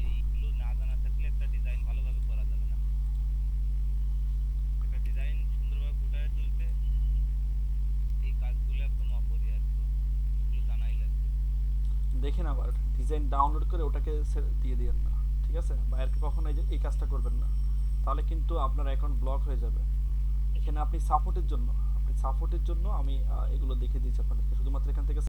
Speaker 2: এইগুলো না জানা থাকলে একটা ডিজাইন ভালোভাবে করা যাবে না। একটা ডিজাইন সুন্দরভাবে ফুটিয়ে তুলতে এই কাজগুলো একদম অপরিহার্য, এগুলো জানাই লাগবে।
Speaker 1: দেখেন, আবার ডিজাইন ডাউনলোড করে ওটাকে দিয়ে দিয়েন না, ঠিক আছে? বাইরে কখনো এই কাজটা করবেন না, তাহলে কিন্তু আপনার অ্যাকাউন্ট ব্লক হয়ে যাবে। এখানে আপনি সাপোর্টের জন্য, আমি এগুলো দেখিয়ে দিচ্ছি আপনাদেরকে, শুধুমাত্র এখান থেকে